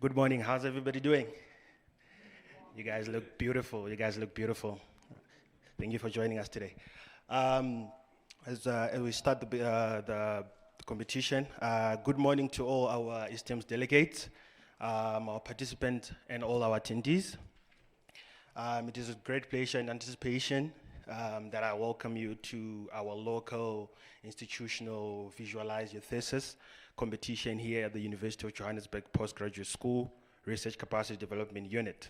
Good morning. How's everybody doing? You guys look beautiful. You guys look beautiful. Thank you for joining us today. Um, as we start the competition, good morning to all our esteemed delegates, our participants, and all our attendees. It is a great pleasure and anticipation that I welcome you to our local institutional Visualize Your Thesis competition here at the University of Johannesburg Postgraduate School Research Capacity Development Unit.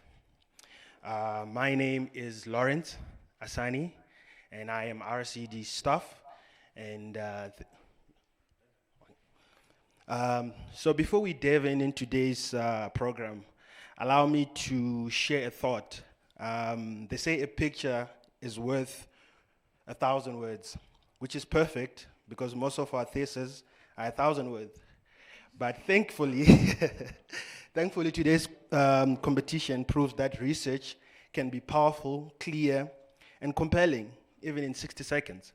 My name is Lawrence Asani, and I am RCD staff. And so before we dive in today's program, allow me to share a thought. They say a picture is worth 1,000 words, which is perfect because most of our theses are 1,000 words. But thankfully, thankfully today's competition proves that research can be powerful, clear, and compelling, even in 60 seconds.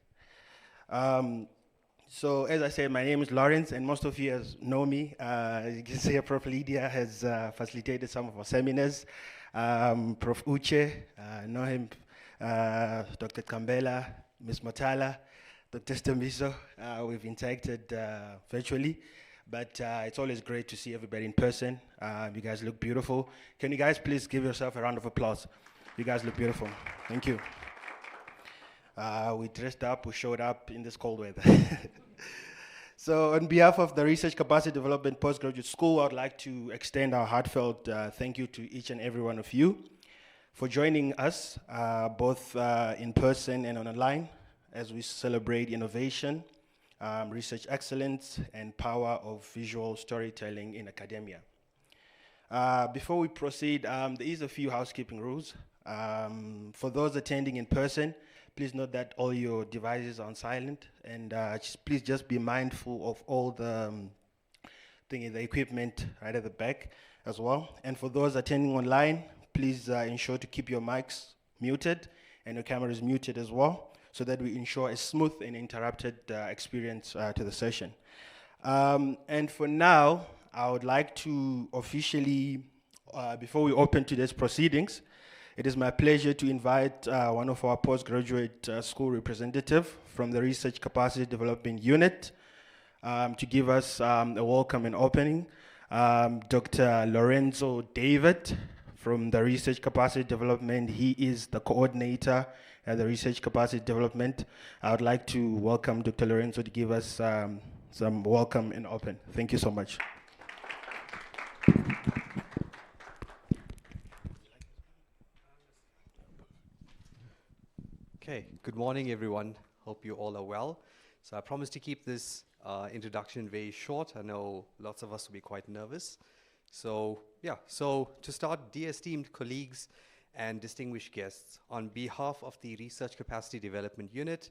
So as I said, my name is Lawrence, and most of you know me. You can see Prof. Lydia has facilitated some of our seminars. Prof. Uche, know him, Dr. Kambela, Ms. Motala, Dr. Stembiso. We've interacted virtually, but it's always great to see everybody in person. You guys look beautiful. Can you guys please give yourself a round of applause? You guys look beautiful. Thank you. We dressed up, we showed up in this cold weather. So on behalf of the Research Capacity Development Postgraduate School, I would like to extend our heartfelt thank you to each and every one of you for joining us, both in person and online, as we celebrate innovation, research excellence, and power of visual storytelling in academia. Before we proceed, there is a few housekeeping rules. For those attending in person, please note that all your devices are on silent, and please just be mindful of all the the equipment right at the back as well. And for those attending online, please ensure to keep your mics muted and your cameras muted as well, so that we ensure a smooth and interrupted experience to the session. And for now, I would like to officially, before we open today's proceedings, it is my pleasure to invite one of our postgraduate school representatives from the Research Capacity Development Unit to give us a welcome and opening. Dr. Lorenzo David from the Research Capacity Development. He is the coordinator at the Research Capacity Development. I would like to welcome Dr. Lorenzo to give us some welcome and open. Thank you so much. Okay, good morning, everyone. Hope you all are well. So I promise to keep this introduction very short. I know lots of us will be quite nervous. So to start, dear esteemed colleagues and distinguished guests, on behalf of the Research Capacity Development Unit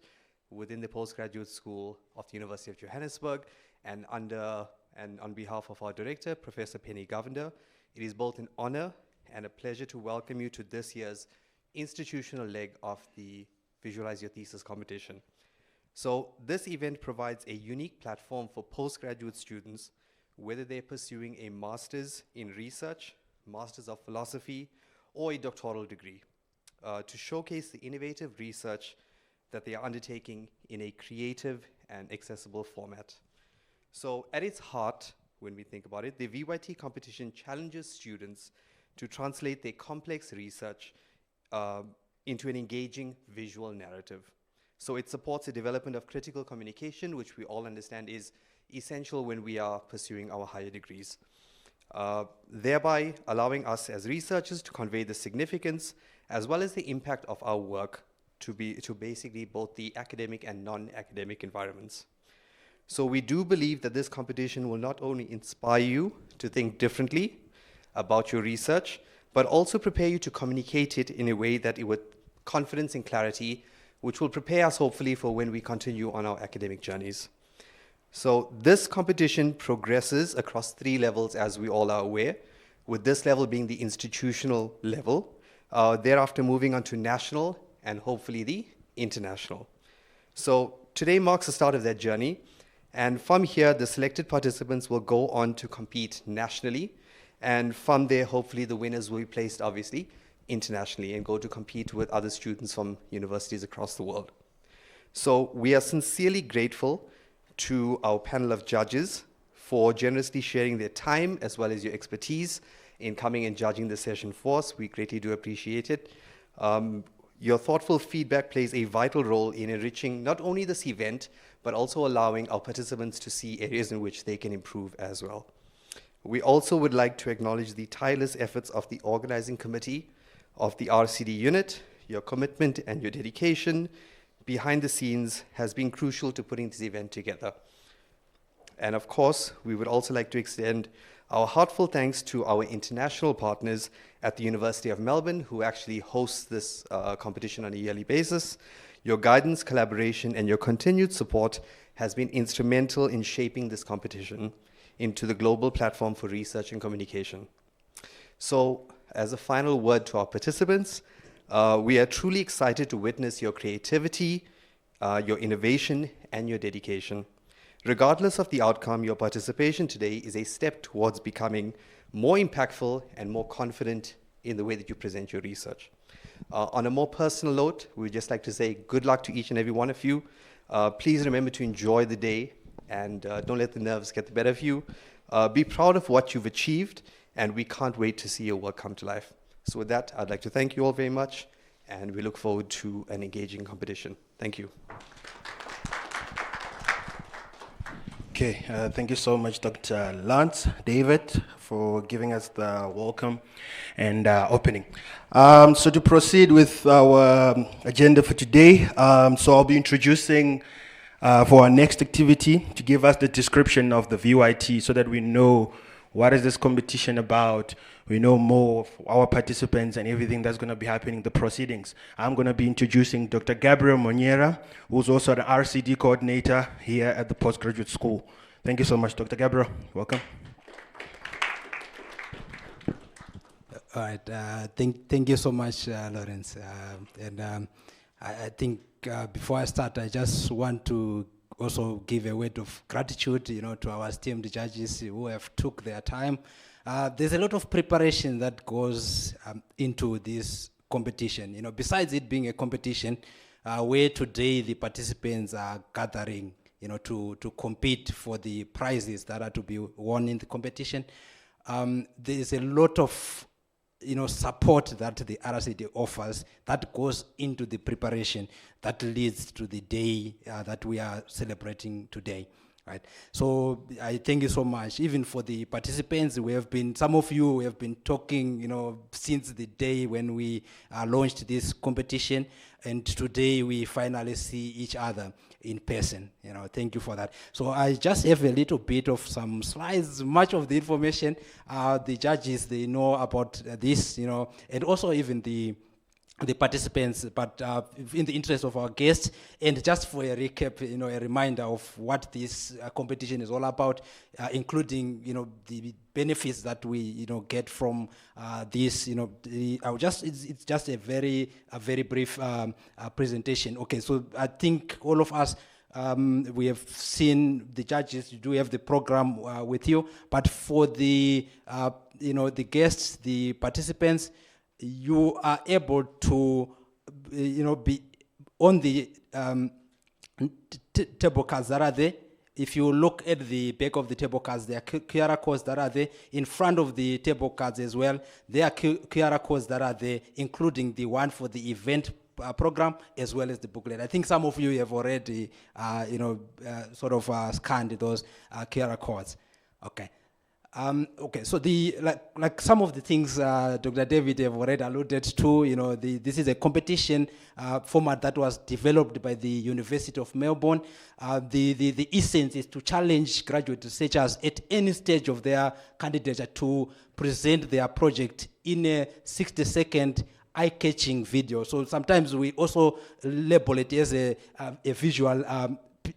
within the Postgraduate School of the University of Johannesburg, and on behalf of our director, Professor Penny Govender, it is both an honor and a pleasure to welcome you to this year's institutional leg of the Visualize Your Thesis competition. So this event provides a unique platform for postgraduate students, whether they're pursuing a master's in research, master's of philosophy, or a doctoral degree, to showcase the innovative research that they are undertaking in a creative and accessible format. So at its heart, when we think about it, the VYT competition challenges students to translate their complex research into an engaging visual narrative. So it supports the development of critical communication, which we all understand is essential when we are pursuing our higher degrees, thereby allowing us as researchers to convey the significance as well as the impact of our work to basically both the academic and non-academic environments. So we do believe that this competition will not only inspire you to think differently about your research, but also prepare you to communicate it in a way that it with confidence and clarity, which will prepare us hopefully for when we continue on our academic journeys. So this competition progresses across 3 levels, as we all are aware, with this level being the institutional level, thereafter moving on to national and hopefully the international. So today marks the start of that journey, and from here the selected participants will go on to compete nationally And from there, hopefully the winners will be placed, obviously, internationally and go to compete with other students from universities across the world. So we are sincerely grateful to our panel of judges for generously sharing their time as well as your expertise in coming and judging the session for us. We greatly do appreciate it. Your thoughtful feedback plays a vital role in enriching not only this event, but also allowing our participants to see areas in which they can improve as well. We also would like to acknowledge the tireless efforts of the organizing committee of the RCD unit. Your commitment and your dedication behind the scenes has been crucial to putting this event together. And of course, we would also like to extend our heartfelt thanks to our international partners at the University of Melbourne, who actually hosts this competition on a yearly basis. Your guidance, collaboration, and your continued support has been instrumental in shaping this competition into the global platform for research and communication. So, as a final word to our participants, we are truly excited to witness your creativity, your innovation, and your dedication. Regardless of the outcome, your participation today is a step towards becoming more impactful and more confident in the way that you present your research. On a more personal note, we'd just like to say good luck to each and every one of you. Please remember to enjoy the day and don't let the nerves get the better of you. Be proud of what you've achieved, and we can't wait to see your work come to life. So with that, I'd like to thank you all very much, and we look forward to an engaging competition. Thank you. Okay, thank you so much, Dr. Lance, David, for giving us the welcome and opening. So to proceed with our agenda for today, so I'll be introducing for our next activity to give us the description of the VYT so that we know what is this competition about, we know more of our participants and everything that's going to be happening in the proceedings. I'm going to be introducing Dr. Gabriel Moniera, who's also the RCD coordinator here at the postgraduate school. Thank you so much, Dr. Gabriel. Welcome. All right. Thank you so much, Lawrence. I think before I start, I just want to also give a word of gratitude, to our esteemed judges who have took their time. There's a lot of preparation that goes into this competition. Besides it being a competition, where today the participants are gathering, to compete for the prizes that are to be won in the competition. There's a lot of support that the RCD offers that goes into the preparation that leads to the day that we are celebrating today, right? So I thank you so much. Even for the participants, some of you have been talking, since the day when we launched this competition, and today we finally see each other in person. Thank you for that. So I just have a little bit of some slides. Much of the information, the judges, they know about this, and also even the participants, but in the interest of our guests, and just for a recap, a reminder of what this competition is all about, including, the benefits that we, get from this, it's just a very brief presentation. Okay, so I think all of us, we have seen the judges. You do have the program with you, but for the, the guests, the participants, you are able to, be on the table cards that are there. If you look at the back of the table cards, there are QR codes that are there. In front of the table cards as well, there are QR codes that are there, including the one for the event program as well as the booklet. I think some of you have already, scanned those QR codes. Okay. Okay, so like some of the things Dr. David have already alluded to, this is a competition format that was developed by the University of Melbourne. The essence is to challenge graduate researchers at any stage of their candidature to present their project in a 60-second eye-catching video. So sometimes we also label it as a visual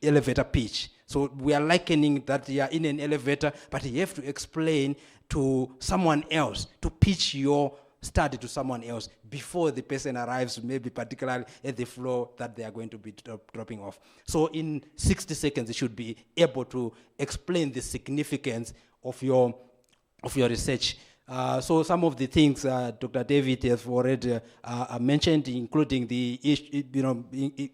elevator pitch. So we are likening that you are in an elevator, but you have to explain to someone else, to pitch your study to someone else before the person arrives, maybe particularly at the floor that they are going to be dropping off. So in 60 seconds, you should be able to explain the significance of your research So some of the things Dr. David has already mentioned, including the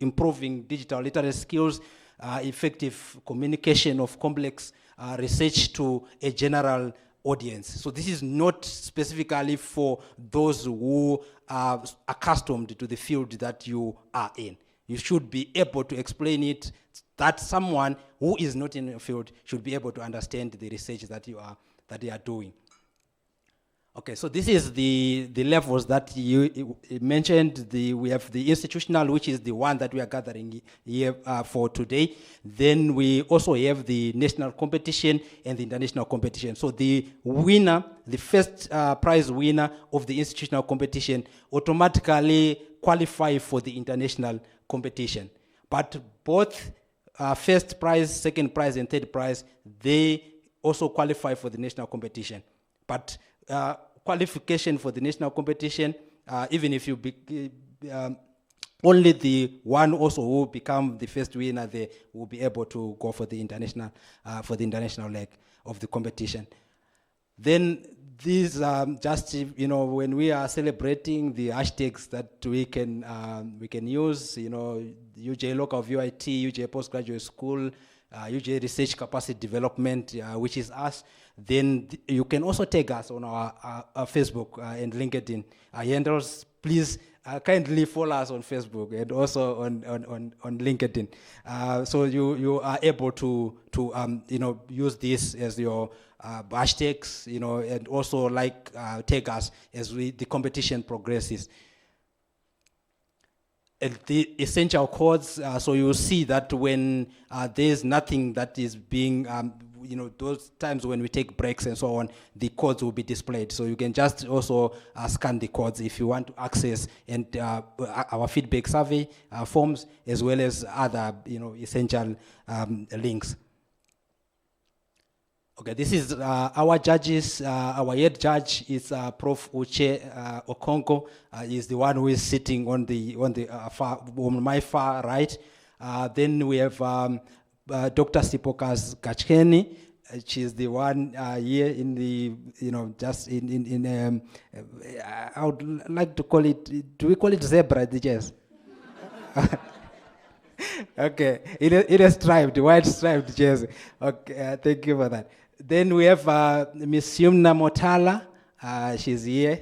improving digital literacy skills, effective communication of complex research to a general audience. So this is not specifically for those who are accustomed to the field that you are in. You should be able to explain it that someone who is not in the field should be able to understand the research that you are doing. Okay, so this is the levels that you mentioned. We have the institutional, which is the one that we are gathering here for today. Then we also have the national competition and the international competition. So the winner, the first prize winner of the institutional competition automatically qualify for the international competition. But both first prize, second prize, and third prize, they also qualify for the national competition. But qualification for the national competition, even if you only the one also who become the first winner, they will be able to go for the international leg of the competition. Then these just when we are celebrating the hashtags that we can use, UJ local VYT, UJ postgraduate school, UJ research capacity development, which is us. Then you can also tag us on our Facebook and LinkedIn handles. Please kindly follow us on Facebook and also on LinkedIn. So you are able to use this as your hashtags, and also tag us as the competition progresses. And the essential codes, so you'll see that when there's nothing that is being, those times when we take breaks and so on, the codes will be displayed. So you can just also scan the codes if you want to access and our feedback survey forms, as well as other essential links. Okay, this is our judges. Our head judge is Prof. Uche Okonko. Is the one who is sitting on my far right. Then we have Dr. Sipokas Gachkeni. She's the one here in the just in I would like to call it. Do we call it zebra? Yes. Okay, it is striped, white striped jersey. Okay, thank you for that. Then we have Miss Yumna Motala. She's here.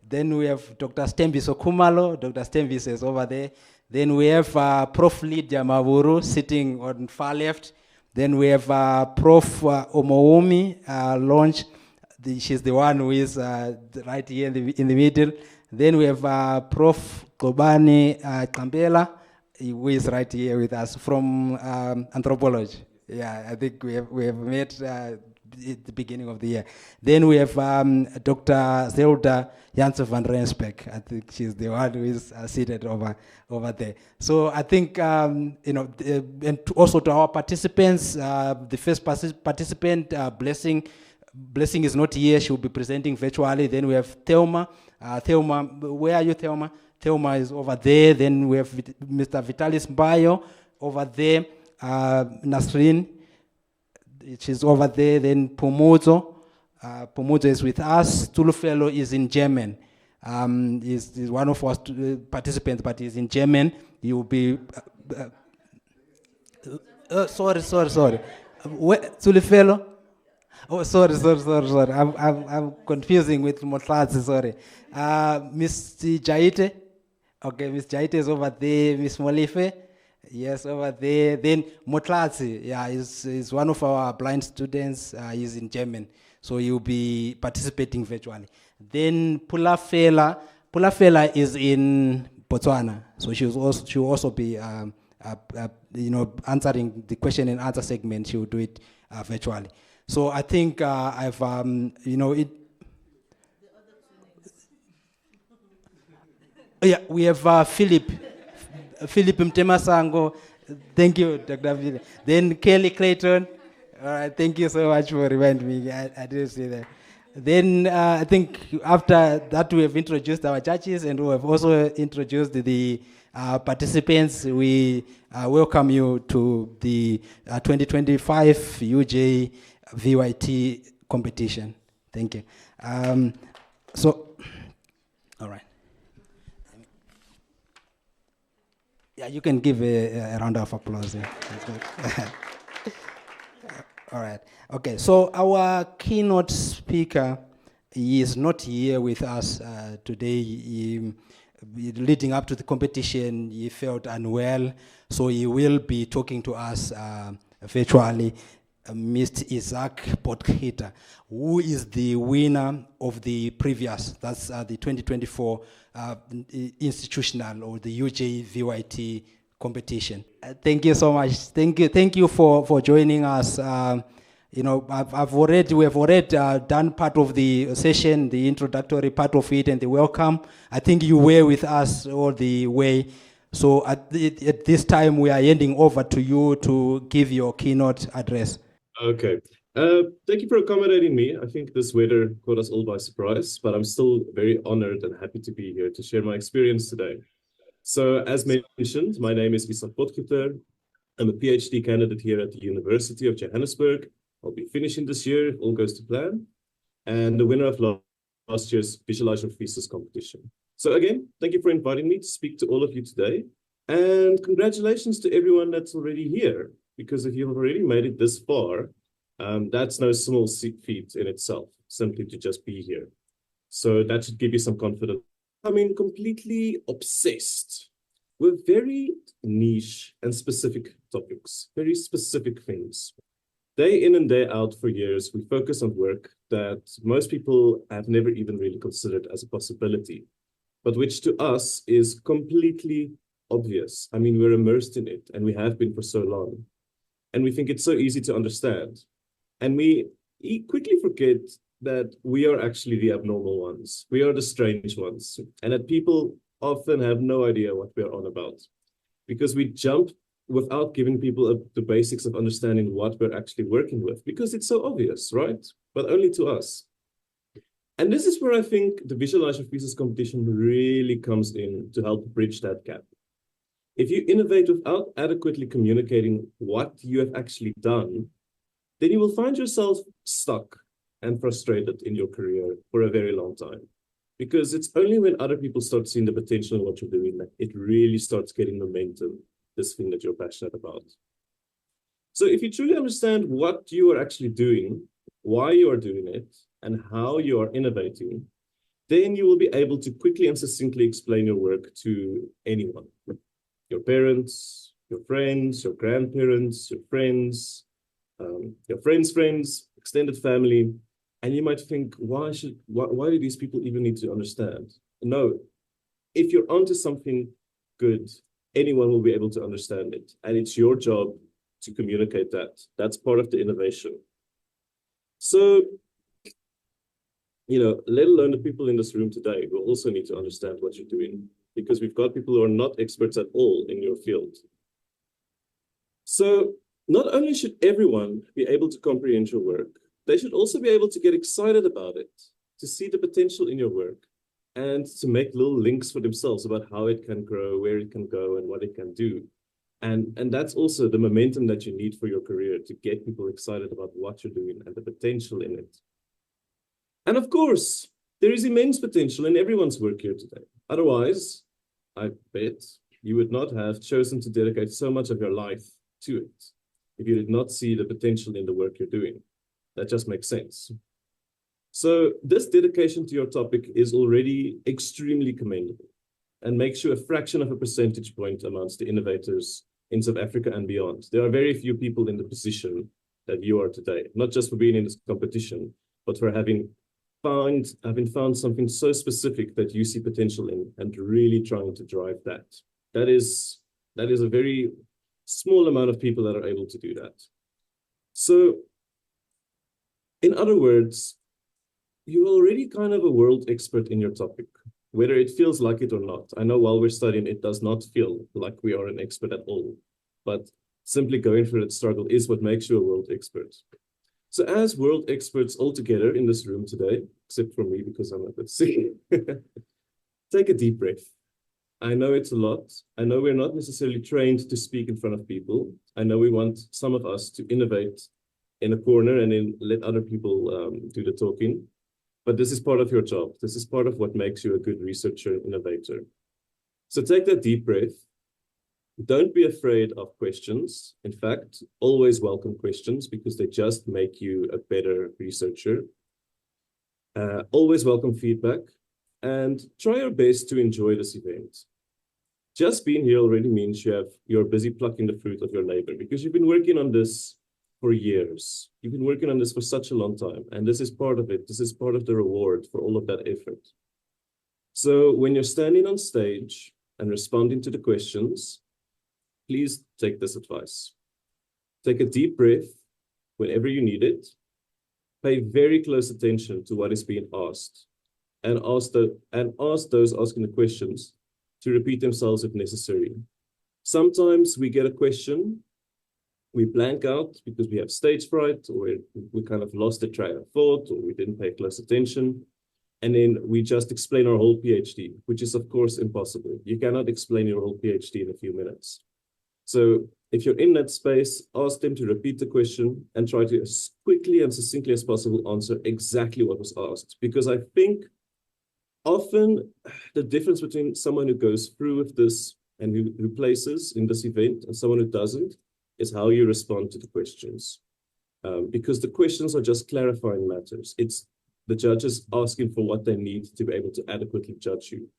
Then we have Dr. Stembis Okumalo. Dr. Stembis is over there. Then we have Prof. Lydia Mavuru sitting on far left. Then we have Prof. Omoumi Launch. She's the one who is right here in the middle. Then we have Prof. Kobani Kambela, who is right here with us from anthropology. Yeah, I think we have met at the beginning of the year. Then we have Dr. Zelda Janssen van Rensbeck. I think she's the one who is seated over there. So I think, and also to our participants, the first participant, Blessing is not here. She will be presenting virtually. Then we have Thelma. Thelma, where are you, Thelma? Thelma is over there. Then we have Mr. Vitalis Mbayo over there. Nasrin, she's over there. Then Pomozo. Pomozo is with us. Tulufelo is in German. Is one of our participants, but he's in German. He will be. Sorry. Tulufelo. Oh, sorry. I'm confusing with Motlatsi. Sorry. Miss Jaite. Okay, Miss Jaite is over there. Miss Molife. Yes, over there. Then Motlatsi, is one of our blind students. He's in German, so he'll be participating virtually. Then Pulafela is in Botswana, so she'll also be answering the question and answer segment. She will do it virtually. So I think I've it. Yeah, we have Philip Mtemasango. Thank you, Dr. Philip. Then Kelly Clayton. All right, thank you so much for reminding me. I didn't say that. Then I think after that we have introduced our judges and we have also introduced the participants. We welcome you to the 2025 UJ VYT competition. Thank you. So, all right. Yeah, you can give a round of applause. Yeah. That's good. All right. Okay. So our keynote speaker, he is not here with us today. Leading up to the competition, he felt unwell, so he will be talking to us virtually. Mr. Isaac Potgieter, who is the winner of the previous, that's the 2024 institutional or the UJ-VYT competition. Thank you so much. Thank you for joining us. You know, we have already done part of the session, the introductory part of it, and the welcome. I think you were with us all the way. So at this time, we are handing over to you to give your keynote address. Okay. Thank you for accommodating me. I think this weather caught us all by surprise, but I'm still very honored and happy to be here to share my experience today. So as mentioned, my name is Isaac Potgieter. I'm a PhD candidate here at the University of Johannesburg. I'll be finishing this year if all goes to plan, and the winner of last year's Visualization Thesis competition. So again, thank you for inviting me to speak to all of you today, and congratulations to everyone that's already here, because if you've already made it this far, that's no small feat in itself, simply to just be here. So that should give you some confidence. I mean, completely obsessed with very niche and specific topics, very specific things. Day in and day out for years, we focus on work that most people have never even really considered as a possibility, but which to us is completely obvious. I mean, we're immersed in it, and we have been for so long. And we think it's so easy to understand. And we quickly forget that we are actually the abnormal ones. We are the strange ones. And that people often have no idea what we're on about, because we jump without giving people the basics of understanding what we're actually working with, because it's so obvious, right? But only to us. And this is where I think the Visualization Thesis competition really comes in to help bridge that gap. If you innovate without adequately communicating what you have actually done, then you will find yourself stuck and frustrated in your career for a very long time. Because it's only when other people start seeing the potential in what you're doing that it really starts getting momentum, this thing that you're passionate about. So if you truly understand what you are actually doing, why you are doing it, and how you are innovating, then you will be able to quickly and succinctly explain your work to anyone. Your parents, your friends, your grandparents, your friends, friends, extended family. And you might think, why do these people even need to understand? No, if you're onto something good, anyone will be able to understand it. And it's your job to communicate that. That's part of the innovation. So, let alone the people in this room today will also need to understand what you're doing, because we've got people who are not experts at all in your field. So not only should everyone be able to comprehend your work, they should also be able to get excited about it, to see the potential in your work, and to make little links for themselves about how it can grow, where it can go, and what it can do. And that's also the momentum that you need for your career, to get people excited about what you're doing and the potential in it. And of course, there is immense potential in everyone's work here today. Otherwise, I bet you would not have chosen to dedicate so much of your life to it if you did not see the potential in the work you're doing. That just makes sense. So this dedication to your topic is already extremely commendable and makes you a fraction of a percentage point amongst the innovators in South Africa and beyond. There are very few people in the position that you are today, not just for being in this competition, but for having found something so specific that you see potential in and really trying to drive that. That is a very small amount of people that are able to do that. So, in other words, you're already kind of a world expert in your topic, whether it feels like it or not. I know while we're studying, it does not feel like we are an expert at all, but simply going through that struggle is what makes you a world expert. So as world experts all together in this room today, except for me because I'm a bit sick, take a deep breath. I know it's a lot. I know we're not necessarily trained to speak in front of people. I know we want some of us to innovate in a corner and then let other people do the talking. but this is part of your job. This is part of what makes you a good researcher and innovator. So take that deep breath. Don't be afraid of questions. In fact, always welcome questions because they just make you a better researcher. Always welcome feedback and try your best to enjoy this event. Just being here already means you're busy plucking the fruit of your labor because you've been working on this for years. You've been working on this for such a long time, and this is part of it. This is part of the reward for all of that effort. So when you're standing on stage and responding to the questions, please take this advice. Take a deep breath whenever you need it. Pay very close attention to what is being asked, and ask those asking the questions to repeat themselves if necessary. Sometimes we get a question, we blank out because we have stage fright, or we kind of lost the train of thought, or we didn't pay close attention. And then we just explain our whole PhD, which is of course impossible. You cannot explain your whole PhD in a few minutes. So if you're in that space, ask them to repeat the question and try to, as quickly and succinctly as possible, answer exactly what was asked. Because I think often the difference between someone who goes through with this and who places in this event and someone who doesn't is how you respond to the questions. Because the questions are just clarifying matters. It's the judges asking for what they need to be able to adequately judge you.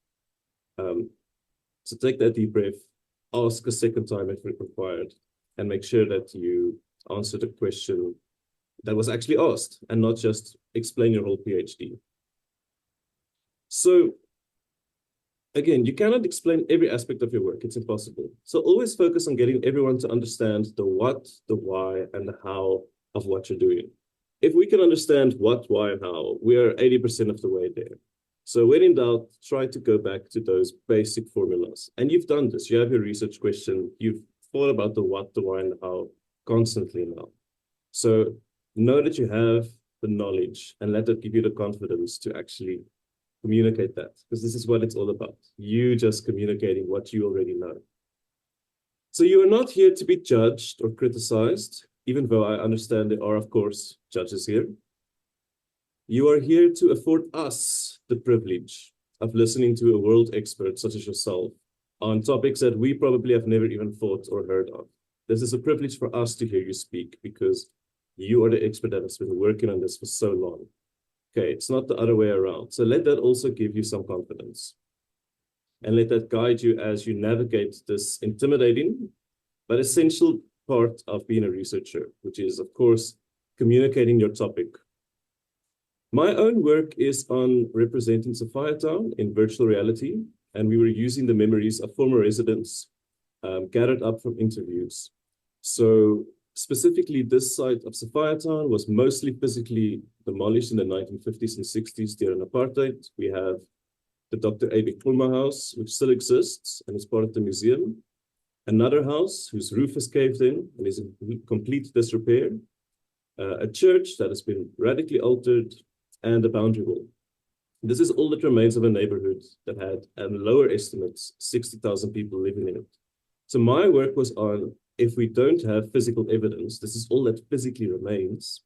So take that deep breath, ask a second time if required, and make sure that you answer the question that was actually asked and not just explain your whole PhD. So again, you cannot explain every aspect of your work. It's impossible. So always focus on getting everyone to understand the what, the why, and the how of what you're doing. If we can understand what, why, and how, we are 80% of the way there. So when in doubt, try to go back to those basic formulas. And you've done this. You have your research question. You've thought about the what, the why, and the how constantly now. So know that you have the knowledge and let that give you the confidence to actually communicate that, because this is what it's all about. You just communicating what you already know. So you are not here to be judged or criticized, even though I understand there are, of course, judges here. You are here to afford us the privilege of listening to a world expert such as yourself on topics that we probably have never even thought or heard of. This is a privilege for us to hear you speak because you are the expert that has been working on this for so long. Okay, it's not the other way around. So let that also give you some confidence. And let that guide you as you navigate this intimidating but essential part of being a researcher, which is, of course, communicating your topic. My own work is on representing Sophiatown in virtual reality, and we were using the memories of former residents gathered up from interviews. So specifically, this site of Sophiatown was mostly physically demolished in the 1950s and 60s during apartheid. We have the Dr. A.B. Kulma house, which still exists and is part of the museum. Another house whose roof is caved in and is in complete disrepair. A church that has been radically altered, and a boundary wall. This is all that remains of a neighborhood that had, at lower estimates, 60,000 people living in it. So my work was on, if we don't have physical evidence, this is all that physically remains,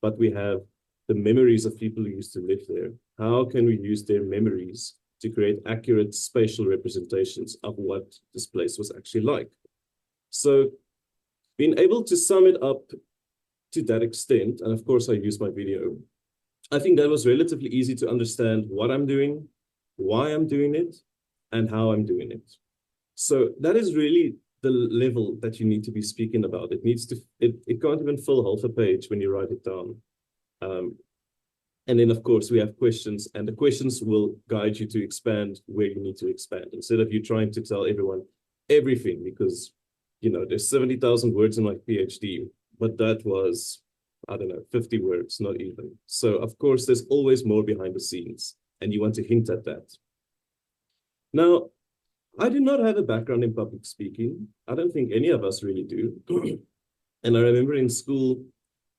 but we have the memories of people who used to live there. How can we use their memories to create accurate spatial representations of what this place was actually like? So being able to sum it up to that extent, and of course I use my video, I think that was relatively easy to understand what I'm doing, why I'm doing it, and how I'm doing it. So that is really the level that you need to be speaking about. It needs to, it can't even fill half a page when you write it down. And then of course we have questions, and the questions will guide you to expand where you need to expand, instead of you trying to tell everyone everything, because, you know, there's 70,000 words in my PhD, but that was, I don't know, 50 words, not even. So of course, there's always more behind the scenes, and you want to hint at that. Now, I do not have a background in public speaking. I don't think any of us really do. And I remember in school,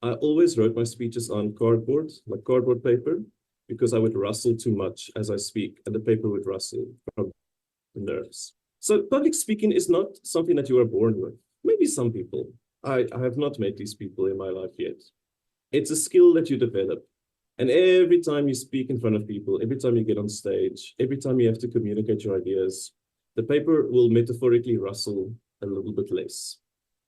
I always wrote my speeches on cardboard, like cardboard paper, because I would rustle too much as I speak, and the paper would rustle from the nerves. So public speaking is not something that you are born with. Maybe some people. I have not met these people in my life yet. It's a skill that you develop. And every time you speak in front of people, every time you get on stage, every time you have to communicate your ideas, the paper will metaphorically rustle a little bit less.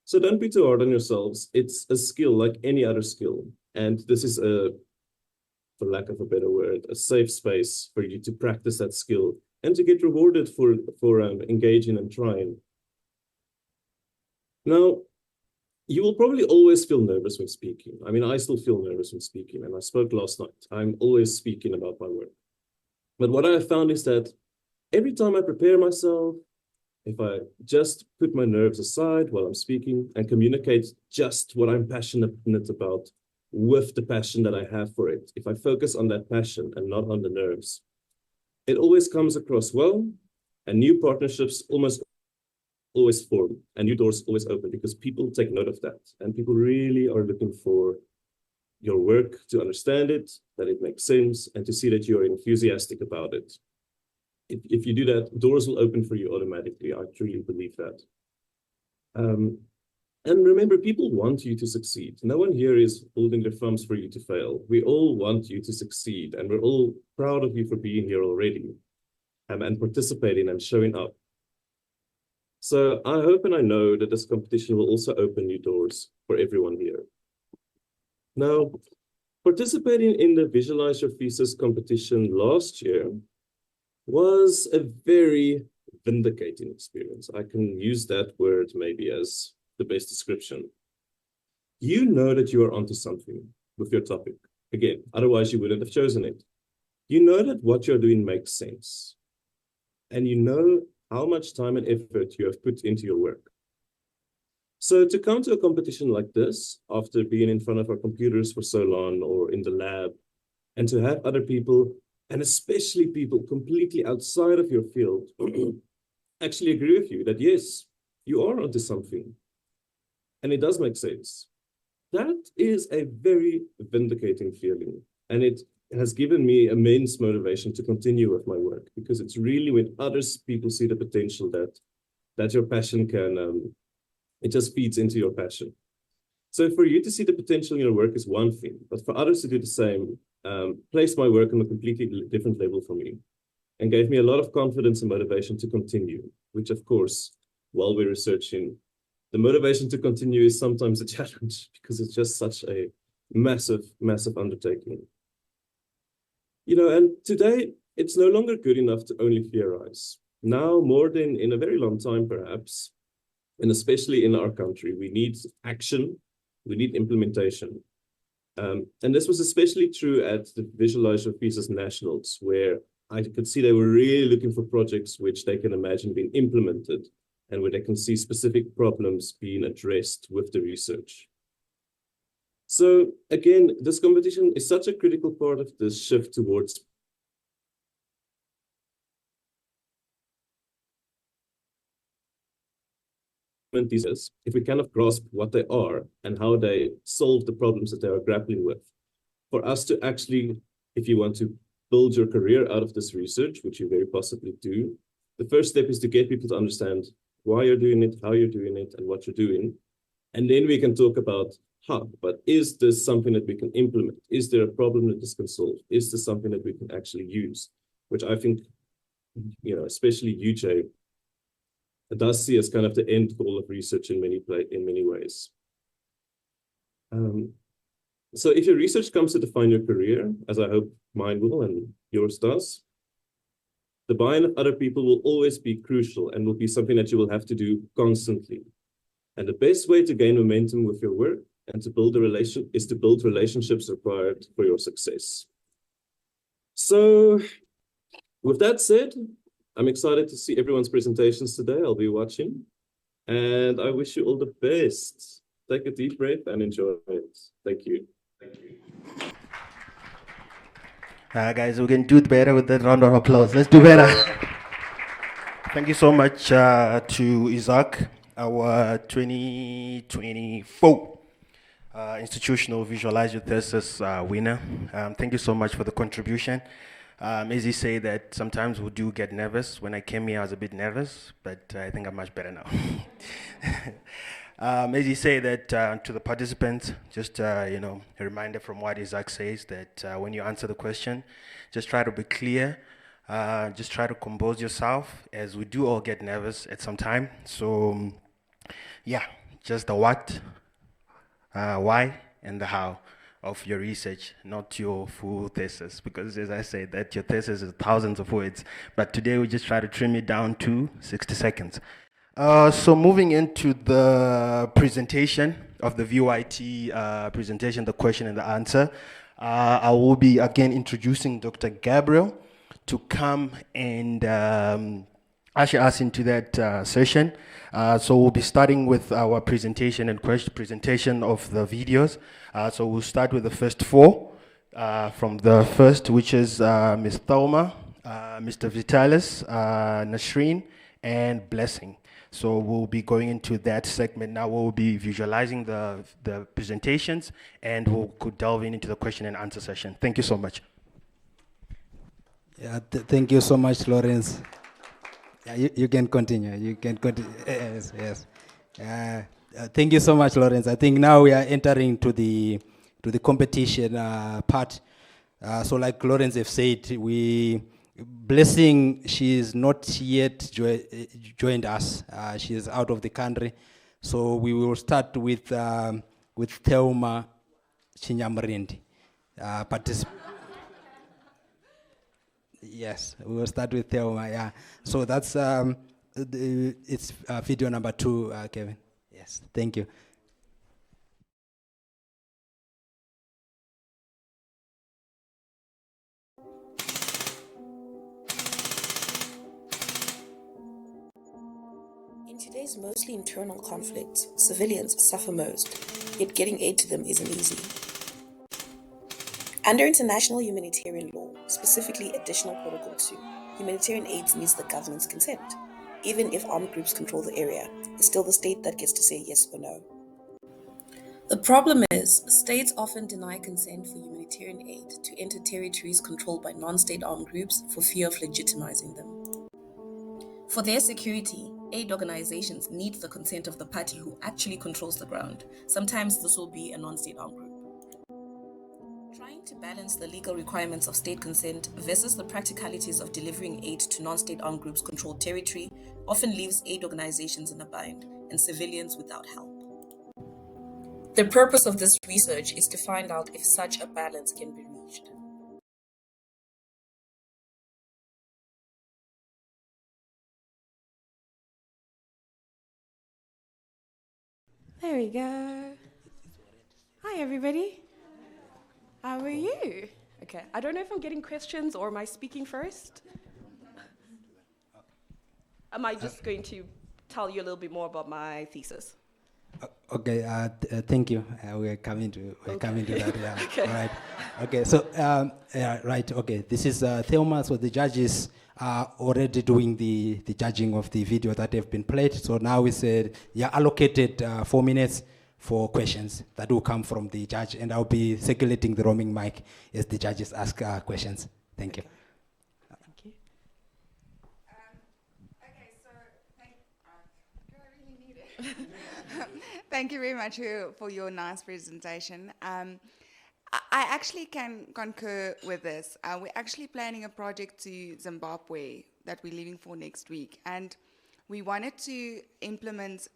So don't be too hard on yourselves. It's a skill like any other skill. And this is for lack of a better word, a safe space for you to practice that skill and to get rewarded for engaging and trying. Now, you will probably always feel nervous when speaking. I mean, I still feel nervous when speaking, and I spoke last night. I'm always speaking about my work. But what I have found is that every time I prepare myself, if I just put my nerves aside while I'm speaking and communicate just what I'm passionate about with the passion that I have for it, if I focus on that passion and not on the nerves, it always comes across well, and new partnerships almost always form and new doors always open because people take note of that, and people really are looking for your work to understand it, that it makes sense, and to see that you're enthusiastic about it. If you do that, doors will open for you automatically. I truly believe that. And remember, people want you to succeed. No one here is holding their thumbs for you to fail. We all want you to succeed, and we're all proud of you for being here already and participating and showing up. So I hope and I know that this competition will also open new doors for everyone here. Now, participating in the Visualize Your Thesis competition last year was a very vindicating experience. I can use that word maybe as the best description. You know that you are onto something with your topic. Again, otherwise you wouldn't have chosen it. You know that what you're doing makes sense. And you know how much time and effort you have put into your work. So to come to a competition like this, after being in front of our computers for so long or in the lab, and to have other people, and especially people completely outside of your field, actually agree with you that yes, you are onto something. And it does make sense. That is a very vindicating feeling. And it has given me immense motivation to continue with my work, because it's really when people see the potential that your passion can, it just feeds into your passion. So for you to see the potential in your work is one thing, but for others to do the same, placed my work on a completely different level for me and gave me a lot of confidence and motivation to continue, which of course, while we're researching, the motivation to continue is sometimes a challenge because it's just such a massive, massive undertaking. You know, and today it's no longer good enough to only theorize. Now, more than in a very long time, perhaps, and especially in our country, we need action, we need implementation. And this was especially true at the Visualize Your Thesis Nationals, where I could see they were really looking for projects which they can imagine being implemented and where they can see specific problems being addressed with the research. So again, this competition is such a critical part of this shift towards if we kind of grasp what they are and how they solve the problems that they are grappling with. For us to actually, if you want to build your career out of this research, which you very possibly do, the first step is to get people to understand why you're doing it, how you're doing it, and what you're doing. And then we can talk about but is this something that we can implement? Is there a problem that this can solve? Is this something that we can actually use? Which I think, you know, especially UJ, does see as kind of the end goal of research in many ways. So if your research comes to define your career, as I hope mine will and yours does, the buy-in of other people will always be crucial and will be something that you will have to do constantly. And the best way to gain momentum with your work and to build is to build relationships required for your success. So with that said, I'm excited to see everyone's presentations today. I'll be watching, and I wish you all the best. Take a deep breath and enjoy it. Thank you. Thank you. Guys, we can do it better with that round of applause. Let's do better. Thank you so much to Isaac, our 2024 Institutional Visualize Your Thesis winner. Thank you so much for the contribution. As you say that sometimes we do get nervous. When I came here, I was a bit nervous, but I think I'm much better now. As you say that to the participants, just a reminder from what Isaac says that when you answer the question, just try to be clear. Just try to compose yourself, as we do all get nervous at some time. So, yeah, just the what, why, and the how of your research, not your full thesis, because as I said, that your thesis is thousands of words, but today we just try to trim it down to 60 seconds. So moving into the presentation of the VYT presentation, the question and the answer, I will be again introducing Dr. Gabriel to come and usher us into that session. So we'll be starting with our presentation and presentation of the videos. So we'll start with the first four. From the first, which is Ms. Thelma, Mr. Vitalis, Nasreen, and Blessing. So we'll be going into that segment now. We'll be visualizing the presentations, and we'll could delve into the question and answer session. Thank you so much. Yeah, thank you so much, Lawrence. Yeah, you can continue. You can continue. Yes, yes. Thank you so much, Lawrence. I think now we are entering to the competition part. So, like Lawrence have said, Blessing, she is not yet joined us. She is out of the country. So we will start with Thelma Chinyamrindi. Yes, we will start with Thelma, yeah. So that's, it's video number 2, Kevin. Yes, thank you. In today's mostly internal conflicts, civilians suffer most, yet getting aid to them isn't easy. Under international humanitarian law, specifically Additional Protocol 2, humanitarian aid needs the government's consent. Even if armed groups control the area, it's still the state that gets to say yes or no. The problem is, states often deny consent for humanitarian aid to enter territories controlled by non-state armed groups for fear of legitimizing them. For their security, aid organizations need the consent of the party who actually controls the ground. Sometimes this will be a non-state armed group. Trying to balance the legal requirements of state consent versus the practicalities of delivering aid to non-state armed groups controlled territory often leaves aid organizations in a bind and civilians without help. The purpose of this research is to find out if such a balance can be reached. There we go. Hi, everybody. How are you? Okay, I don't know if I'm getting questions or am I speaking first? Am I just going to tell you a little bit more about my thesis? Okay, thank you. We're coming to that. Yeah. Okay. All right. Okay. So right. Okay. This is Thelma. So the judges are already doing the judging of the video that have been played. So now we said allocated 4 minutes for questions that will come from the judge, and I'll be circulating the roaming mic as the judges ask questions. Thank you. Thank you. Okay, so do I really need it? Thank you very much for your nice presentation. I actually can concur with this. We're actually planning a project to Zimbabwe that we're leaving for next week, and we wanted to implement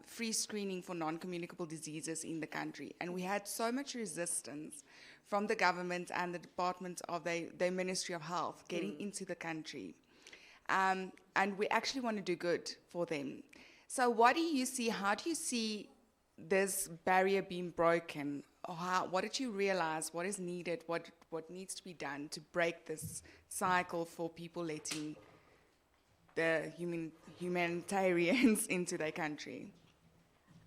free screening for non-communicable diseases in the country, and we had so much resistance from the government and the Department of the Ministry of Health getting into the country. And we actually want to do good for them. So what do you see, how do you see this barrier being broken? Or what did you realize, what is needed, what needs to be done to break this cycle for people letting the humanitarians into their country?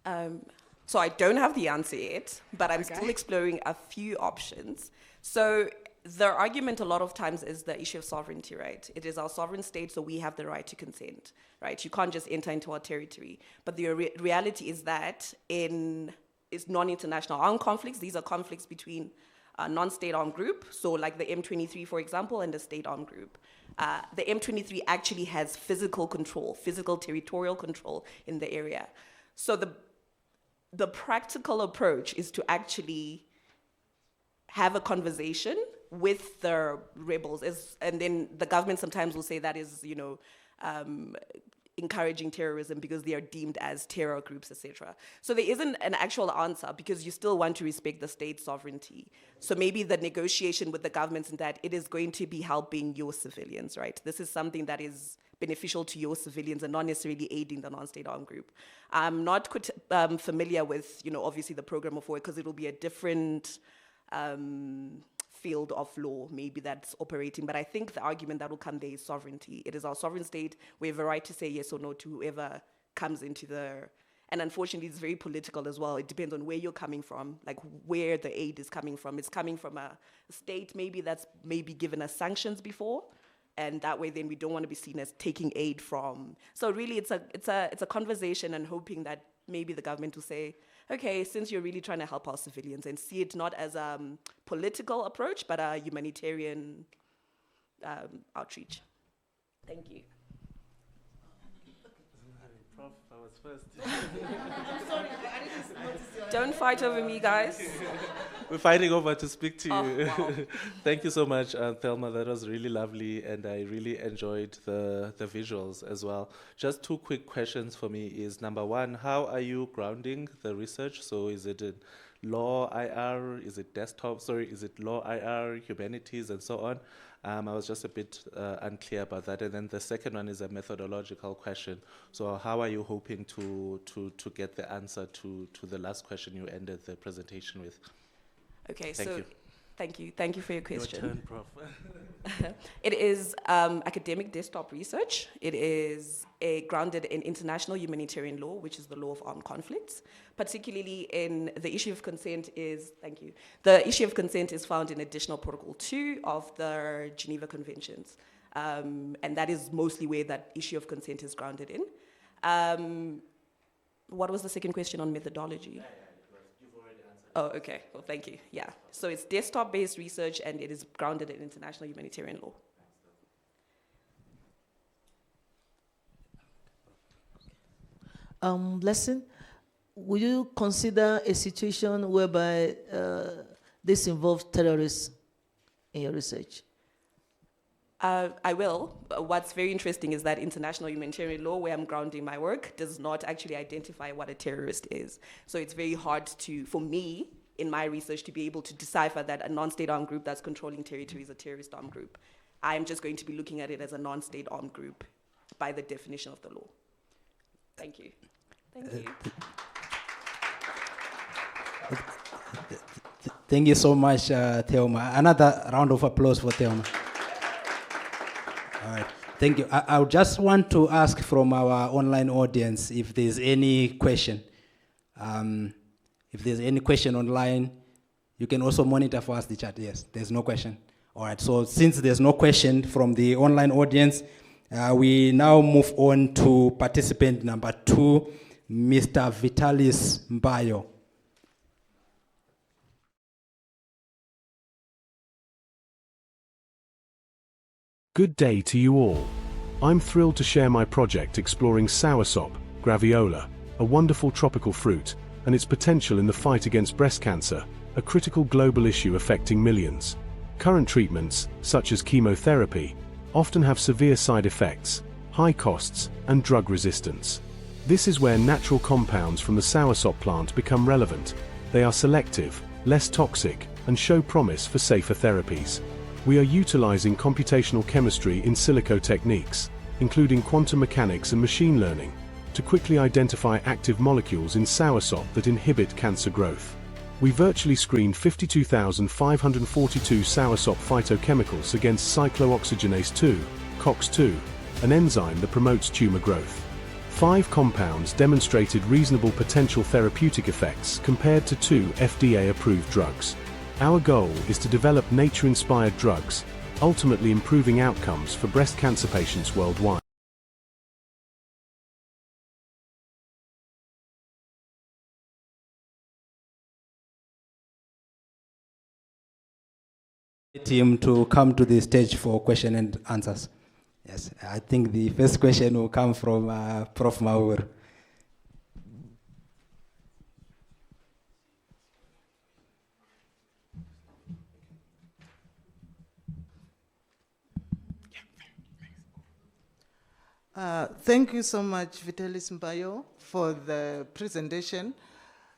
So I don't have the answer yet, but I'm still exploring a few options. So the argument a lot of times is the issue of sovereignty, right? It is our sovereign state, so we have the right to consent, right? You can't just enter into our territory. But the reality is that it's non-international armed conflicts. These are conflicts between a non-state armed group, so like the M23, for example, and the state armed group. The M23 actually has physical control, physical territorial control in the area. So the practical approach is to actually have a conversation with the rebels, and then the government sometimes will say that is, encouraging terrorism because they are deemed as terror groups, etc. So there isn't an actual answer because you still want to respect the state's sovereignty. So maybe the negotiation with the governments in that it is going to be helping your civilians, right? This is something that is beneficial to your civilians and not necessarily aiding the non-state armed group. I'm not familiar with, obviously the program of work because it will be a different field of law maybe that's operating, but I think the argument that will come there is sovereignty. It is our sovereign state. We have a right to say yes or no to whoever comes into and unfortunately it's very political as well. It depends on where you're coming from, like where the aid is coming from. It's coming from a state maybe that's maybe given us sanctions before, and that way then we don't want to be seen as taking aid from. So really it's a conversation and hoping that maybe the government will say, okay, since you're really trying to help our civilians, and see it not as a political approach, but a humanitarian outreach. Thank you. Prof, I was first. Sorry, I didn't notice your... Don't fight over me, guys. We're fighting over to speak to you. Oh, wow. Thank you so much, Thelma. That was really lovely, and I really enjoyed the visuals as well. Just two quick questions for me is, number one, how are you grounding the research? So is it in law IR? Is it desktop? Sorry, is it law IR, humanities, and so on? I was just a bit unclear about that. And then the second one is a methodological question. So how are you hoping to get the answer to the last question you ended the presentation with? Okay, Thank you. Thank you for your question. Your turn, Prof. It is academic desktop research. It is grounded in international humanitarian law, which is the law of armed conflicts. Particularly in the issue of consent is, the issue of consent is found in additional protocol 2 of the Geneva Conventions. And that is mostly where that issue of consent is grounded in. What was the second question on methodology? Oh, okay. Well, thank you. Yeah. So it's desktop-based research, and it is grounded in international humanitarian law. Blessing, would you consider a situation whereby this involves terrorists in your research? I will. What's very interesting is that international humanitarian law, where I'm grounding my work, does not actually identify what a terrorist is. So it's very hard for me, in my research, to be able to decipher that a non-state armed group that's controlling territory is a terrorist armed group. I'm just going to be looking at it as a non-state armed group by the definition of the law. Thank you. Thank you. Thank you so much, Thelma. Another round of applause for Thelma. All right, thank you. I would just want to ask from our online audience if there's any question. If there's any question online, you can also monitor for us the chat. Yes, there's no question. All right, so since there's no question from the online audience, we now move on to participant number 2, Mr. Vitalis Mbayo. Good day to you all. I'm thrilled to share my project exploring soursop, graviola, a wonderful tropical fruit, and its potential in the fight against breast cancer, a critical global issue affecting millions. Current treatments, such as chemotherapy, often have severe side effects, high costs, and drug resistance. This is where natural compounds from the soursop plant become relevant. They are selective, less toxic, and show promise for safer therapies. We are utilizing computational chemistry in silico techniques, including quantum mechanics and machine learning, to quickly identify active molecules in soursop that inhibit cancer growth. We virtually screened 52,542 soursop phytochemicals against cyclooxygenase 2, COX-2, an enzyme that promotes tumor growth. 5 compounds demonstrated reasonable potential therapeutic effects compared to 2 FDA-approved drugs. Our goal is to develop nature-inspired drugs, ultimately improving outcomes for breast cancer patients worldwide. Team to come to the stage for question and answers. Yes, I think the first question will come from Prof. Maur. Thank you so much, Vitalis Mbayo, for the presentation.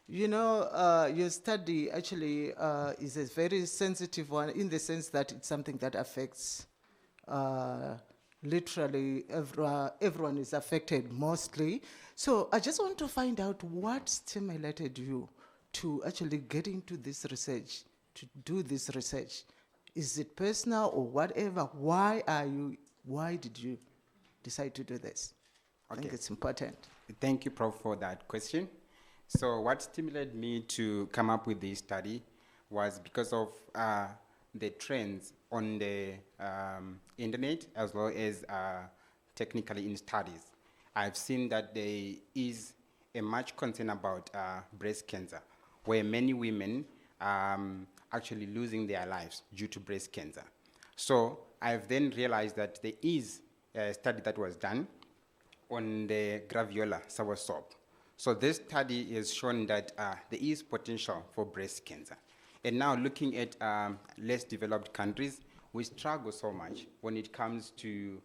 You know, your study actually is a very sensitive one in the sense that it's something that affects literally everyone is affected mostly. So I just want to find out what stimulated you to actually get into this research, to do this research. Is it personal or whatever? Why did you decide to do this? I think it's important. Thank you, Prof, for that question. So what stimulated me to come up with this study was because of the trends on the internet as well as technically in studies. I've seen that there is a much concern about breast cancer, where many women actually losing their lives due to breast cancer. So I've then realized that there is a study that was done on the graviola soursop. So this study has shown that there is potential for breast cancer. And now looking at less developed countries, we struggle so much when it comes to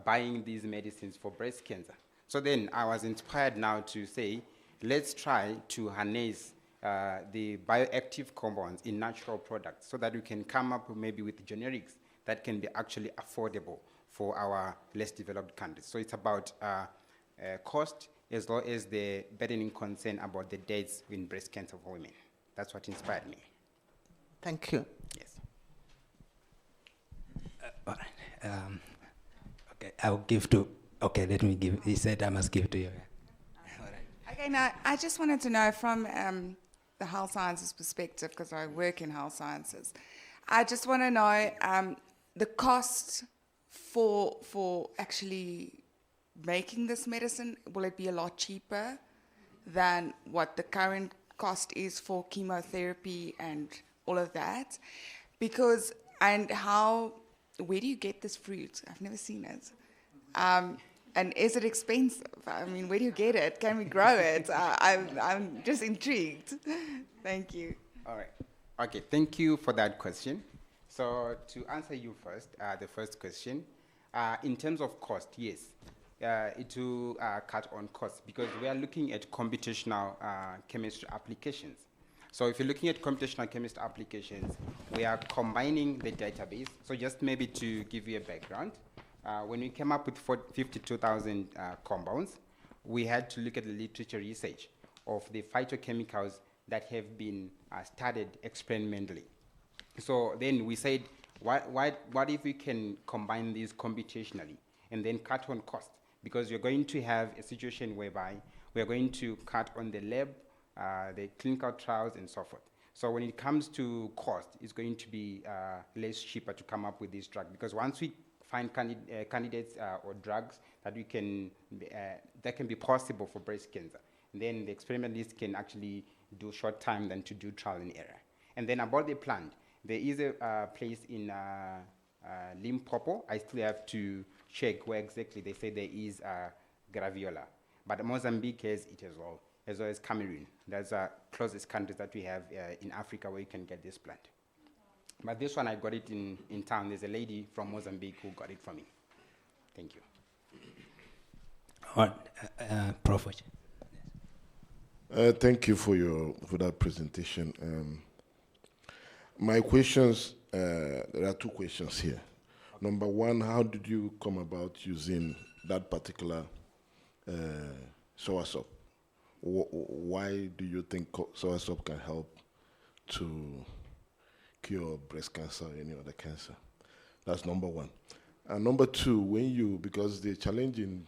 buying these medicines for breast cancer. So then I was inspired now to say, let's try to harness the bioactive compounds in natural products so that we can come up maybe with generics that can be actually affordable for our less developed countries. So it's about cost as well as the burdening concern about the deaths in breast cancer for women. That's what inspired me. Thank you. Yes. Okay, I'll give to, okay, let me give, he said I must give to you. Okay, now I just wanted to know from the health sciences perspective, because I work in health sciences, I just want to know the cost for actually making this medicine. Will it be a lot cheaper than what the current cost is for chemotherapy and all of that? Because, and how, where do you get this fruit? I've never seen it. And is it expensive? I mean, where do you get it? Can we grow it? I'm just intrigued. Thank you. All right. Okay, thank you for that question. So to answer you first, the first question, in terms of cost, yes, it will cut on costs because we are looking at computational chemistry applications. So if you're looking at computational chemistry applications, we are combining the database. So just maybe to give you a background, when we came up with 52,000 compounds, we had to look at the literature research of the phytochemicals that have been studied experimentally. So then we said, what if we can combine these computationally and then cut on cost? Because you're going to have a situation whereby we're going to cut on the lab, the clinical trials, and so forth. So when it comes to cost, it's going to be less cheaper to come up with this drug, because once we find candidates or drugs that we can that can be possible for breast cancer, and then the experimentalists can actually do short time than to do trial and error. And then about the plant, there is a place in Limpopo. I still have to check where exactly they say there is graviola. But Mozambique has it as well as Cameroon. That's the closest countries that we have in Africa where you can get this plant. But this one, I got it in town. There's a lady from Mozambique who got it for me. Thank you. All right, Prof. Thank you for that presentation. My questions, there are two questions here. Number one, how did you come about using that particular soursop? Why do you think soursop can help to cure breast cancer or any other cancer? That's number one. And number two, because the challenge in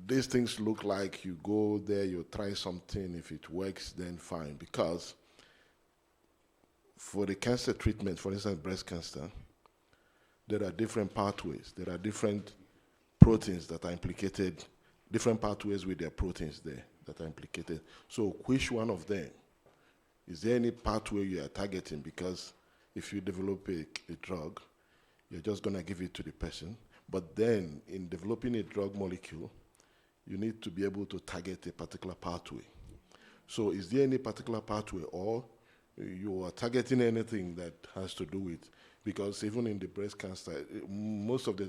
these things look like you go there, you try something, if it works, then fine. Because for the cancer treatment, for instance, breast cancer, there are different pathways. There are different proteins that are implicated, different pathways with their proteins there that are implicated. So which one of them? Is there any pathway you are targeting? Because if you develop a drug, you're just going to give it to the person. But then in developing a drug molecule, you need to be able to target a particular pathway. So is there any particular pathway, or you are targeting anything that has to do with, because even in the breast cancer, most of the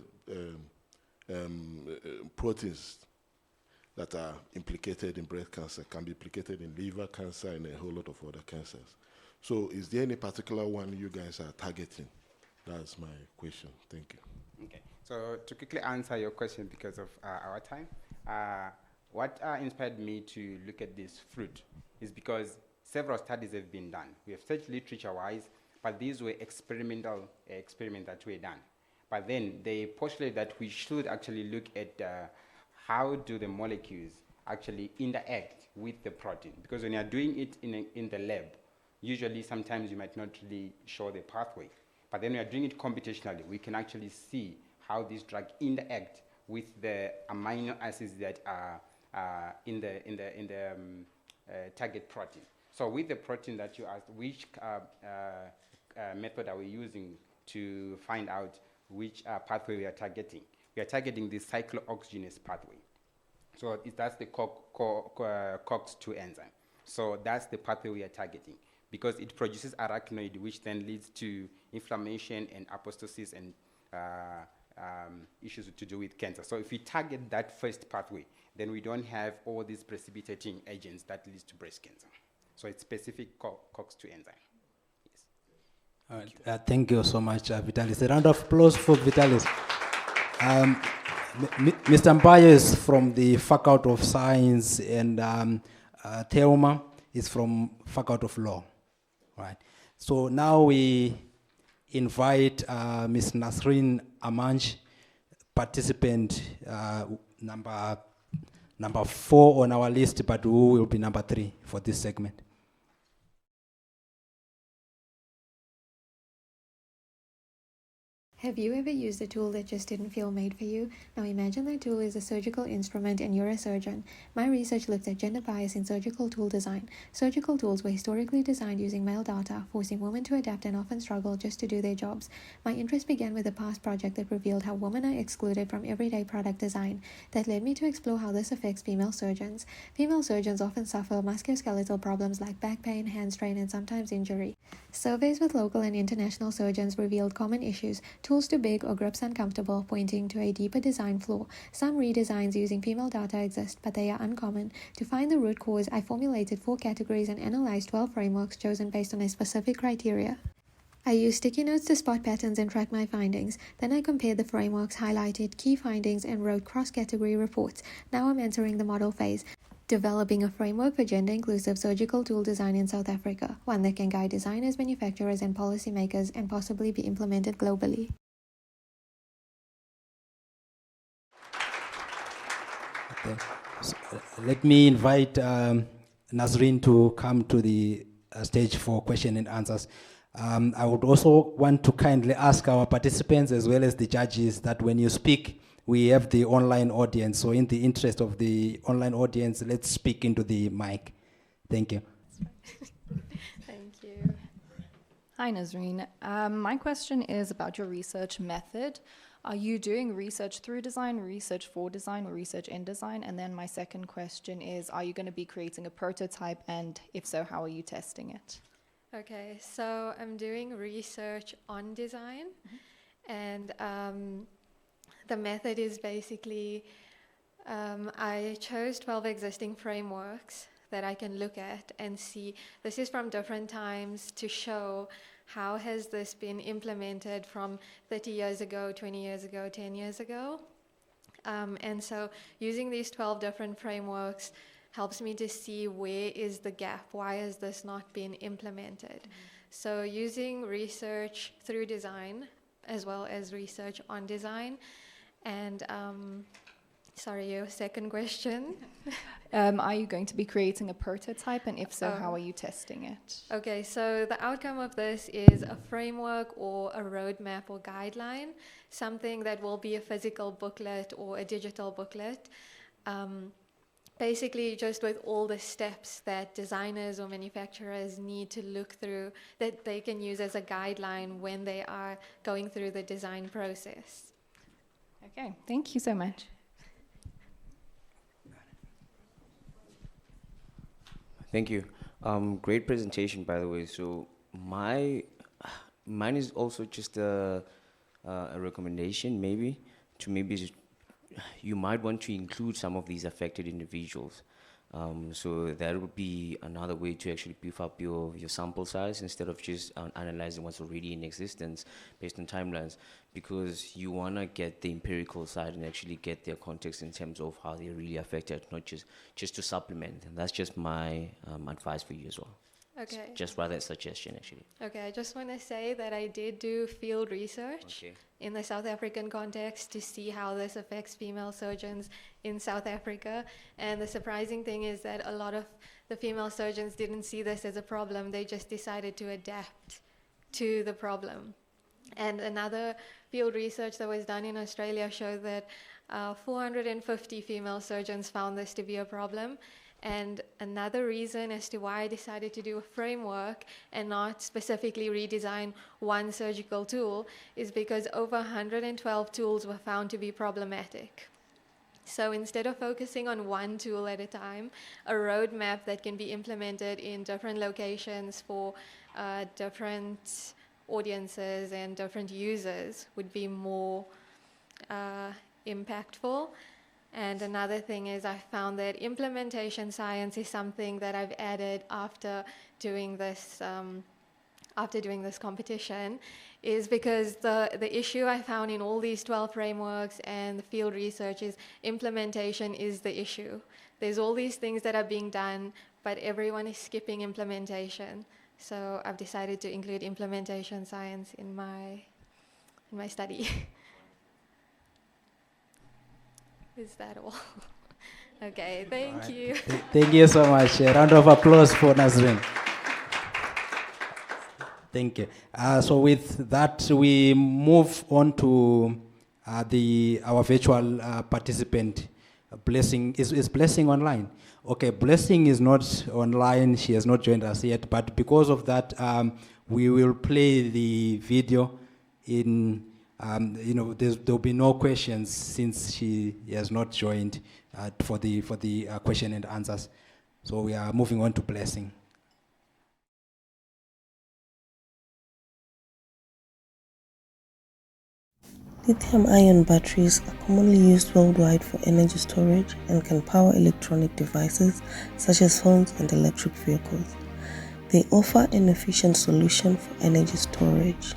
proteins that are implicated in breast cancer can be implicated in liver cancer and a whole lot of other cancers. So is there any particular one you guys are targeting? That's my question. Thank you. Okay. So to quickly answer your question because of our time, what inspired me to look at this fruit is because several studies have been done. We have searched literature-wise, but these were experimental experiments that were done. But then they postulated that we should actually look at how do the molecules actually interact with the protein. Because when you're doing it in the lab, usually sometimes you might not really show the pathway. But then when you're doing it computationally, we can actually see how this drug interact with the amino acids that are in the target protein. So with the protein that you asked, which method are we using to find out which pathway we are targeting? We are targeting the cyclooxygenase pathway. So that's the COX-2 enzyme. So that's the pathway we are targeting because it produces arachnoid, which then leads to inflammation and apostosis and issues to do with cancer. So if we target that first pathway, then we don't have all these precipitating agents that leads to breast cancer. So it's specific COX-2 enzyme. Yes. Thank you so much, Vitalis. A round of applause for Vitalis. Mr. Mbayo is from the Faculty of Science, and Theoma is from Faculty of Law. Right. So now we invite Ms. Nasreen Amanj, participant number 4 on our list, but who will be number 3 for this segment. Have you ever used a tool that just didn't feel made for you? Now imagine that tool is a surgical instrument and you're a surgeon. My research looked at gender bias in surgical tool design. Surgical tools were historically designed using male data, forcing women to adapt and often struggle just to do their jobs. My interest began with a past project that revealed how women are excluded from everyday product design. That led me to explore how this affects female surgeons. Female surgeons often suffer musculoskeletal problems like back pain, hand strain, and sometimes injury. Surveys with local and international surgeons revealed common issues. Tools too big or grips uncomfortable, pointing to a deeper design flaw. Some redesigns using female data exist, but they are uncommon. To find the root cause, I formulated 4 categories and analyzed 12 frameworks chosen based on a specific criteria. I used sticky notes to spot patterns and track my findings. Then I compared the frameworks, highlighted key findings, and wrote cross-category reports. Now I'm entering the model phase, developing a framework for gender-inclusive surgical tool design in South Africa, one that can guide designers, manufacturers, and policymakers, and possibly be implemented globally. Okay. So, let me invite Nasreen to come to the stage for question and answers. I would also want to kindly ask our participants as well as the judges that when you speak, we have the online audience. So in the interest of the online audience, let's speak into the mic. Thank you. Thank you. Hi, Nasreen. My question is about your research method. Are you doing research through design, research for design, or research in design? And then my second question is, are you going to be creating a prototype? And if so, how are you testing it? Okay, so I'm doing research on design, and the method is basically, I chose 12 existing frameworks that I can look at and see. This is from different times to show how has this been implemented from 30 years ago, 20 years ago, 10 years ago. And so using these 12 different frameworks helps me to see where is the gap, why has this not been implemented. So using research through design as well as research on design. And sorry, your second question? Are you going to be creating a prototype, and if so, how are you testing it? Okay, so the outcome of this is a framework or a roadmap or guideline, something that will be a physical booklet or a digital booklet. Basically just with all the steps that designers or manufacturers need to look through that they can use as a guideline when they are going through the design process. Okay, thank you so much. Thank you. Great presentation, by the way. So mine is also just a recommendation, maybe you might want to include some of these affected individuals. So that would be another way to actually beef up your sample size instead of just analyzing what's already in existence based on timelines, because you want to get the empirical side and actually get their context in terms of how they're really affected, not just to supplement. And that's just my advice for you as well. Okay. Just rather a suggestion, actually. Okay, I just want to say that I did do field research in the South African context to see how this affects female surgeons in South Africa. And the surprising thing is that a lot of the female surgeons didn't see this as a problem. They just decided to adapt to the problem. And another field research that was done in Australia showed that 450 female surgeons found this to be a problem. And another reason as to why I decided to do a framework and not specifically redesign one surgical tool is because over 112 tools were found to be problematic. So instead of focusing on one tool at a time, a roadmap that can be implemented in different locations for different audiences and different users would be more impactful. And another thing is I found that implementation science is something that I've added after doing this competition, is because the issue I found in all these 12 frameworks and the field research is implementation is the issue. There's all these things that are being done, but everyone is skipping implementation. So I've decided to include implementation science in my study. Is that all? Okay, thank you. Thank you so much. A round of applause for Nazreen. Thank you. So with that, we move on to our virtual participant, Blessing. Is Blessing online? Okay, Blessing is not online. She has not joined us yet, but because of that, we will play the video in. There'll be no questions since she has not joined for the question and answers. So we are moving on to Blessing. Lithium-ion batteries are commonly used worldwide for energy storage and can power electronic devices such as phones and electric vehicles. They offer an efficient solution for energy storage.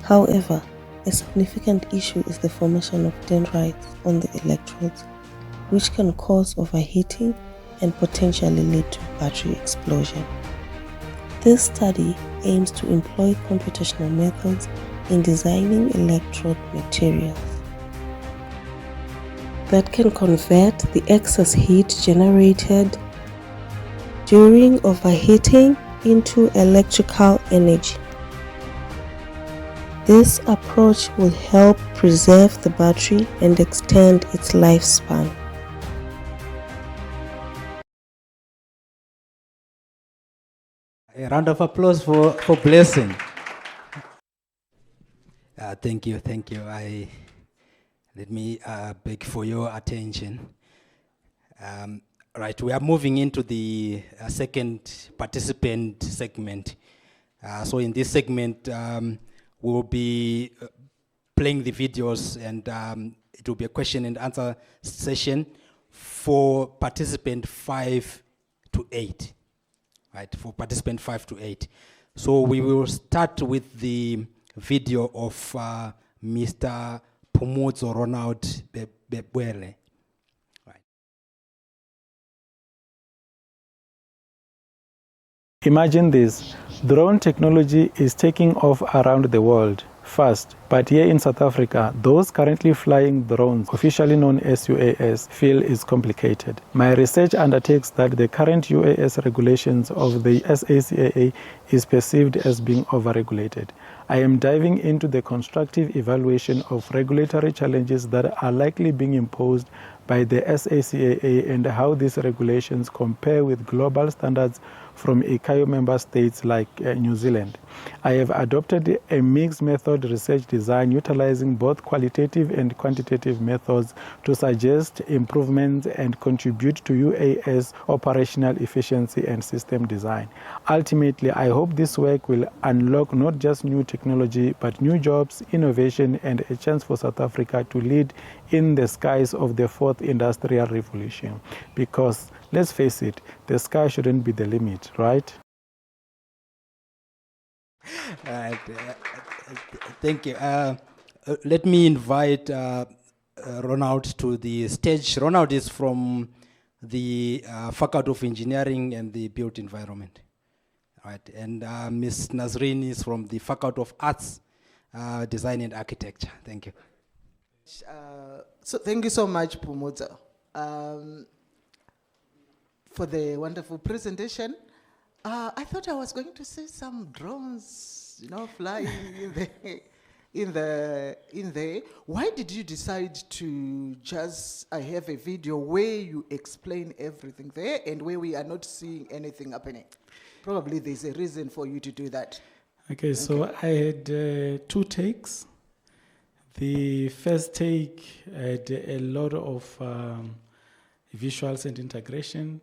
However, a significant issue is the formation of dendrites on the electrodes, which can cause overheating and potentially lead to battery explosion. This study aims to employ computational methods in designing electrode materials that can convert the excess heat generated during overheating into electrical energy. This approach will help preserve the battery and extend its lifespan. A round of applause for Blessing. Thank you. Let me beg for your attention. Right, we are moving into the second participant segment. So in this segment, we'll be playing the videos, and it will be a question and answer session for participant 5 to 8. Right, for participant 5 to 8. So we will start with the video of Mr. Pomozo Ronald Bebwele. Imagine this, drone technology is taking off around the world fast, but here in South Africa, those currently flying drones, officially known as UAS, feel is complicated. My research undertakes that the current UAS regulations of the SACAA is perceived as being overregulated. I am diving into the constructive evaluation of regulatory challenges that are likely being imposed by the SACAA and how these regulations compare with global standards from ICAO member states like New Zealand. I have adopted a mixed method research design utilizing both qualitative and quantitative methods to suggest improvements and contribute to UAS operational efficiency and system design. Ultimately, I hope this work will unlock not just new technology, but new jobs, innovation, and a chance for South Africa to lead in the skies of the fourth industrial revolution. Because, let's face it, the sky shouldn't be the limit, right? Thank you. Let me invite Ronald to the stage. Ronald is from the Faculty of Engineering and the Built Environment. Right. And Ms. Nazreen is from the Faculty of Arts, Design and Architecture. Thank you. So thank you so much, Phumuzo, for the wonderful presentation. I thought I was going to see some drones, flying in there. Why did you decide to just have a video where you explain everything there and where we are not seeing anything happening? Probably there's a reason for you to do that. Okay, so I had 2 takes. The first take had a lot of visuals and integration.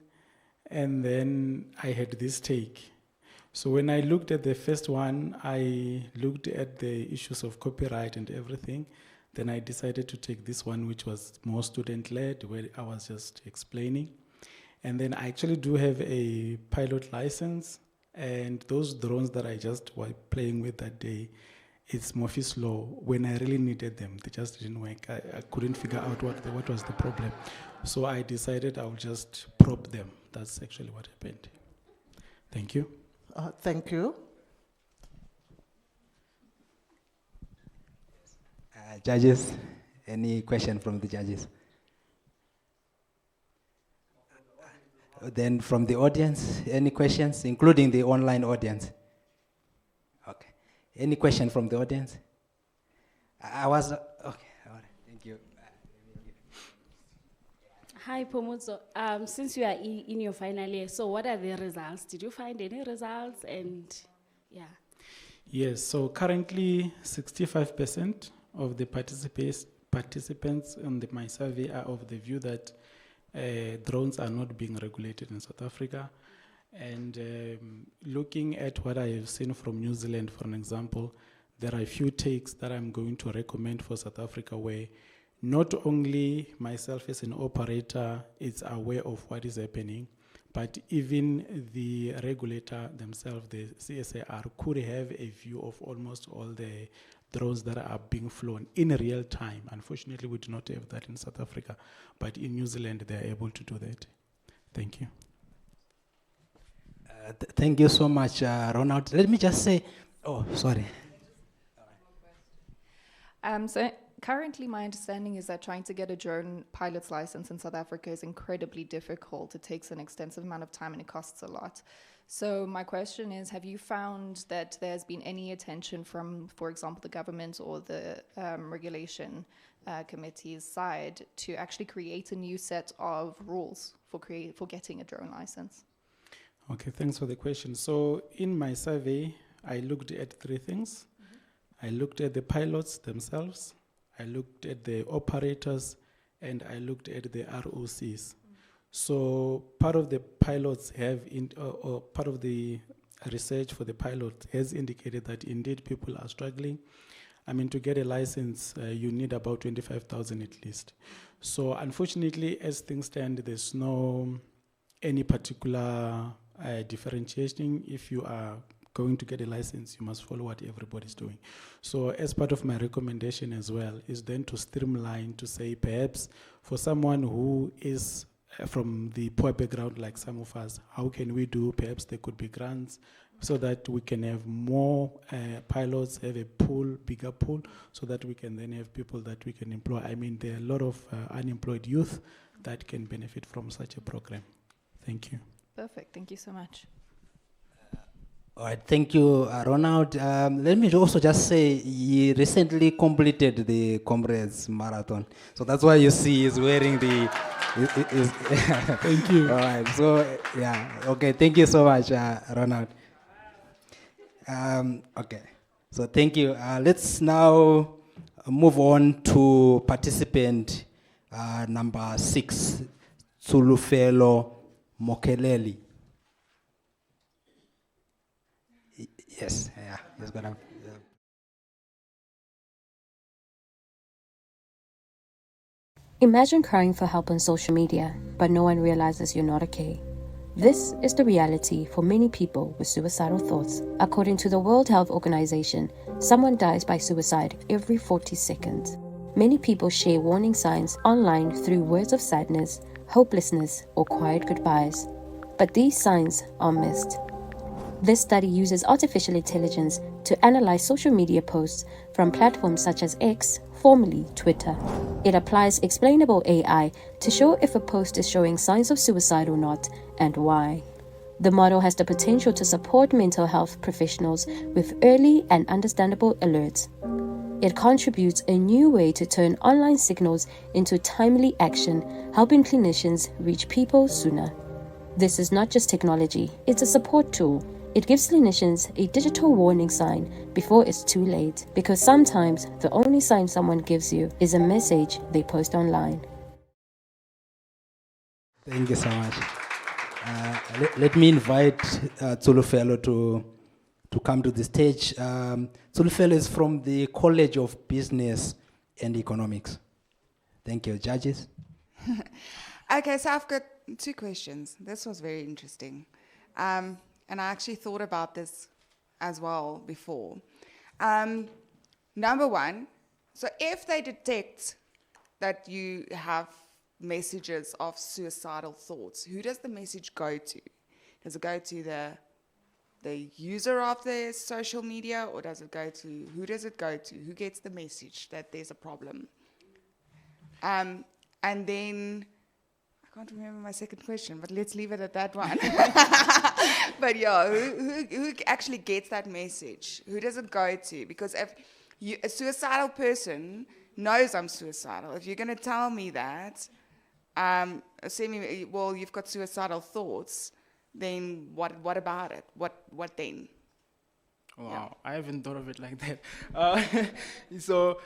And then I had this take. So when I looked at the first one, I looked at the issues of copyright and everything. Then I decided to take this one, which was more student-led, where I was just explaining. And then I actually do have a pilot license. And those drones that I just was playing with that day, it's more slow. When I really needed them, they just didn't work. I couldn't figure out what was the problem. So I decided I would just prop them. That's actually what happened. Thank you. Thank you. Judges, any question from the judges? Then from the audience, any questions, including the online audience? Okay. Any question from the audience? Okay, all right, thank you. Hi, Phumuzo. Since you are in your final year, so what are the results? Did you find any results? And yeah. Yes, so currently 65% of the participants on my survey are of the view that drones are not being regulated in South Africa. And looking at what I have seen from New Zealand, for an example, there are a few takes that I'm going to recommend for South Africa where not only myself as an operator is aware of what is happening, but even the regulator themselves, the CSIR, could have a view of almost all the drones that are being flown in real time. Unfortunately, we do not have that in South Africa, but in New Zealand, they are able to do that. Thank you. Thank you so much, Ronald. Let me just say, sorry. So currently, my understanding is that trying to get a drone pilot's license in South Africa is incredibly difficult. It takes an extensive amount of time and it costs a lot. So my question is, have you found that there's been any attention from, for example, the government or the regulation committee's side to actually create a new set of rules for getting a drone license? Okay, thanks for the question. So in my survey, I looked at 3 things. I looked at the pilots themselves, I looked at the operators, and I looked at the ROCs. So part of the pilots or part of the research for the pilots has indicated that indeed people are struggling. I mean, to get a license, you need about 25,000 at least. So unfortunately, as things stand, there's no any particular differentiating. If you are going to get a license, you must follow what everybody's doing. So as part of my recommendation as well is then to streamline, to say perhaps for someone who is from the poor background like some of us, how can we do, perhaps there could be grants so that we can have more pilots, have a pool, bigger pool, so that we can then have people that we can employ. I mean, there are a lot of unemployed youth that can benefit from such a program. Thank you. Perfect, thank you so much. All right, thank you, Ronald. Let me also just say he recently completed the Comrades Marathon. So that's why you see he's wearing the Thank you. All right. So, yeah. Okay. Thank you so much, Ronald. Okay. So, thank you. Let's now move on to participant number 6, Zulufelo Mokeleli. Yes. Yeah. He's gonna. Imagine crying for help on social media, but no one realizes you're not okay. This is the reality for many people with suicidal thoughts. According to the World Health Organization, someone dies by suicide every 40 seconds. Many people share warning signs online through words of sadness, hopelessness, or quiet goodbyes. But these signs are missed. This study uses artificial intelligence to analyze social media posts from platforms such as X, formerly Twitter. It applies explainable AI to show if a post is showing signs of suicide or not, and why. The model has the potential to support mental health professionals with early and understandable alerts. It contributes a new way to turn online signals into timely action, helping clinicians reach people sooner. This is not just technology, it's a support tool. It gives clinicians a digital warning sign before it's too late, because sometimes the only sign someone gives you is a message they post online. Thank you so much. Let me invite Zulufelo to come to the stage. Zulufelo is from the College of Business and Economics. Thank you. Judges? Okay, so I've got 2 questions. This was very interesting. And I actually thought about this as well before. Number 1, so if they detect that you have messages of suicidal thoughts, who does the message go to? Does it go to the user of the social media, or does it go to, who does it go to? Who gets the message that there's a problem? And then, I can't remember my second question, but let's leave it at that one. But yeah, who actually gets that message? Who does it go to? Because if a suicidal person knows I'm suicidal, if you're going to tell me that, well, you've got suicidal thoughts, then what about it? What then? Wow, Yeah. I haven't thought of it like that. So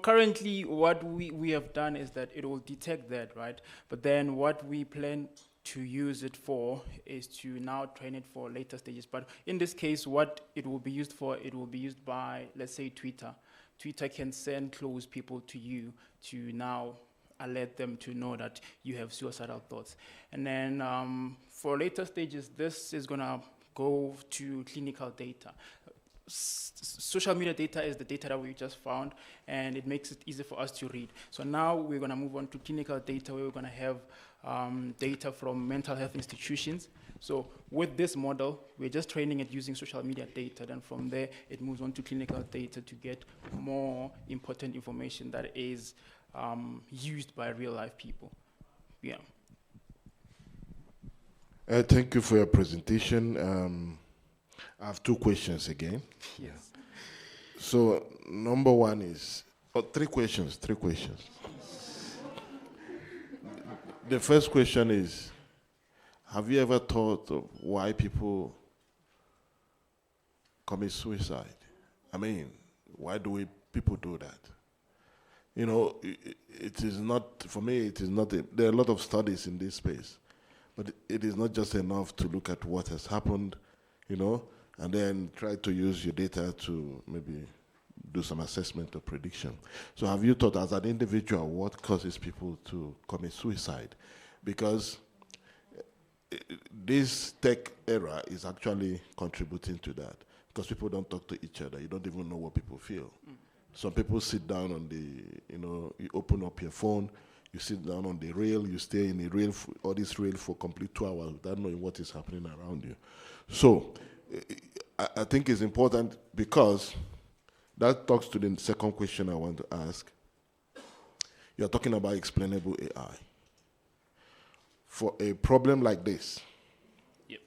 currently what we have done is that it will detect that, right? But then what we plan to use it for is to now train it for later stages. But in this case, what it will be used for, it will be used by, let's say, Twitter. Twitter can send close people to you to now alert them to know that you have suicidal thoughts. And then for later stages, this is gonna go to clinical data. Social media data is the data that we just found, and it makes it easy for us to read. So now we're going to move on to clinical data, where we're going to have data from mental health institutions. So with this model, we're just training it using social media data. Then from there, it moves on to clinical data to get more important information that is used by real life people. Yeah. Thank you for your presentation. I have 2 questions again. Yes. So number 1 is, 3 questions. The first question is, have you ever thought of why people commit suicide? I mean, why do people do that? You know, it is not, for me, it is not, there are a lot of studies in this space, but it is not just enough to look at what has happened, you know, and then try to use your data to maybe do some assessment or prediction. So have you thought as an individual what causes people to commit suicide? Because this tech era is actually contributing to that, because people don't talk to each other. You don't even know what people feel. Some people sit down on the, you know, you open up your phone, you sit down on the rail, you stay in the rail, or this rail for complete 2 hours without knowing what is happening around you. So I think it's important, because that talks to the second question I want to ask. You're talking about explainable AI. For a problem like this, yep,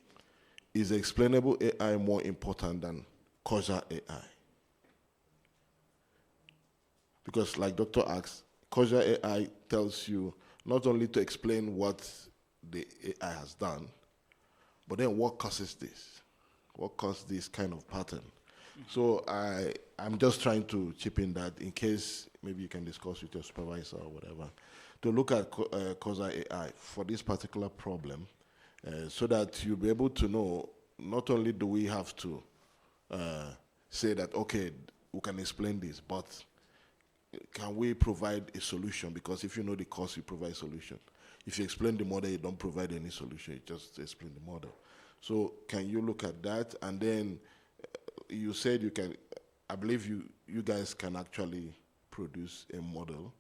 is explainable AI more important than causal AI? Because like Dr. asks, causal AI tells you not only to explain what the AI has done, but then what causes this? What caused this kind of pattern? So I'm just trying to chip in that in case maybe you can discuss with your supervisor or whatever, to look at causal AI for this particular problem, so that you'll be able to know, not only do we have to say that, okay, we can explain this, but can we provide a solution? Because if you know the cause, you provide a solution. If you explain the model, you don't provide any solution, you just explain the model. So can you look at that? And then you said you can, I believe you guys can actually produce a model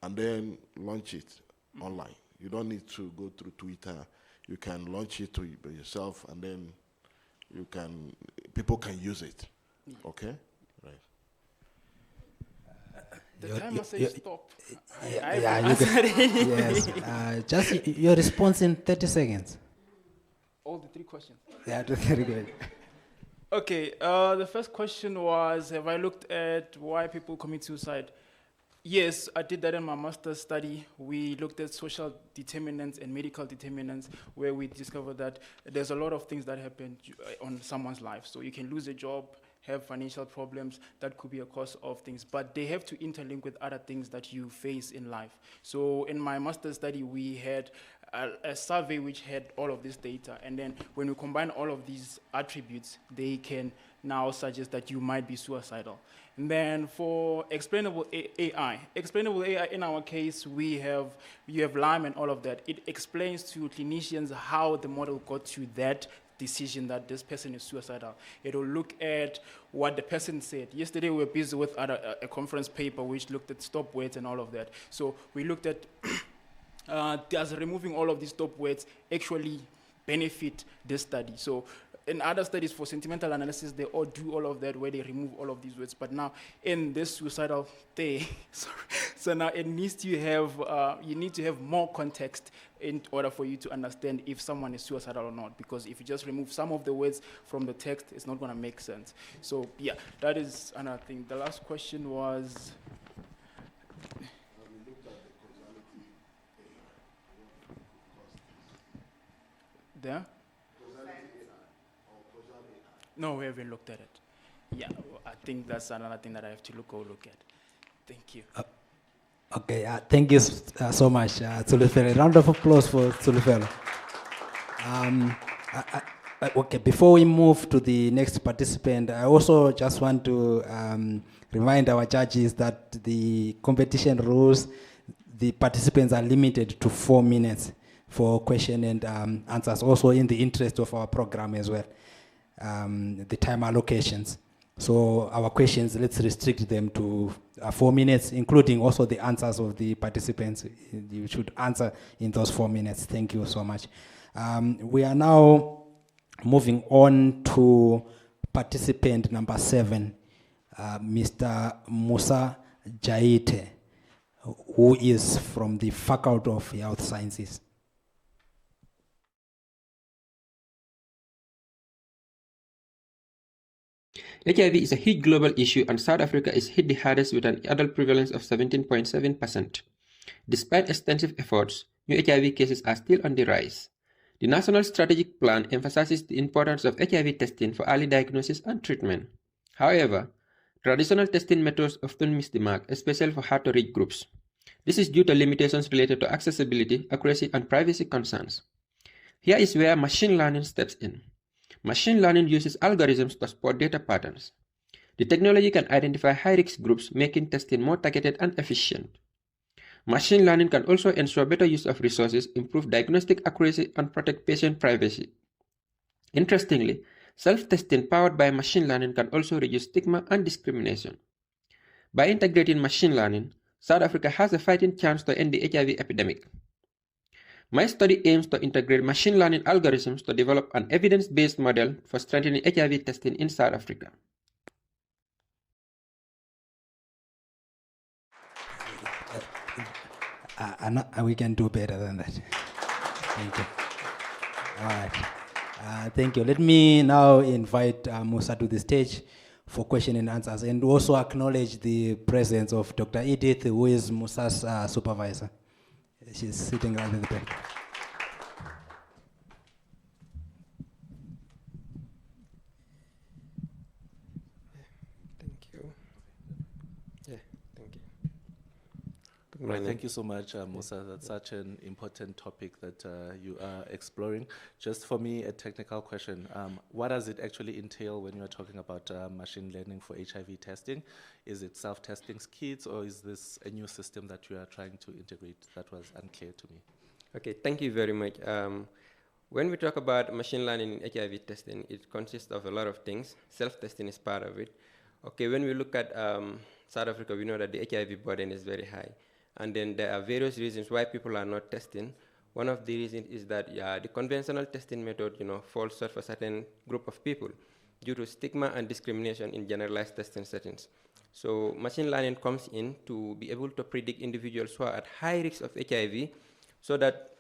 and then launch it online. You don't need to go through Twitter. You can launch it to yourself, and then people can use it. Okay? Right. The timer says stop. Yeah, you can, yes. Just your response in 30 seconds. All the 3 questions. Yeah, very good. Okay, the first question was, have I looked at why people commit suicide? Yes, I did that in my master's study. We looked at social determinants and medical determinants, where we discovered that there's a lot of things that happen on someone's life. So you can lose a job, have financial problems, that could be a cause of things, but they have to interlink with other things that you face in life. So in my master's study, we had a survey which had all of this data, and then when we combine all of these attributes, they can now suggest that you might be suicidal. And then for explainable AI in our case, you have Lyme and all of that. It explains to clinicians how the model got to that decision that this person is suicidal. It will look at what the person said. Yesterday we were busy with a conference paper which looked at stop words and all of that. So we looked at does removing all of these stop words actually benefit this study? So in other studies for sentimental analysis, they all do all of that where they remove all of these words. But now in this suicidal thing, so now it needs to have, you need to have more context in order for you to understand if someone is suicidal or not. Because if you just remove some of the words from the text, it's not going to make sense. So yeah, that is another thing. The last question was... There? No, we haven't looked at it. Yeah, I think that's another thing that I have to look at. Thank you. Okay, thank you so much, Tulufelo. A round of applause for Tulufelo. Okay, before we move to the next participant, I also just want to remind our judges that the competition rules, the participants are limited to 4 minutes for question and answers, also in the interest of our program as well, the time allocations. So our questions, let's restrict them to 4 minutes, including also the answers of the participants. You should answer in those 4 minutes. Thank you so much. We are now moving on to participant number 7, Mr. Musa Jaite, who is from the Faculty of Health Sciences. HIV is a huge global issue, and South Africa is hit the hardest with an adult prevalence of 17.7%. Despite extensive efforts, new HIV cases are still on the rise. The National Strategic Plan emphasizes the importance of HIV testing for early diagnosis and treatment. However, traditional testing methods often miss the mark, especially for hard-to-reach groups. This is due to limitations related to accessibility, accuracy, and privacy concerns. Here is where machine learning steps in. Machine learning uses algorithms to spot data patterns. The technology can identify high-risk groups, making testing more targeted and efficient. Machine learning can also ensure better use of resources, improve diagnostic accuracy, and protect patient privacy. Interestingly, self-testing powered by machine learning can also reduce stigma and discrimination. By integrating machine learning, South Africa has a fighting chance to end the HIV epidemic. My study aims to integrate machine learning algorithms to develop an evidence-based model for strengthening HIV testing in South Africa. We can do better than that. Thank you. All right. Thank you. Let me now invite Musa to the stage for question and answers, and also acknowledge the presence of Dr. Edith, who is Musa's supervisor. She's sitting right at the back. Thank you. Yeah, thank you. Good Right, morning. thank you so much, Musa. That's such an important topic that you are exploring. Just for me, a technical question. What does it actually entail when you're talking about machine learning for HIV testing? Is it self-testing kits, or is this a new system that you are trying to integrate? That was unclear to me. Okay, thank you very much. When we talk about machine learning in HIV testing, it consists of a lot of things. Self-testing is part of it. Okay, when we look at South Africa, we know that the HIV burden is very high. And then there are various reasons why people are not testing. One of the reasons is that the conventional testing method, falls short for certain group of people due to stigma and discrimination in generalized testing settings. So machine learning comes in to be able to predict individuals who are at high risk of HIV so that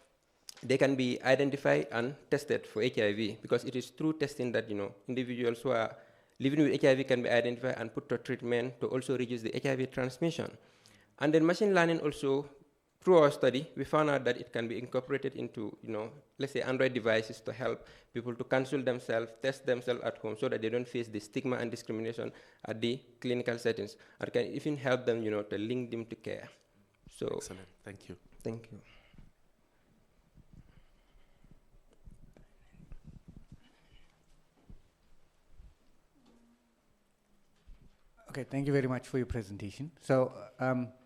they can be identified and tested for HIV, because it is through testing that individuals who are living with HIV can be identified and put to treatment to also reduce the HIV transmission. And then machine learning also, through our study, we found out that it can be incorporated into, let's say Android devices to help people to counsel themselves, test themselves at home so that they don't face the stigma and discrimination at the clinical settings. And can even help them, to link them to care. So, excellent, thank you. Thank you. Okay, thank you very much for your presentation. So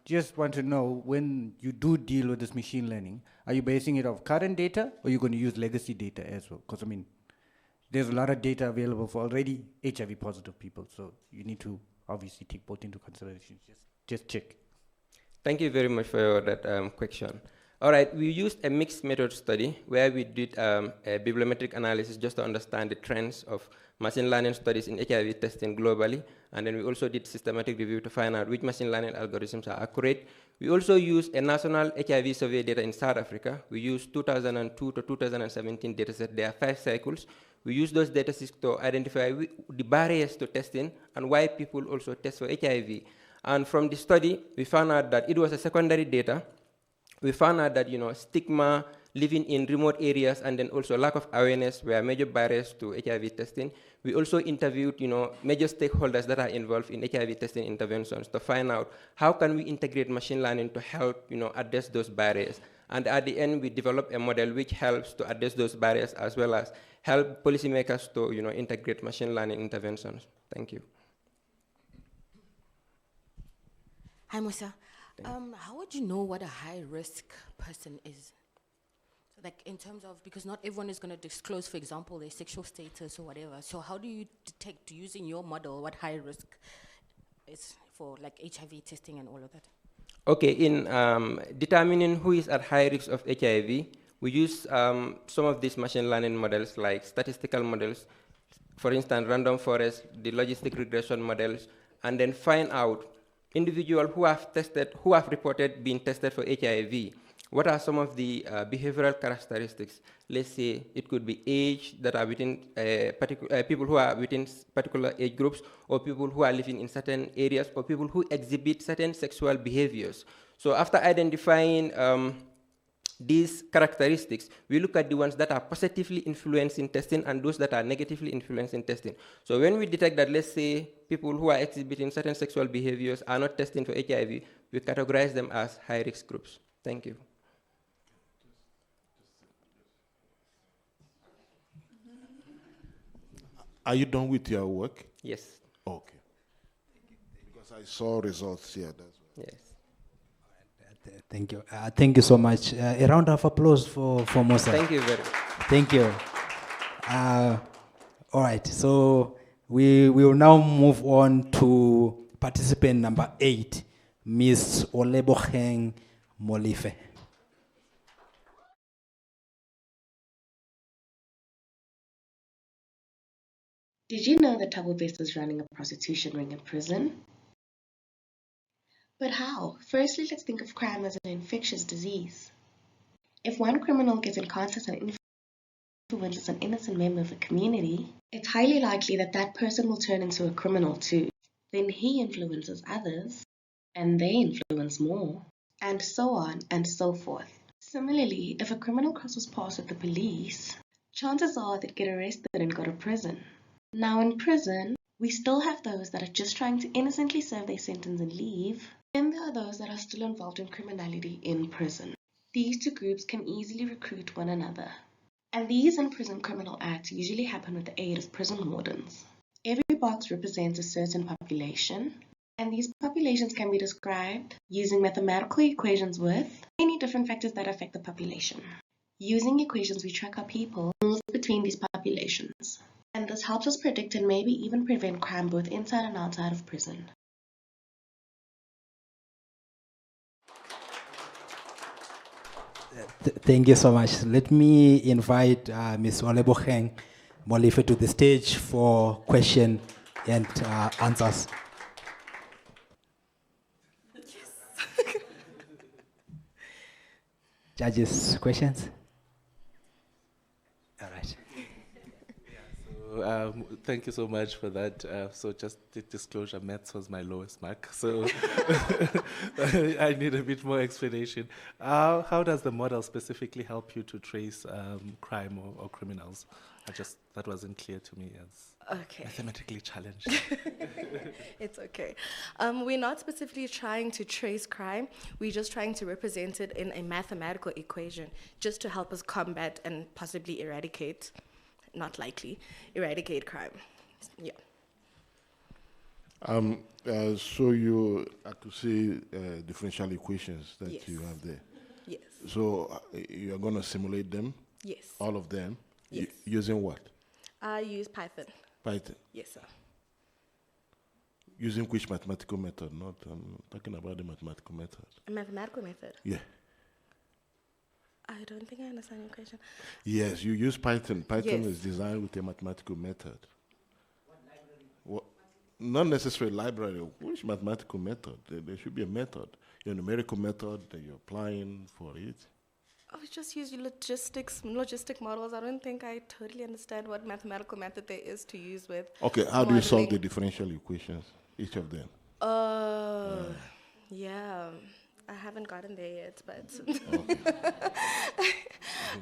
just want to know, when you do deal with this machine learning, are you basing it off current data, or are you going to use legacy data as well? Because, I mean, there's a lot of data available for already HIV positive people, so you need to obviously take both into consideration. Just check. Thank you very much for that question. All right, we used a mixed method study where we did a bibliometric analysis just to understand the trends of machine learning studies in HIV testing globally. And then we also did systematic review to find out which machine learning algorithms are accurate. We also used a national HIV survey data in South Africa. We used 2002 to 2017 dataset. There are 5 cycles. We use those datasets to identify the barriers to testing and why people also test for HIV. And from the study, we found out that it was a secondary data. We found out that stigma, living in remote areas, and then also lack of awareness were major barriers to HIV testing. We also interviewed major stakeholders that are involved in HIV testing interventions to find out how can we integrate machine learning to help address those barriers. And at the end, we developed a model which helps to address those barriers as well as help policymakers to integrate machine learning interventions. Thank you. Hi, Musa. How would you know what a high-risk person is? Like in terms of, because not everyone is going to disclose, for example, their sexual status or whatever. So how do you detect, using your model, what high risk is for like HIV testing and all of that? Okay, in determining who is at high risk of HIV, we use some of these machine learning models like statistical models, for instance, random forest, the logistic regression models, and then find out individuals who have reported being tested for HIV. What are some of the behavioral characteristics? Let's say it could be age that are within people who are within particular age groups, or people who are living in certain areas, or people who exhibit certain sexual behaviors. So after identifying these characteristics, we look at the ones that are positively influencing testing and those that are negatively influencing testing. So when we detect that, let's say, people who are exhibiting certain sexual behaviors are not testing for HIV, we categorize them as high-risk groups. Thank you. Are you done with your work? Yes. Okay. Because I saw results here. That's why. Yes. Thank you. Thank you so much. A round of applause for Musa. Thank you very much. Thank you. All right. So we will now move on to participant number 8, Ms. Oleboheng Molife. Did you know that Thabo Best was running a prostitution ring in prison? But how? Firstly, let's think of crime as an infectious disease. If one criminal gets in contact and influences an innocent member of a community, it's highly likely that that person will turn into a criminal too. Then he influences others, and they influence more, and so on and so forth. Similarly, if a criminal crosses paths with the police, chances are they'd get arrested and go to prison. Now in prison, we still have those that are just trying to innocently serve their sentence and leave. Then there are those that are still involved in criminality in prison. These two groups can easily recruit one another. And these in-prison criminal acts usually happen with the aid of prison wardens. Every box represents a certain population, and these populations can be described using mathematical equations with many different factors that affect the population. Using equations, we track how people move between these populations, and this helps us predict and maybe even prevent crime both inside and outside of prison. Thank you so much. Let me invite Ms. Oleboheng Molife to the stage for question and answers. Judges, questions? All right. So, thank you so much for that. So just disclosure, maths was my lowest mark. So I need a bit more explanation. How does the model specifically help you to trace crime or criminals? That wasn't clear to me as mathematically challenged. It's okay. We're not specifically trying to trace crime. We're just trying to represent it in a mathematical equation just to help us combat and possibly eradicate, not likely, eradicate crime. Yeah. So you have to see differential equations that Yes. you have there. Yes. So you are going to simulate them? Yes. All of them? Yes. Using what? I use Python. Python? Yes, sir. Using which mathematical method? Not I'm talking about the mathematical method. A mathematical method? Yeah. I don't think I understand your question. Yes, you use Python. Python Yes. is designed with a mathematical method. What? Not necessarily library. Which mathematical method? There should be a method. Your numerical method that you're applying for it. I just use logistic models. I don't think I totally understand what mathematical method there is to use with. Okay, how do you solve the modeling. differential equations, each of them? Yeah, I haven't gotten there yet, but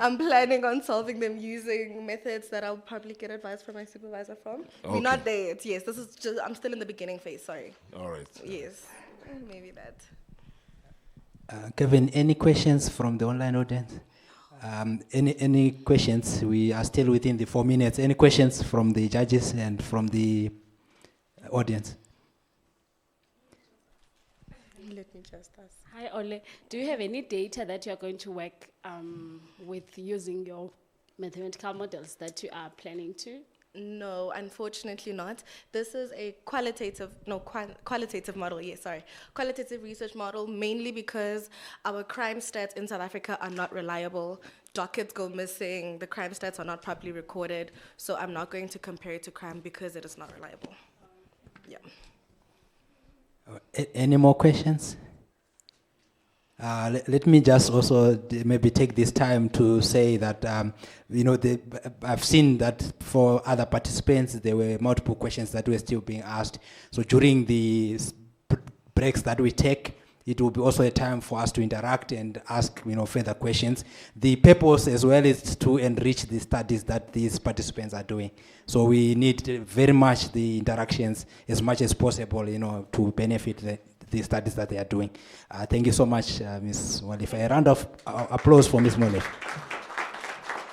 I'm planning on solving them using methods that I'll probably get advice from my supervisor from. We're not there yet. Yes, this is just, I'm still in the beginning phase, sorry. All right. Yes, maybe that. Kevin, any questions from the online audience? Any questions? We are still within the 4 minutes. Any questions from the judges and from the audience? Let me just ask. Hi, Ole. Do you have any data that you're going to work with using your mathematical models that you are planning to? No, unfortunately not. This is a qualitative model, qualitative research model, mainly because our crime stats in South Africa are not reliable. Dockets go missing, the crime stats are not properly recorded, so I'm not going to compare it to crime because it is not reliable. Yeah. Any more questions? Let me just also maybe take this time to say that, I've seen that for other participants, there were multiple questions that were still being asked. So during the breaks that we take, it will be also a time for us to interact and ask, further questions. The purpose as well is to enrich the studies that these participants are doing. So we need very much the interactions as much as possible, to benefit the studies that they are doing. Thank you so much, Ms. Molife. A round of applause for Ms. Molife.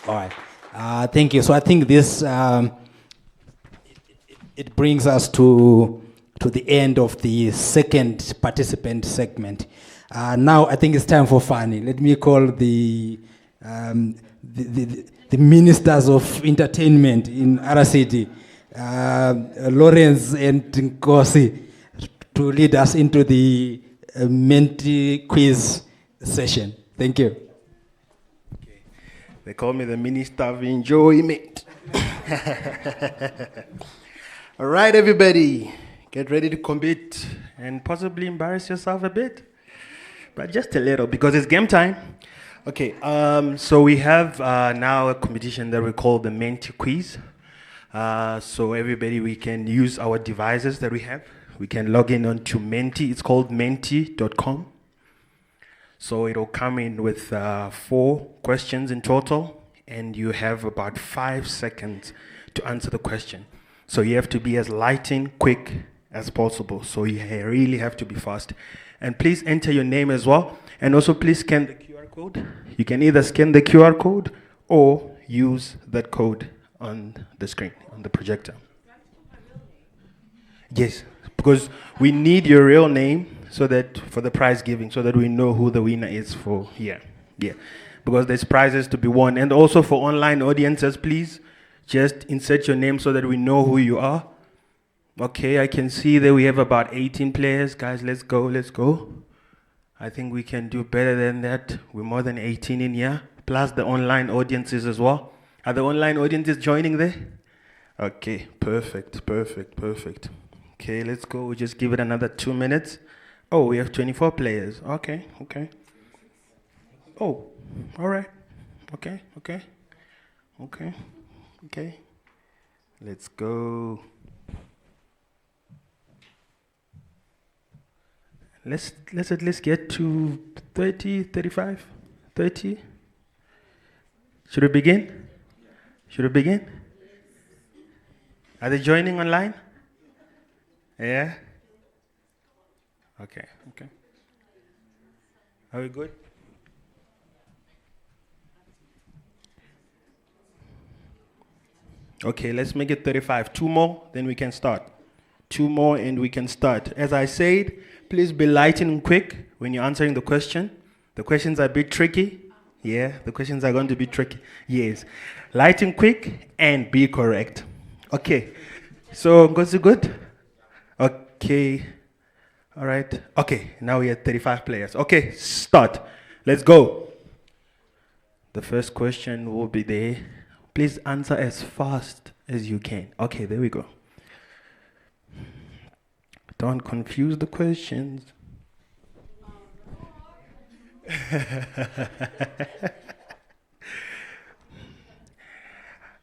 All right. Thank you. So I think this, it brings us to the end of the second participant segment. Now I think it's time for Fanny. Let me call the ministers of entertainment in RCD, Lawrence and Nkosi, to lead us into the Menti quiz session. Thank you. They call me the Minister of Enjoyment. All right, everybody, get ready to compete and possibly embarrass yourself a bit, but just a little because it's game time. Okay, so we have now a competition that we call the Menti quiz. So everybody, we can use our devices that we have. We can log in onto Menti. It's called menti.com. So it'll come in with 4 questions in total, and you have about 5 seconds to answer the question. So you have to be as lightning quick as possible. So you really have to be fast. And please enter your name as well. And also please scan the QR code. You can either scan the QR code or use that code on the screen, on the projector. Yes, because we need your real name so that for the prize giving, so that we know who the winner is for here. Yeah, because there's prizes to be won. And also for online audiences, please just insert your name so that we know who you are. Okay, I can see that we have about 18 players. Guys, let's go, let's go. I think we can do better than that. We're more than 18 in here, plus the online audiences as well. Are the online audiences joining there? Okay, perfect, perfect, perfect. Okay, let's go. We'll just give it another 2 minutes. Oh, we have 24 players. Okay, okay. Oh, all right. Okay, okay. Okay, okay. Let's go. Let's at least get to 30, 35, 30. Should we begin? Should we begin? Are they joining online? Yeah? Okay, okay. Are we good? Okay, let's make it 35. 2 more, then we can start. 2 more and we can start. As I said, please be lightning quick when you're answering the question. The questions are a bit tricky. Yeah, the questions are going to be tricky. Yes. Lightning quick and be correct. Okay. So, Ngozi, good? Okay. All right. Okay, now we have 35 players. Okay, start. Let's go. The first question will be there. Please answer as fast as you can. Okay, there we go. Don't confuse the questions.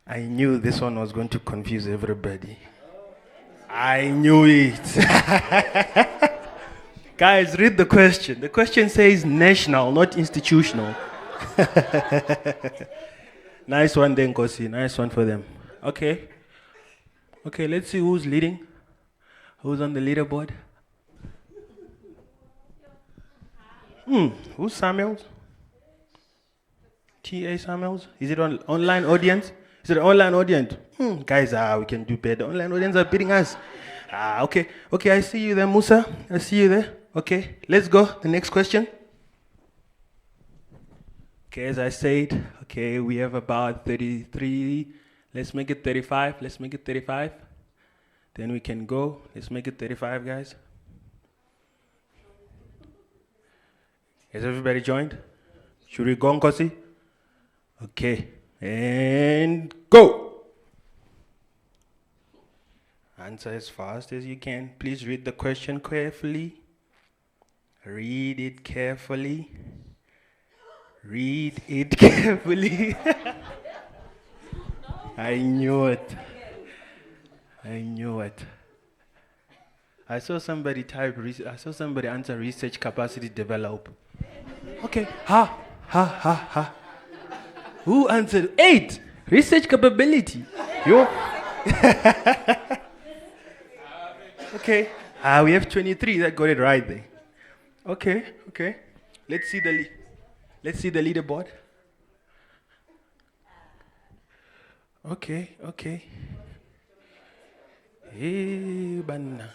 I knew this one was going to confuse everybody. I knew it. Guys, read the question. The question says national, not institutional. Nice one, then, Kosi. Nice one for them. Okay. Okay, let's see who's leading. Who's on the leaderboard? Who's Samuels? T.A. Samuels? Is it on online audience? Is it an online audience? Guys, we can do better. Online audience are beating us. Okay. Okay, I see you there, Musa. I see you there. Okay, let's go. The next question. Okay, as I said, okay, we have about 33. Let's make it 35. Let's make it 35. Then we can go. Let's make it 35, guys. Has everybody joined? Should we go, Nkosi? Okay, and go. Answer as fast as you can. Please read the question carefully. Read it carefully. Read it carefully. I knew it. I knew it. I saw somebody answer research capacity develop. Okay. Ha. Who answered 8? Research capability. Yo. Okay. We have 23 that got it right there. Okay. Let's see the leaderboard. Okay. Hey, banna.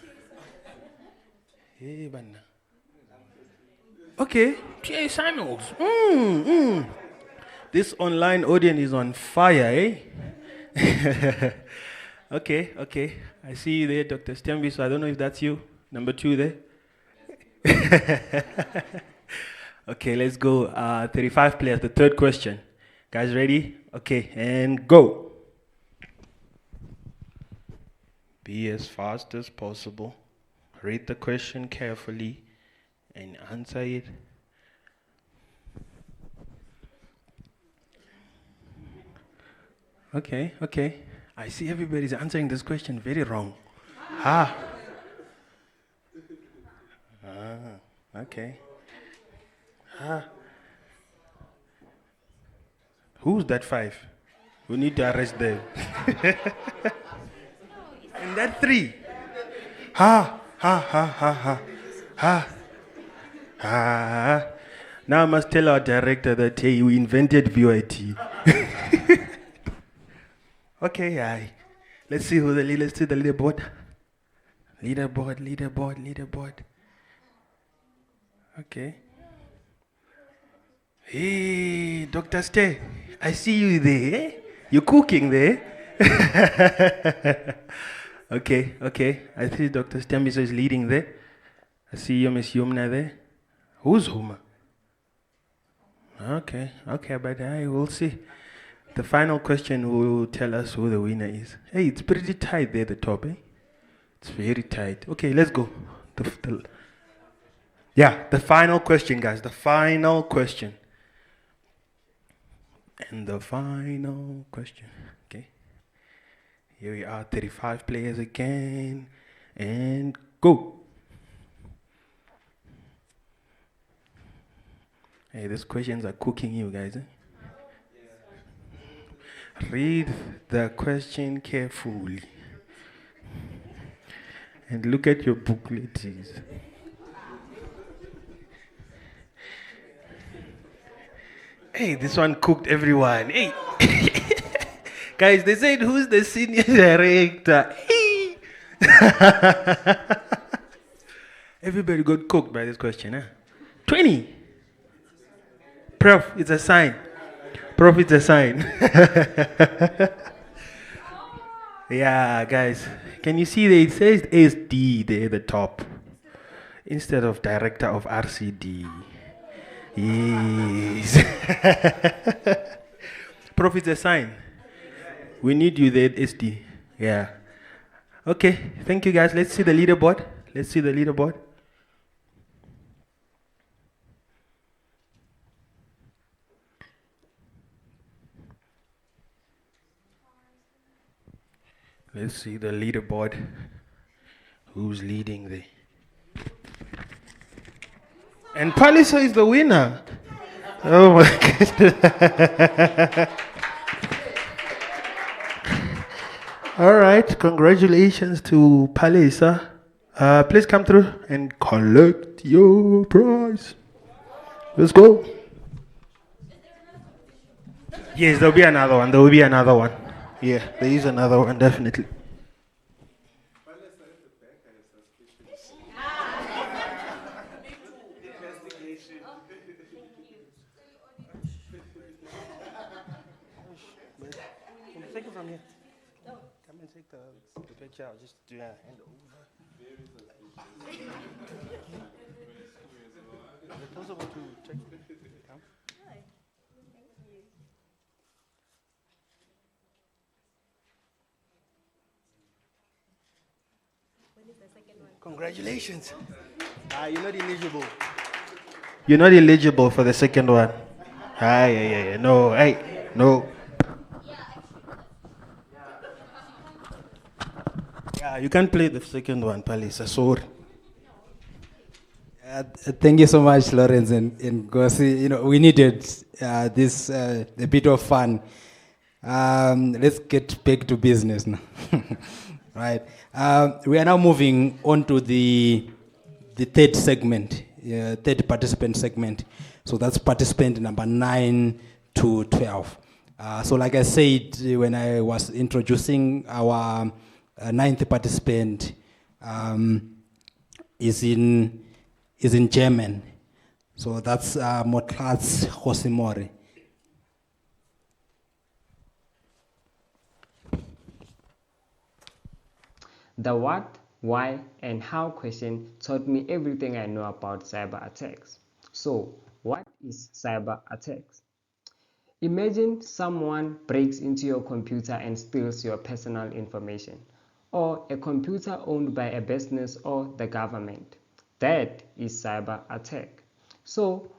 Okay, T.A. Samuels. This online audience is on fire, eh? Okay. I see you there, Dr. Stembi, so I don't know if that's you. Number 2 there. Okay, let's go. 35 players, the third question. Guys ready? Okay, and go. Be as fast as possible. Read the question carefully and answer it. Okay. I see everybody's answering this question very wrong. Okay. Ah. Who's that 5? We need to arrest them. And that 3. Ha, ha, ha, ha, ha, ha. Ah. Now I must tell our director that, hey, we invented VYT. Okay, aye. Let's see who the leader. Let's see the leaderboard. Leaderboard. Okay. Hey, Dr. Stay, I see you there. You're cooking there. Okay. I see Dr. Stemiso is leading there. I see you, Miss Yumna there. Who's Huma? Okay, but I will see. The final question will tell us who the winner is. Hey, it's pretty tight there at the top, eh? It's very tight. Okay, let's go. The final question, guys. The final question. And the final question. Okay. Here we are, 35 players again. And go. Hey, these questions are cooking you guys. Eh? Read the question carefully. And look at your booklets. Hey, this one cooked everyone. Hey. Guys, they said, who's the senior director? Hey. Everybody got cooked by this question, huh? 20. Prof, it's a sign. Yeah, guys. Can you see that it says SD there at the top instead of director of RCD? Yes. Prof, it's a sign. We need you there at SD. Yeah. Okay, thank you guys. Let's see the leaderboard. Let's see the leaderboard. Who's leading there? And Palisa is the winner. Oh my goodness. All right, congratulations to Palisa. Please come through and collect your prize. Let's go. Yes, there will be another one. Yeah, there is another one, definitely. Take it from here. Come and take the picture. I'll just do a hand over. Is it possible to take? Come. Congratulations. You're not eligible. You're not eligible for the second one. Yeah. No, no. Yeah, you can't play the second one, Palisa. Sorry. Thank you so much, Lawrence and Gosi. You know, we needed this a bit of fun. Let's get back to business now. Right. We are now moving on to the third segment, third participant segment. So that's participant number 9 to 12. So like I said when I was introducing our ninth participant, is in German. So that's Motlatz Josimori. The what, why, and how question taught me everything I know about cyber attacks. So, what is cyber attacks? Imagine someone breaks into your computer and steals your personal information, or a computer owned by a business or the government. That is cyber attack. So,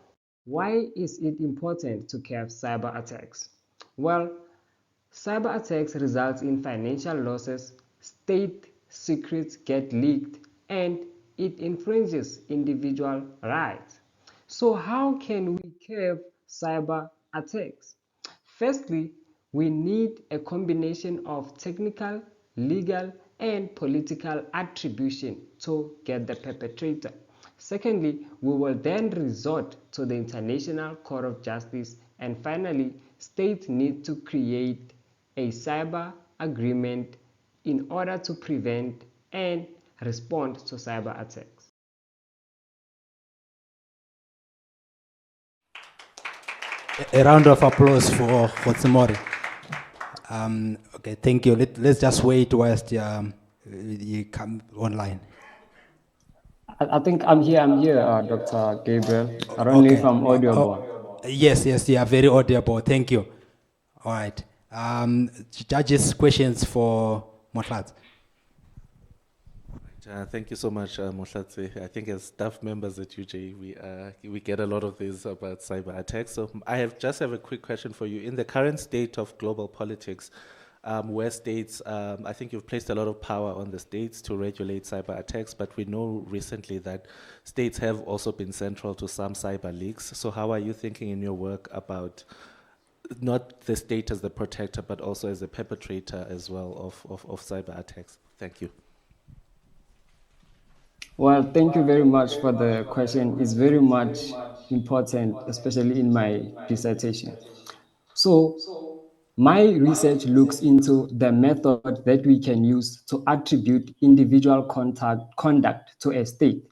why is it important to curb cyber attacks? Well, cyber attacks result in financial losses, state secrets get leaked, and it infringes individual rights. So how can we curb cyber attacks? Firstly, we need a combination of technical, legal, and political attribution to get the perpetrator. Secondly, we will then resort to the International Court of Justice. And finally, states need to create a cyber agreement in order to prevent and respond to cyber attacks. A round of applause for Tsimori. Okay, thank you. Let's just wait whilst you come online. I think I'm here, Dr. Gabriel. I don't know if I'm audible. Yes, you are very audible. Thank you. All right. Judges, questions for Motlat. Thank you so much, Mohlatse. I think as staff members at UJ, we get a lot of these about cyber attacks. So I just have a quick question for you. In the current state of global politics, where states, I think you've placed a lot of power on the states to regulate cyber attacks, but we know recently that states have also been central to some cyber leaks. So how are you thinking in your work about not the state as the protector, but also as a perpetrator as well of cyber attacks? Thank you. Well, thank you very much for the question. It's very much important, especially in my dissertation. So, my research looks into the method that we can use to attribute individual conduct to a state.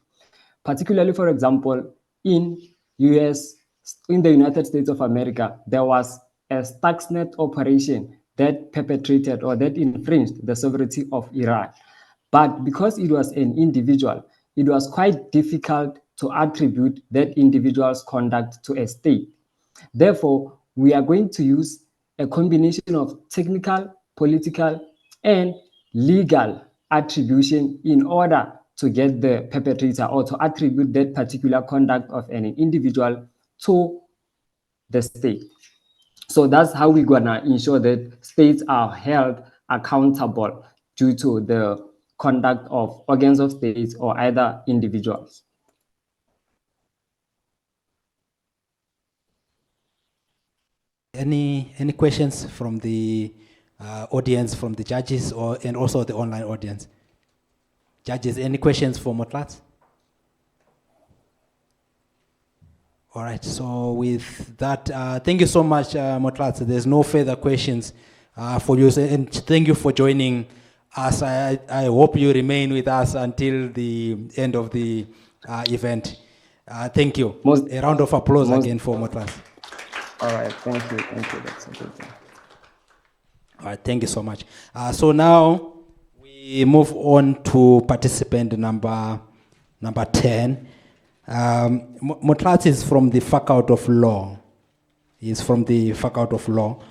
Particularly, for example, in the United States of America, there was a Stuxnet operation that perpetrated or that infringed the sovereignty of Iran. But because it was an individual, it was quite difficult to attribute that individual's conduct to a state. Therefore, we are going to use a combination of technical, political, and legal attribution in order to get the perpetrator or to attribute that particular conduct of an individual to the state. So that's how we're gonna ensure that states are held accountable due to the conduct of organs of states or either individuals. Any questions from the audience, from the judges, and also the online audience? Judges, any questions for Motlat? All right, so with that, thank you so much, Motlat. There's no further questions for you, and thank you for joining us. I hope you remain with us until the end of the event. Thank you. A round of applause again for Motlat. All right, thank you, that's a good thing. All right, thank you so much. So now we move on to participant number 10. Motlat is from the Faculty of Law. He's from the Faculty of Law.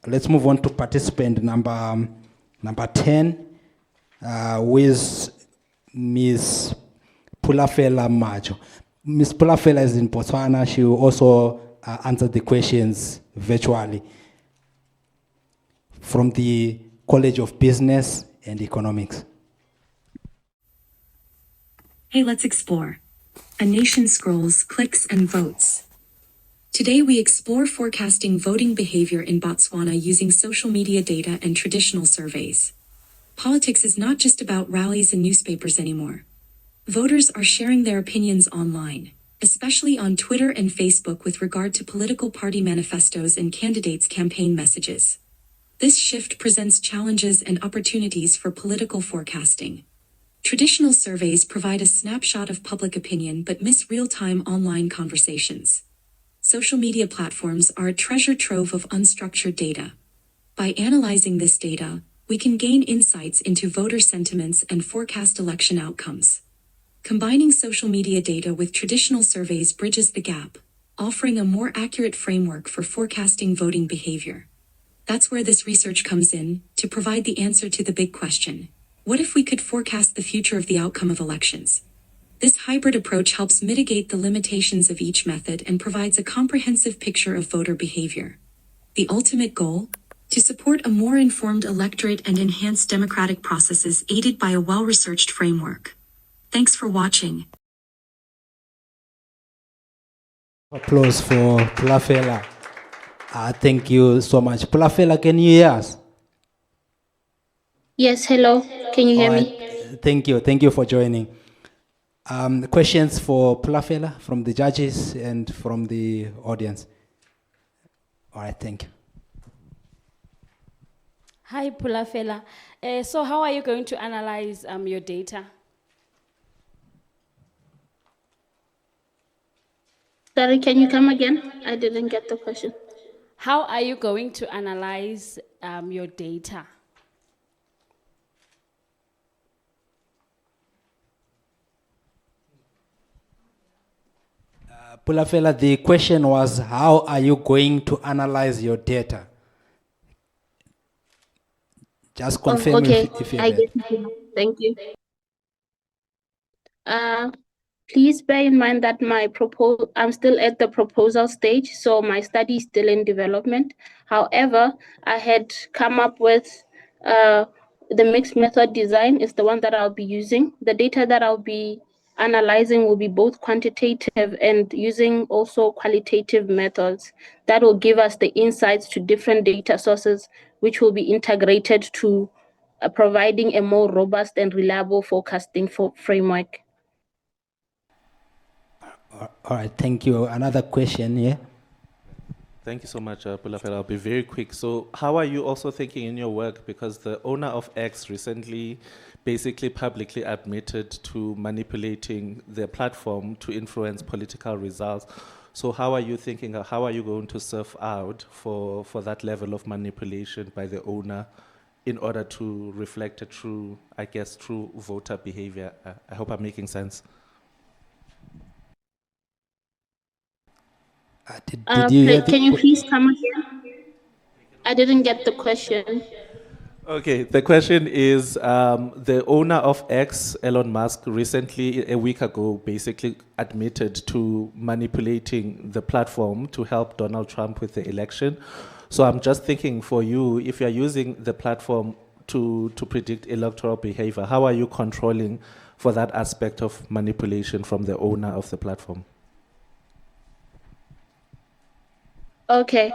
Let's move on to participant number 10, with Ms. Pulafela Majo. Ms. Pulafela is in Botswana. She will also answer the questions virtually from the College of Business and Economics. Hey, let's explore. A nation scrolls, clicks, and votes. Today we explore forecasting voting behavior in Botswana using social media data and traditional surveys. Politics is not just about rallies and newspapers anymore. Voters are sharing their opinions online, especially on Twitter and Facebook with regard to political party manifestos and candidates' campaign messages. This shift presents challenges and opportunities for political forecasting. Traditional surveys provide a snapshot of public opinion but miss real-time online conversations. Social media platforms are a treasure trove of unstructured data. By analyzing this data, we can gain insights into voter sentiments and forecast election outcomes. Combining social media data with traditional surveys bridges the gap, offering a more accurate framework for forecasting voting behavior. That's where this research comes in, to provide the answer to the big question: what if we could forecast the future of the outcome of elections? This hybrid approach helps mitigate the limitations of each method and provides a comprehensive picture of voter behavior. The ultimate goal? To support a more informed electorate and enhance democratic processes aided by a well-researched framework. Thanks for watching. Applause for Pulafela. Thank you so much. Pulafela, can you hear us? Yes, hello. Can you hear All right. me? Thank you. Thank you for joining. Questions for Pulafela from the judges and from the audience? All right, thank you. Hi, Pulafela. So how are you going to analyze your data? Sorry, can you come again? I didn't get the question. How are you going to analyze your data? Pulafela, the question was, how are you going to analyze your data? Just confirm Okay, if you're I there. get it now. Thank you. Please bear in mind that I'm still at the proposal stage, so my study is still in development. However, I had come up with the mixed method design is the one that I'll be using. The data that I'll be analyzing will be both quantitative and using also qualitative methods that will give us the insights to different data sources, which will be integrated to providing a more robust and reliable forecasting framework. All right, thank you. Another question here. Thank you so much, Pulafela. I'll be very quick. So how are you also thinking in your work? Because the owner of X recently basically publicly admitted to manipulating their platform to influence political results. So how are you thinking, how are you going to surf out for that level of manipulation by the owner in order to reflect a true, I guess, true voter behavior? I hope I'm making sense. Did you hear Can you please come again? I didn't get the question. Okay, the question is the owner of X, Elon Musk, recently, a week ago, basically admitted to manipulating the platform to help Donald Trump with the election. So I'm just thinking for you, if you're using the platform to predict electoral behavior, how are you controlling for that aspect of manipulation from the owner of the platform? Okay.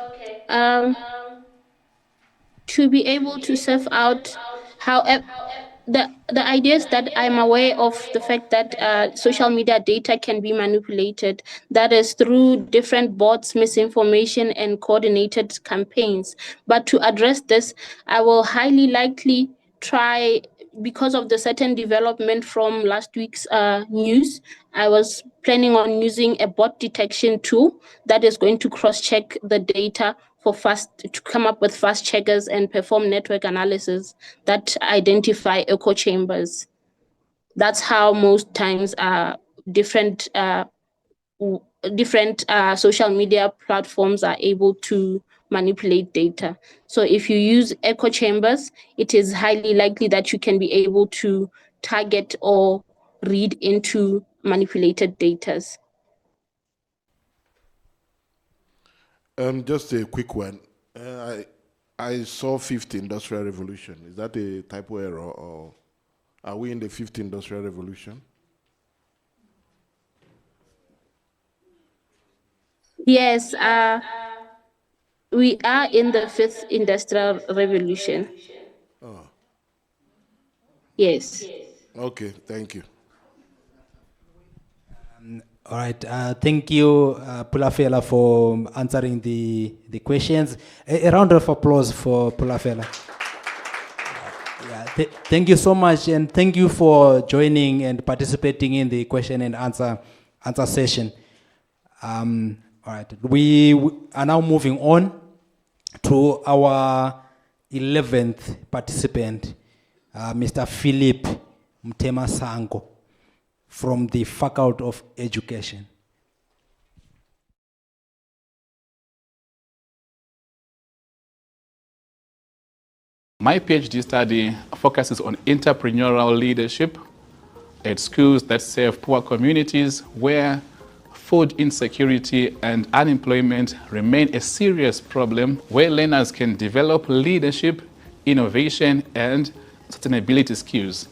To be able to surf out however the idea is that I'm aware of the fact that social media data can be manipulated, that is through different bots, misinformation, and coordinated campaigns. But to address this, I will highly likely try, because of the certain development from last week's news, I was planning on using a bot detection tool that is going to cross-check the data to come up with fast checkers and perform network analysis that identify echo chambers. That's how most times different social media platforms are able to manipulate data. So if you use echo chambers, it is highly likely that you can be able to target or read into manipulated data. Just a quick one. I saw fifth industrial revolution. Is that a typo error, or are we in the fifth industrial revolution? Yes, we are in the fifth industrial revolution. Oh. Yes. Okay, thank you. All right, thank you, Pulafela, for answering the questions. A round of applause for Pulafela. Thank you so much, and thank you for joining and participating in the question and answer session. All right, we are now moving on to our 11th participant, Mr. Philip Mtema-Sango, from the Faculty of Education. My PhD study focuses on entrepreneurial leadership at schools that serve poor communities where food insecurity and unemployment remain a serious problem, where learners can develop leadership, innovation, and sustainability skills.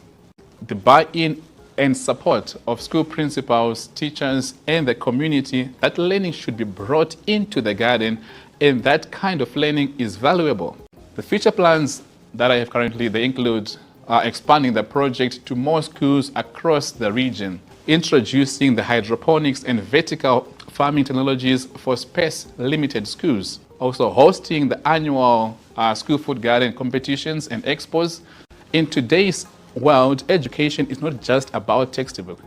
The buy-in and support of school principals, teachers, and the community, that learning should be brought into the garden, and that kind of learning is valuable. The future plans that I have currently, they include expanding the project to more schools across the region, introducing the hydroponics and vertical farming technologies for space-limited schools, also hosting the annual school food garden competitions and expos. In today's world, education is not just about textbook.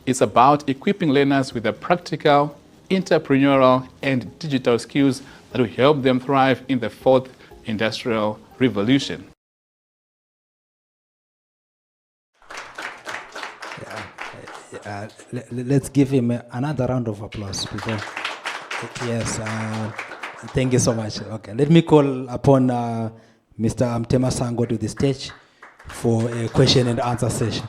It's about equipping learners with the practical, entrepreneurial, and digital skills that will help them thrive in the fourth industrial revolution. Let's give him another round of applause before. Yes, thank you so much. Okay, let me call upon Mr. Mtema Sango to the stage for a question and answer session.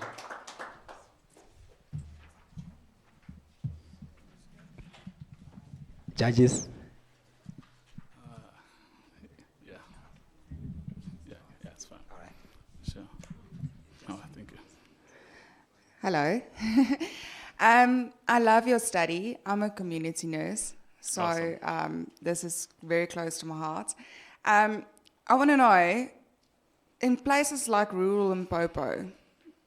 Judges. Yeah, it's fine. All right. Sure. Oh, thank you. Hello. I love your study. I'm a community nurse, so Awesome. this is very close to my heart. I want to know, in places like rural Limpopo,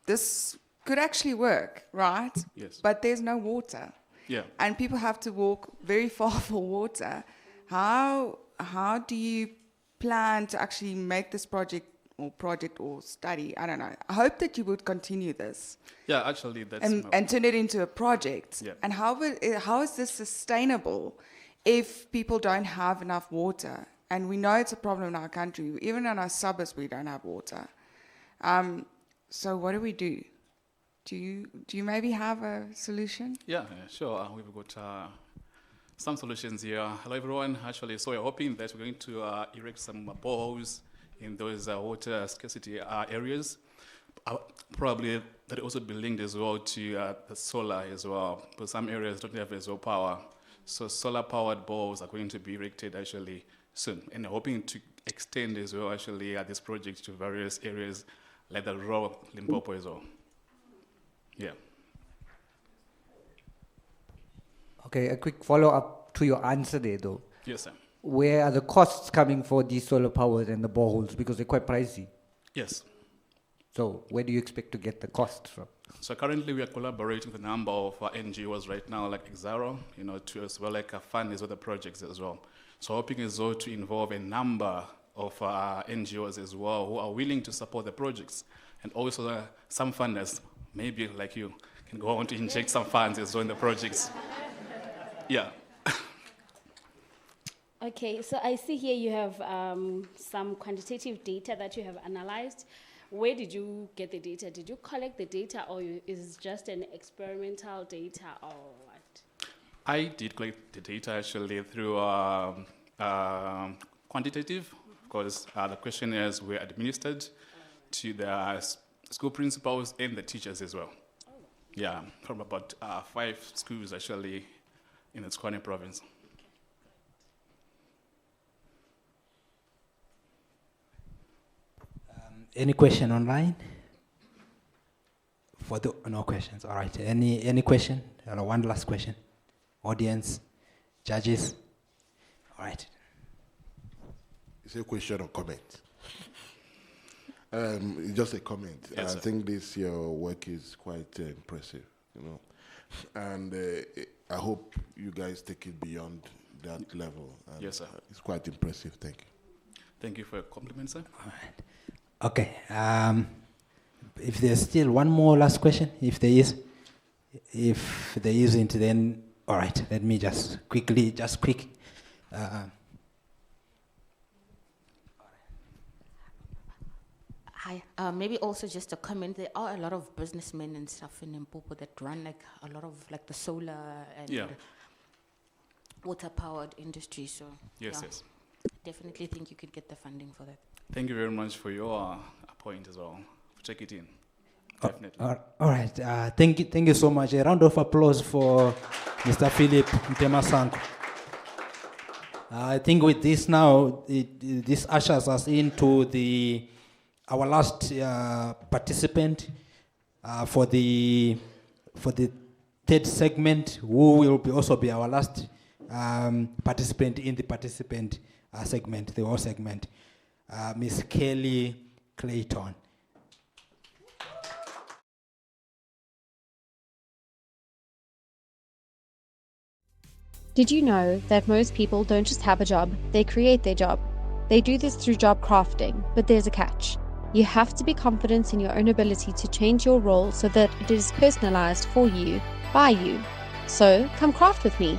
this could actually work, right? Yes. But there's no water. Yeah. And people have to walk very far for water. How do you plan to actually make this project or study? I don't know. I hope that you would continue this. Yeah, actually, that's and turn it into a project. Yeah. And how is this sustainable if people don't have enough water? And we know it's a problem in our country. Even in our suburbs, we don't have water. So what do we do? Do you maybe have a solution? Yeah, sure. We've got some solutions here. Hello, everyone. Actually, so we're hoping that we're going to erect some boreholes in those water scarcity areas. Probably that also be linked as well to the solar as well, because some areas don't have as well power. So solar-powered boreholes are going to be erected actually soon, and hoping to extend as well actually this project to various areas like the rural Limpopo as well. Yeah. Okay, a quick follow-up to your answer there, though. Yes, sir. Where are the costs coming for these solar powers and the boreholes? Because they're quite pricey. Yes. So where do you expect to get the costs from? So currently we are collaborating with a number of NGOs right now, like Exaro, to as well like fund as well the projects as well. So hoping as well to involve a number of NGOs as well who are willing to support the projects, and also some funders, maybe like you, can go on to inject some funds as well in the projects. Yeah. Okay, so I see here you have some quantitative data that you have analyzed. Where did you get the data? Did you collect the data, or is it just an experimental data, or what? I did collect the data actually through quantitative, because the questionnaires were administered to the school principals and the teachers as well. Yeah, from about 5 schools actually in the Tshwane province. Any question online? No questions. All right. Any question? One last question. Audience, judges. All right. It's a question or comment. It's just a comment. Yes, I think your work is quite impressive, and I hope you guys take it beyond that level. And yes, sir. It's quite impressive. Thank you. Thank you for your compliment, sir. All right. Okay. If there's still one more last question, if there is. If there isn't, then all right. Let me just quick. Hi. Maybe also just a comment. There are a lot of businessmen and stuff in Limpopo that run like a lot of like the solar and water-powered industry. So yes. definitely think you could get the funding for that. Thank you very much for your point as well. Check it in. Definitely. All right. Thank you so much. A round of applause for Mr. Philip Mtema Sango. I think with this now, this ushers us into our last participant, For the third segment, who will also be our last participant in the participant segment, the whole segment, Miss Kelly Clayton. Did you know that most people don't just have a job, they create their job? They do this through job crafting, but there's a catch. You have to be confident in your own ability to change your role so that it is personalized for you, by you. So, come craft with me.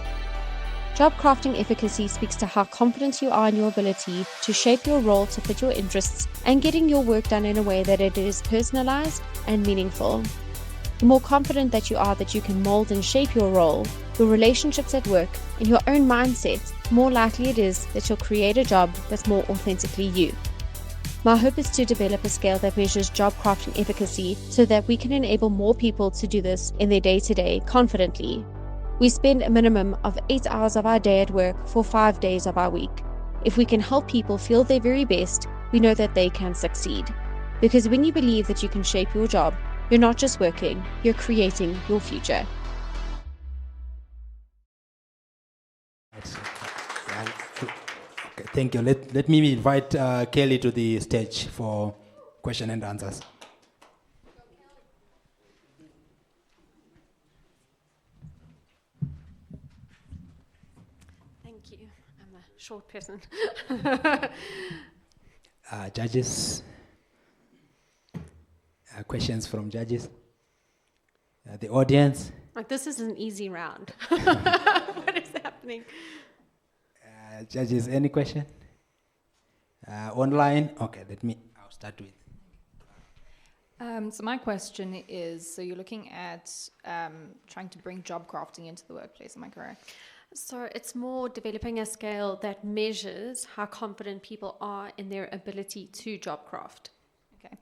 Job crafting efficacy speaks to how confident you are in your ability to shape your role to fit your interests and getting your work done in a way that it is personalized and meaningful. The more confident that you are that you can mold and shape your role, your relationships at work, and your own mindset, the more likely it is that you'll create a job that's more authentically you. My hope is to develop a scale that measures job crafting efficacy so that we can enable more people to do this in their day-to-day confidently. We spend a minimum of 8 hours of our day at work for 5 days of our week. If we can help people feel their very best, we know that they can succeed. Because when you believe that you can shape your job, you're not just working, you're creating your future. Okay, thank you. Let me invite Kelly to the stage for question and answers. Thank you. I'm a short person. Judges. Questions from judges. The audience. Like, this is an easy round. What is happening? Judges, any question? Online? Okay, I'll start with. So my question is, so you're looking at trying to bring job crafting into the workplace, am I correct? So it's more developing a scale that measures how confident people are in their ability to job craft. Okay.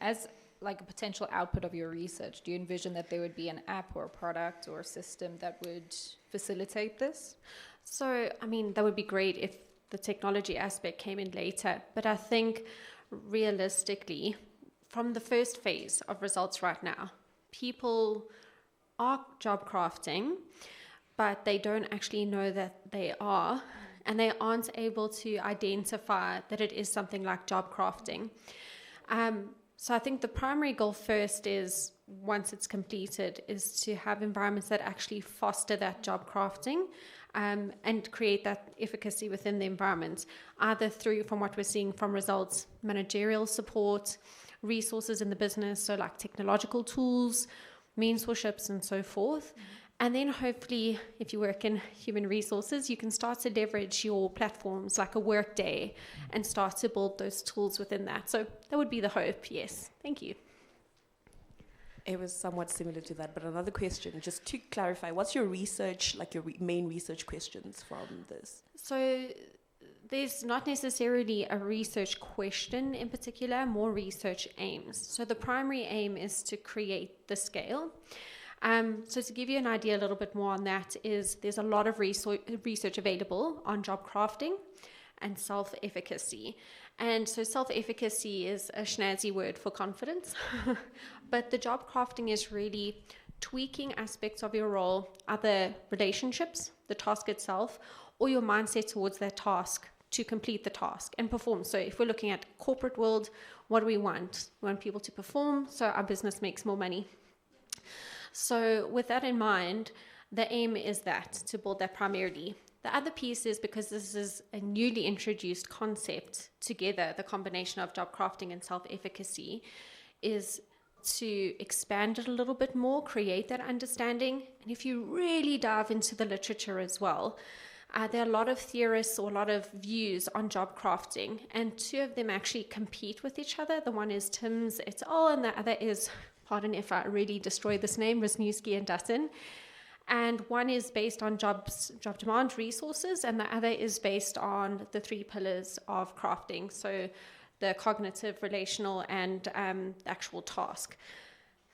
As like a potential output of your research, do you envision that there would be an app or a product or a system that would facilitate this? So, I mean, that would be great if the technology aspect came in later. But I think realistically, from the first phase of results right now, people are job crafting, but they don't actually know that they are, and they aren't able to identify that it is something like job crafting. So I think the primary goal first is, once it's completed, is to have environments that actually foster that job crafting and create that efficacy within the environment, either through, from what we're seeing from results, managerial support, resources in the business, so like technological tools, mentorships and so forth. And then hopefully, if you work in human resources, you can start to leverage your platforms like a Workday and start to build those tools within that. So that would be the hope, yes. Thank you. It was somewhat similar to that, but another question, just to clarify, what's your research, like your main research questions from this? So there's not necessarily a research question in particular, more research aims. So the primary aim is to create the scale. So to give you an idea a little bit more on that is there's a lot of research available on job crafting and self-efficacy. And so self-efficacy is a snazzy word for confidence, but the job crafting is really tweaking aspects of your role, other relationships, the task itself, or your mindset towards that task to complete the task and perform. So if we're looking at corporate world, what do we want? We want people to perform so our business makes more money. So with that in mind, the aim is that, to build that primarily. The other piece is, because this is a newly introduced concept together, the combination of job crafting and self-efficacy, is to expand it a little bit more, create that understanding. And if you really dive into the literature as well, there are a lot of theorists or a lot of views on job crafting, and two of them actually compete with each other. The one is Timms et al., and the other is, pardon if I really destroy this name, Wisniewski and Dutton. And one is based on job demand resources, and the other is based on the 3 pillars of crafting, so the cognitive, relational, and the actual task.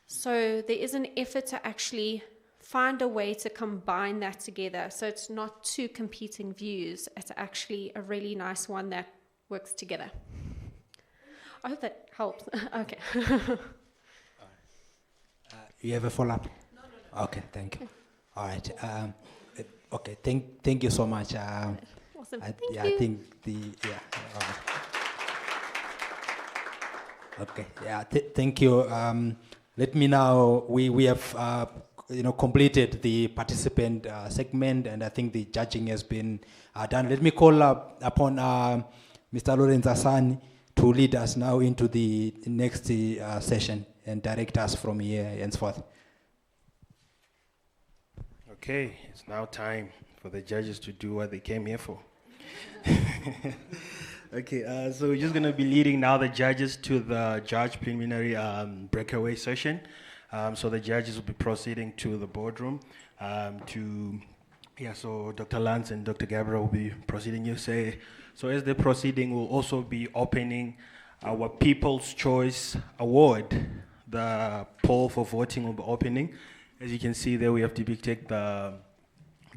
So there is an effort to actually find a way to combine that together, so it's not two competing views, it's actually a really nice one that works together. I hope that helps. Okay. You have a follow-up? Okay, thank you. All right. Okay, thank you so much. Awesome. I Thank you. think okay. Yeah. Thank you. Let me now. We have completed the participant segment, and I think the judging has been done. Let me call upon Mr. Lawrence Asani to lead us now into the next session and direct us from here henceforth. Okay, it's now time for the judges to do what they came here for. Okay, so we're just going to be leading now the judges to the judge preliminary breakaway session. So the judges will be proceeding to the boardroom so Dr. Lance and Dr. Gabriel will be proceeding. So as they're proceeding, we'll also be opening our People's Choice Award. The poll for voting will be opening. As you can see there, we have depicted the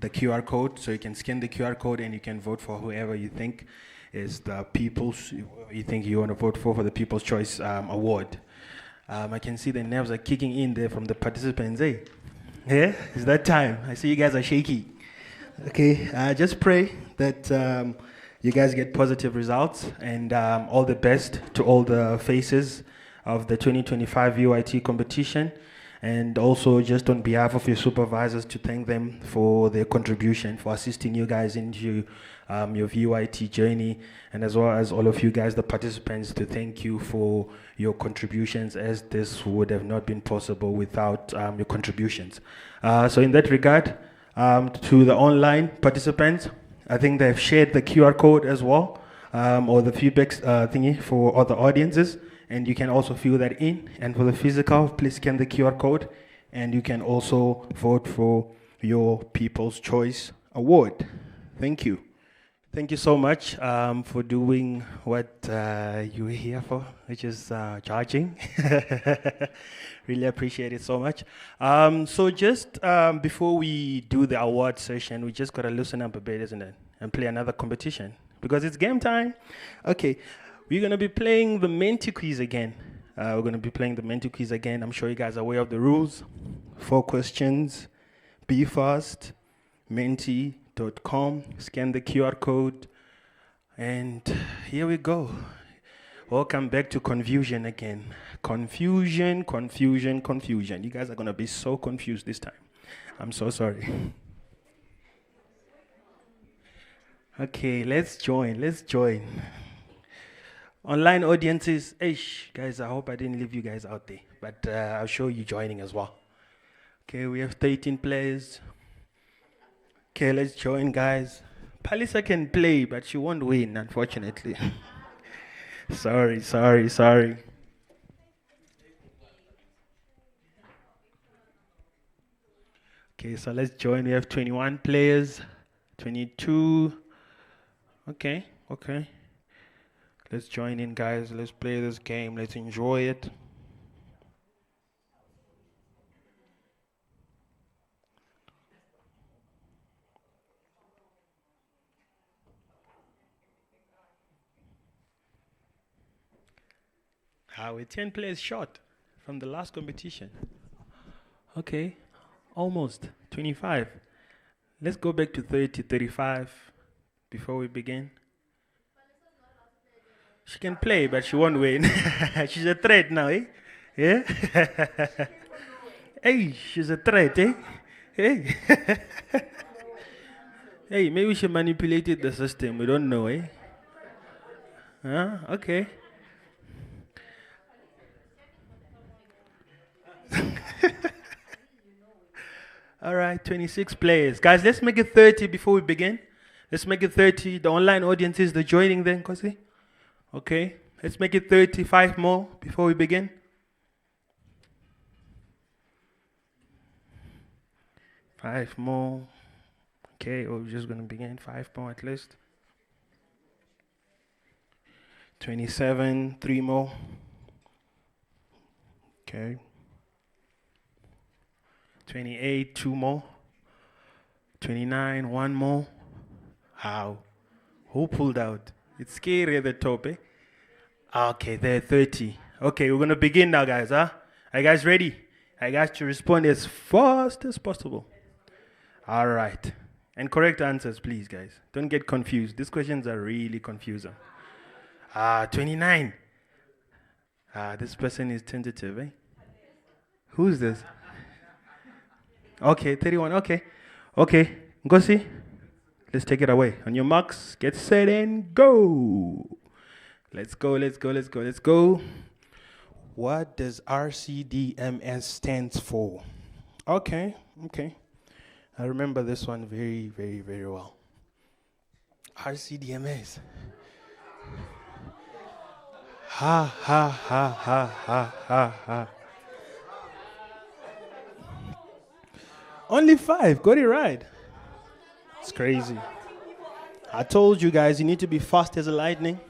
QR code, so you can scan the QR code and you can vote for whoever you think is the people's, you think you want to vote for the People's Choice Award. I can see the nerves are kicking in there from the participants, eh? Yeah, it's that time. I see you guys are shaky. Okay, just pray that you guys get positive results, and all the best to all the faces of the 2025 VYT competition. And also just on behalf of your supervisors to thank them for their contribution, for assisting you guys into your VYT journey, and as well as all of you guys, the participants, to thank you for your contributions, as this would have not been possible without your contributions. So in that regard, to the online participants, I think they've shared the QR code as well, or the feedback thingy for other audiences. And you can also fill that in. And for the physical, please scan the QR code. And you can also vote for your People's Choice Award. Thank you. Thank you so much for doing what you were here for, which is judging. Really appreciate it so much. So just before we do the award session, we just got to loosen up a bit, isn't it? And play another competition. Because it's game time. Okay. We're going to be playing the Menti quiz again. I'm sure you guys are aware of the rules. 4 questions. Be fast. Menti.com. Scan the QR code. And here we go. Welcome back to confusion again. Confusion. You guys are going to be so confused this time. I'm so sorry. Okay, let's join. Online audiences, guys, I hope I didn't leave you guys out there, but I'll show you joining as well. Okay, we have 13 players. Okay, let's join, guys. Palisa can play, but she won't win, unfortunately. Sorry. Okay, so let's join. We have 21 players, 22. Okay. Let's join in, guys. Let's play this game. Let's enjoy it. We're 10 players short from the last competition. Okay, almost 25. Let's go back to 30, 35 before we begin. She can play, but she won't win. She's a threat now, eh? Yeah? Hey, she's a threat, eh? Hey. Hey, maybe she manipulated the system. We don't know, eh? Okay. All right, 26 players. Guys, let's make it 30 before we begin. Let's make it 30. The online audiences, they're joining then, Kosi? Okay, let's make it 35 more before we begin. Five more. Okay, we're just going to begin. 5 more at least. 27, 3 more. Okay. 28, 2 more. 29, 1 more. How? Who pulled out? It's scary at the top, eh? Okay, there, 30. Okay, we're going to begin now, guys, huh? Are you guys ready? I got to respond as fast as possible. All right. And correct answers, please, guys. Don't get confused. These questions are really confusing. 29. This person is tentative, eh? Who's this? Okay, 31. Okay. Okay. Ngosi, let's take it away. On your marks, get set and go. Let's go, let's go, let's go, let's go. What does RCDMS stands for? Okay, okay. I remember this one very, very, very well. RCDMS. Ha, ha, ha, ha, ha, ha, ha. Only 5, got it right. It's crazy. I told you guys, you need to be fast as a lightning.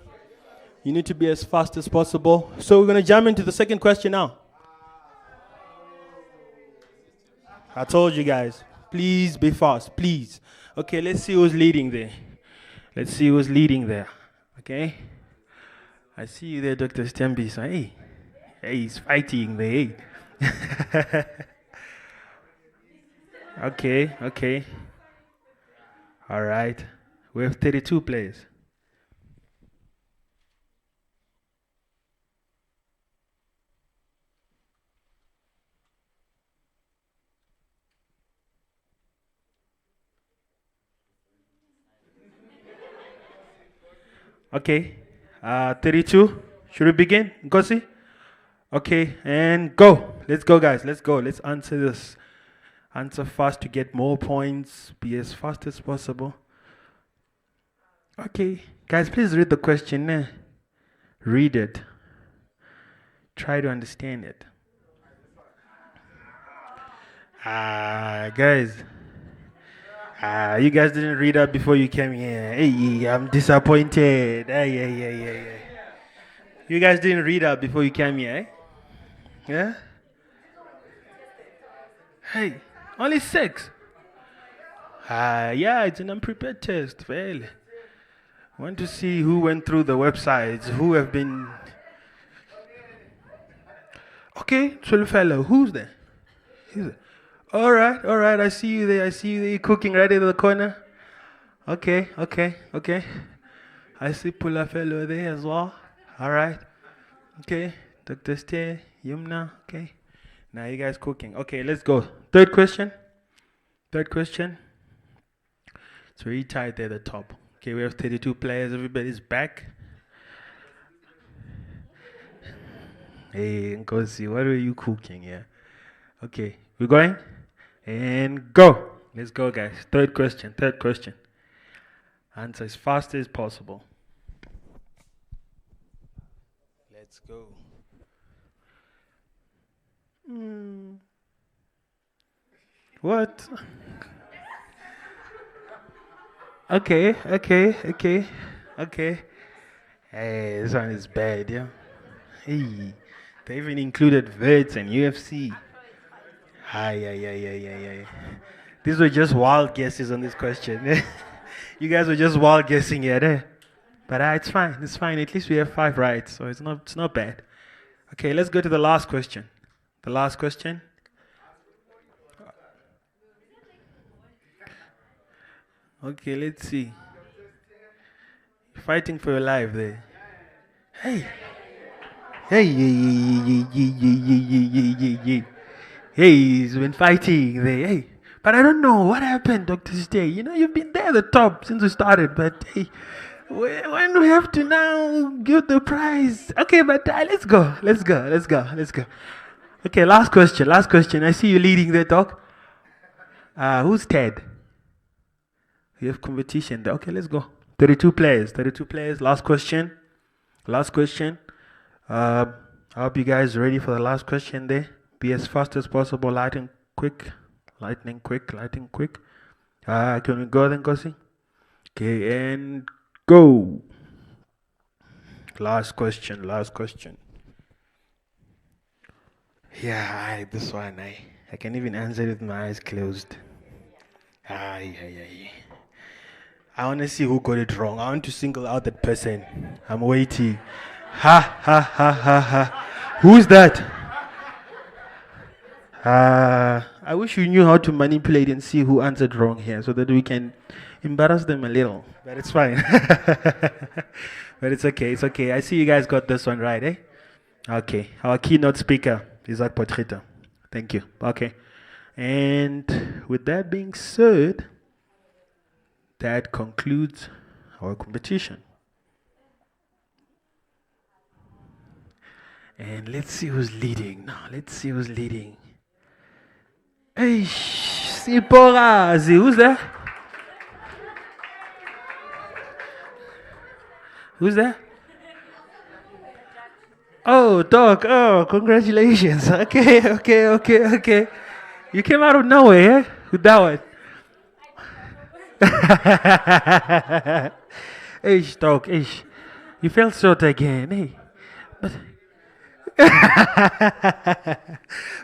You need to be as fast as possible. So we're going to jump into the second question now. I told you guys, please be fast, please. Okay, let's see who's leading there. Let's see who's leading there. Okay? I see you there, Dr. Stembi. So, hey, he's fighting there. Hey. Okay, okay. All right. We have 32 players. Okay, 32. Should we begin, Ngozi? Okay, and go. Let's go, guys. Let's go. Let's answer this. Answer fast to get more points. Be as fast as possible. Okay, guys, please read the question. Read it. Try to understand it. Guys. You guys didn't read up before you came here. Hey, I'm disappointed. Hey. You guys didn't read up before you came here, eh? Yeah? Hey, only 6. Yeah, it's an unprepared test. Well, want to see who went through the websites, who have been... Okay, fellow, who's there? All right, I see you there, you're cooking right in the corner. Okay. I see Pula fellow there as well. All right. Okay, Dr. Stay, Yumna, okay. Now you guys cooking. Okay, let's go. Third question. It's very tight there at the top. Okay, we have 32 players. Everybody's back. Hey, Nkosi, what are you cooking here? Okay, we're going? And go. Let's go, guys. Third question. Answer as fast as possible. Let's go. What? Okay. Hey, this one is bad, yeah. Hey, they even included VETs and UFC. Aye. These were just wild guesses on this question. You guys were just wild guessing here, eh? But it's fine. At least we have 5 right, so it's not bad. Okay, let's go to the last question. Okay, let's see. Fighting for your life there. Hey, he's been fighting there. Hey, but I don't know what happened, Dr. Stay. You know, you've been there at the top since we started, but hey, when we have to now give the prize. Okay, but let's go. Okay, last question. I see you leading there, Doc. Who's Ted? We have competition there. Okay, let's go. 32 players. Last question. I hope you guys are ready for the last question there. Be as fast as possible. Lightning quick. Can we go then, Kosi? Okay, and go. Last question. Yeah, this one, I can even answer it with my eyes closed. I want to see who got it wrong. I want to single out that person. I'm waiting. Ha. Who's that? I wish we knew how to manipulate and see who answered wrong here so that we can embarrass them a little. But it's fine. But it's okay. It's okay. I see you guys got this one right, eh? Okay. Our keynote speaker, Isaac Potrita. Thank you. Okay. And with that being said, that concludes our competition. And let's see who's leading now. Let's see who's leading. Hey, Siporazi, who's there? Who's there? Oh, Doc. Oh, congratulations. Okay. You came out of nowhere, eh? With that one. Hey, Doc. Hey, you fell short again. Hey, but.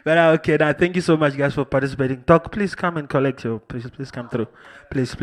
But okay, now thank you so much, guys, for participating. Doc, please come and collect your. Please come through. Please.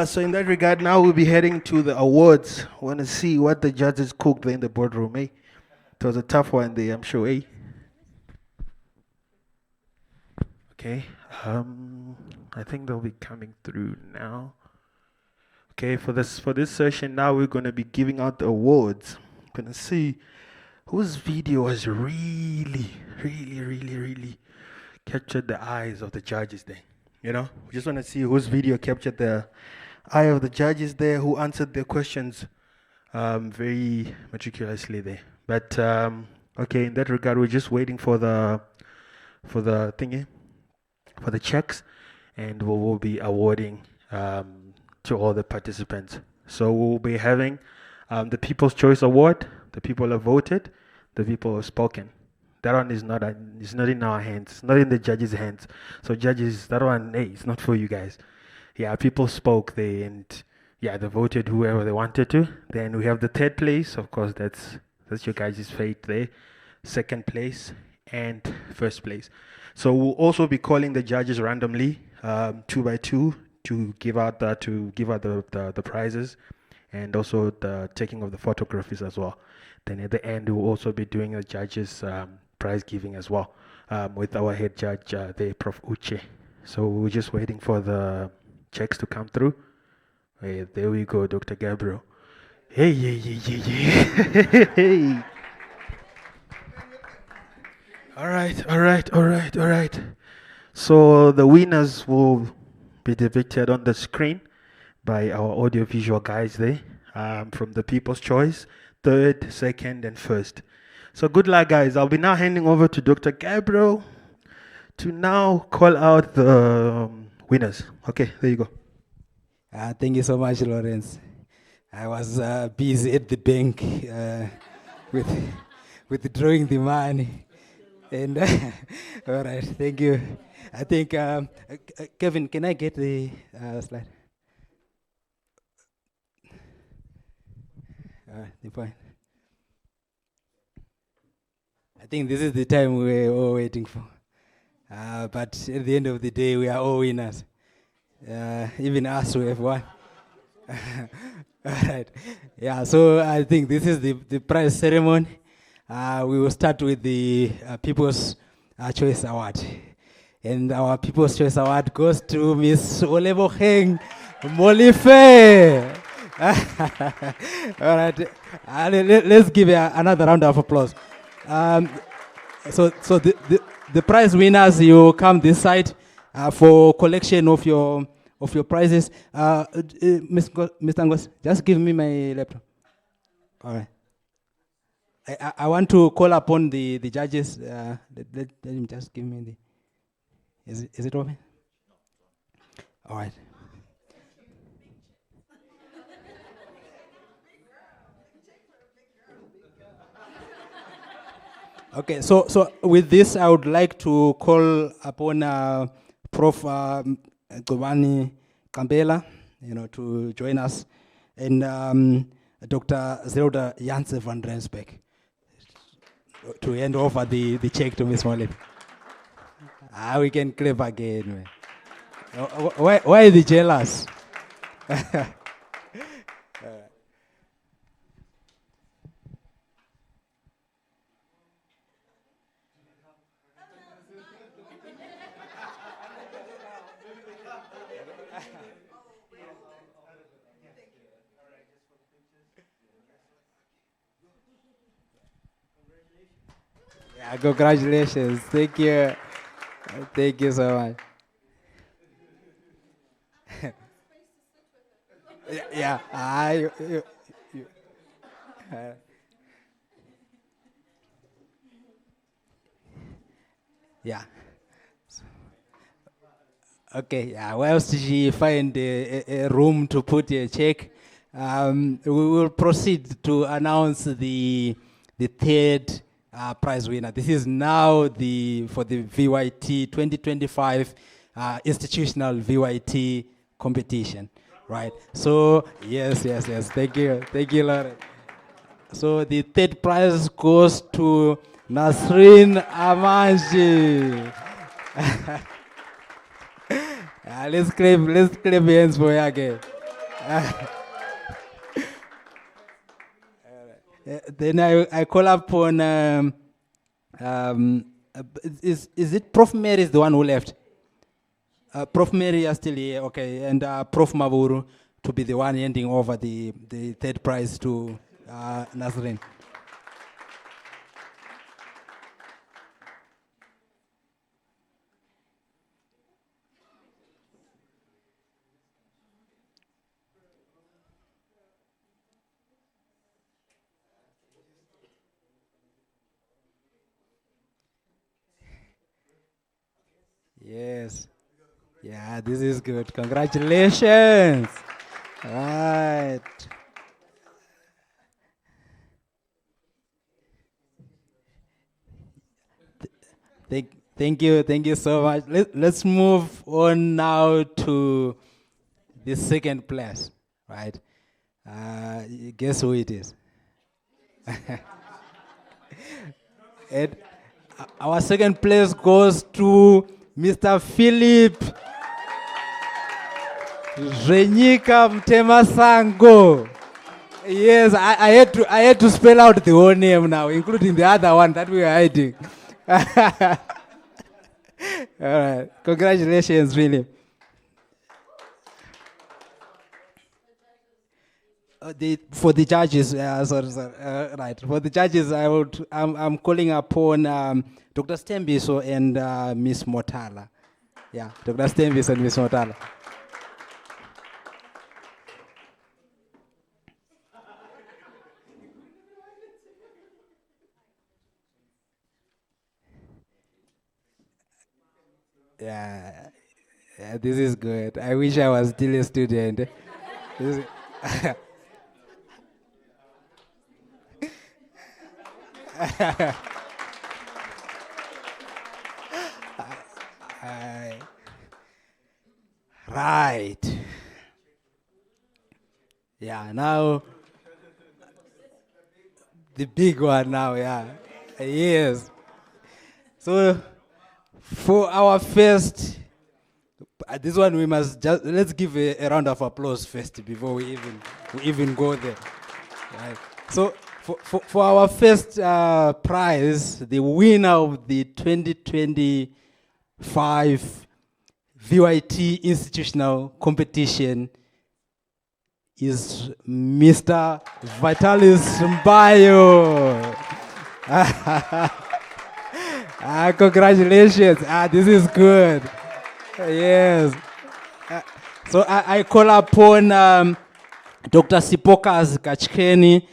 So in that regard, now we'll be heading to the awards. Want to see what the judges cooked in the boardroom, eh? It was a tough one there, I'm sure, eh? Okay. I think they'll be coming through now. Okay, for this session now, we're gonna be giving out the awards. Gonna see whose video has really captured the eyes of the judges there. You know, we just want to see whose video captured the eye of the judges there, who answered their questions very meticulously there. But okay, in that regard, we're just waiting for the thingy, for the checks, and we will be awarding to all the participants. So we'll be having the People's Choice Award. The people have voted. The people have spoken. That one is not in our hands. It's not in the judges' hands. So judges, that one, hey, it's not for you guys. Yeah, people spoke there, and yeah, they voted whoever they wanted to. Then we have the third place. Of course, that's your guys' fate there. Second place and first place. So we'll also be calling the judges randomly, 2 by 2, to give out the prizes, and also the taking of the photographies as well. Then at the end, we'll also be doing the judges' prize giving as well, with our head judge there, Prof. Uche. So we're just waiting for the checks to come through. Hey, there we go, Dr. Gabriel. Hey. All right. So the winners will be depicted on the screen by our audiovisual guys there, from the People's Choice, third, second, and first. So good luck, guys. I'll be now handing over to Dr. Gabriel to now call out the winners. Okay, there you go. Thank you so much, Lawrence. I was busy at the bank with withdrawing the money. And all right, thank you. I think, Kevin, can I get the slide? The point. I think this is the time we're all waiting for. But at the end of the day, we are all winners. Even us, we have won. All right. Yeah, so I think this is the prize ceremony. We will start with the People's Choice Award. And our People's Choice Award goes to Miss Oleboheng Molife. All right. Let's give another round of applause. So the prize winners, you come this side for collection of your prizes. Mr. Angos, just give me my laptop. All right. I want to call upon the judges. Let him just give me the. Is it open? All right. Okay, so with this, I would like to call upon Prof. Gobani Kambela, to join us, and Dr. Zelda Janse van Rensbeck to hand over the check to Ms. Molly. We can clap again. Man. Why are they jealous? Yeah, congratulations. Thank you. Thank you so much. Yeah. Yeah. Okay, yeah. Where else did she find a room to put a check? We will proceed to announce the third prize winner. This is now for the VYT 2025 Institutional VYT Competition, right? So yes. Thank you, Lauren. So the third prize goes to Nasrin Amanji. Let's clap hands for her again. Then I call upon is it Prof Mary is the one who left? Prof Mary are still here, okay, and Prof Maburu to be the one handing over the third prize to Nasrin. Yes. Yeah, this is good. Congratulations. Right. Thank you so much. Let's move on now to the second place, right? Guess who it is? And our second place goes to Mr. Philip Renyika Mtemasango. Yes, I had to spell out the whole name now, including the other one that we were hiding. All right, congratulations, really. For the judges, sorry, right. For the judges, I'm calling upon Dr. Stembiso and Miss Motala. Yeah, Dr. Stembiso and Miss Motala. Yeah, this is good. I wish I was still a student. Right. Yeah, now the big one now, yeah. Yes. So for our first, this one we must just, let's give a round of applause first before we even go there. Right. So for our first prize, the winner of the 2025 VYT Institutional Competition is Mr. Vitalis Mbayo. Congratulations. This is good. Yes. So I call upon Dr. Sipokas Kachkeni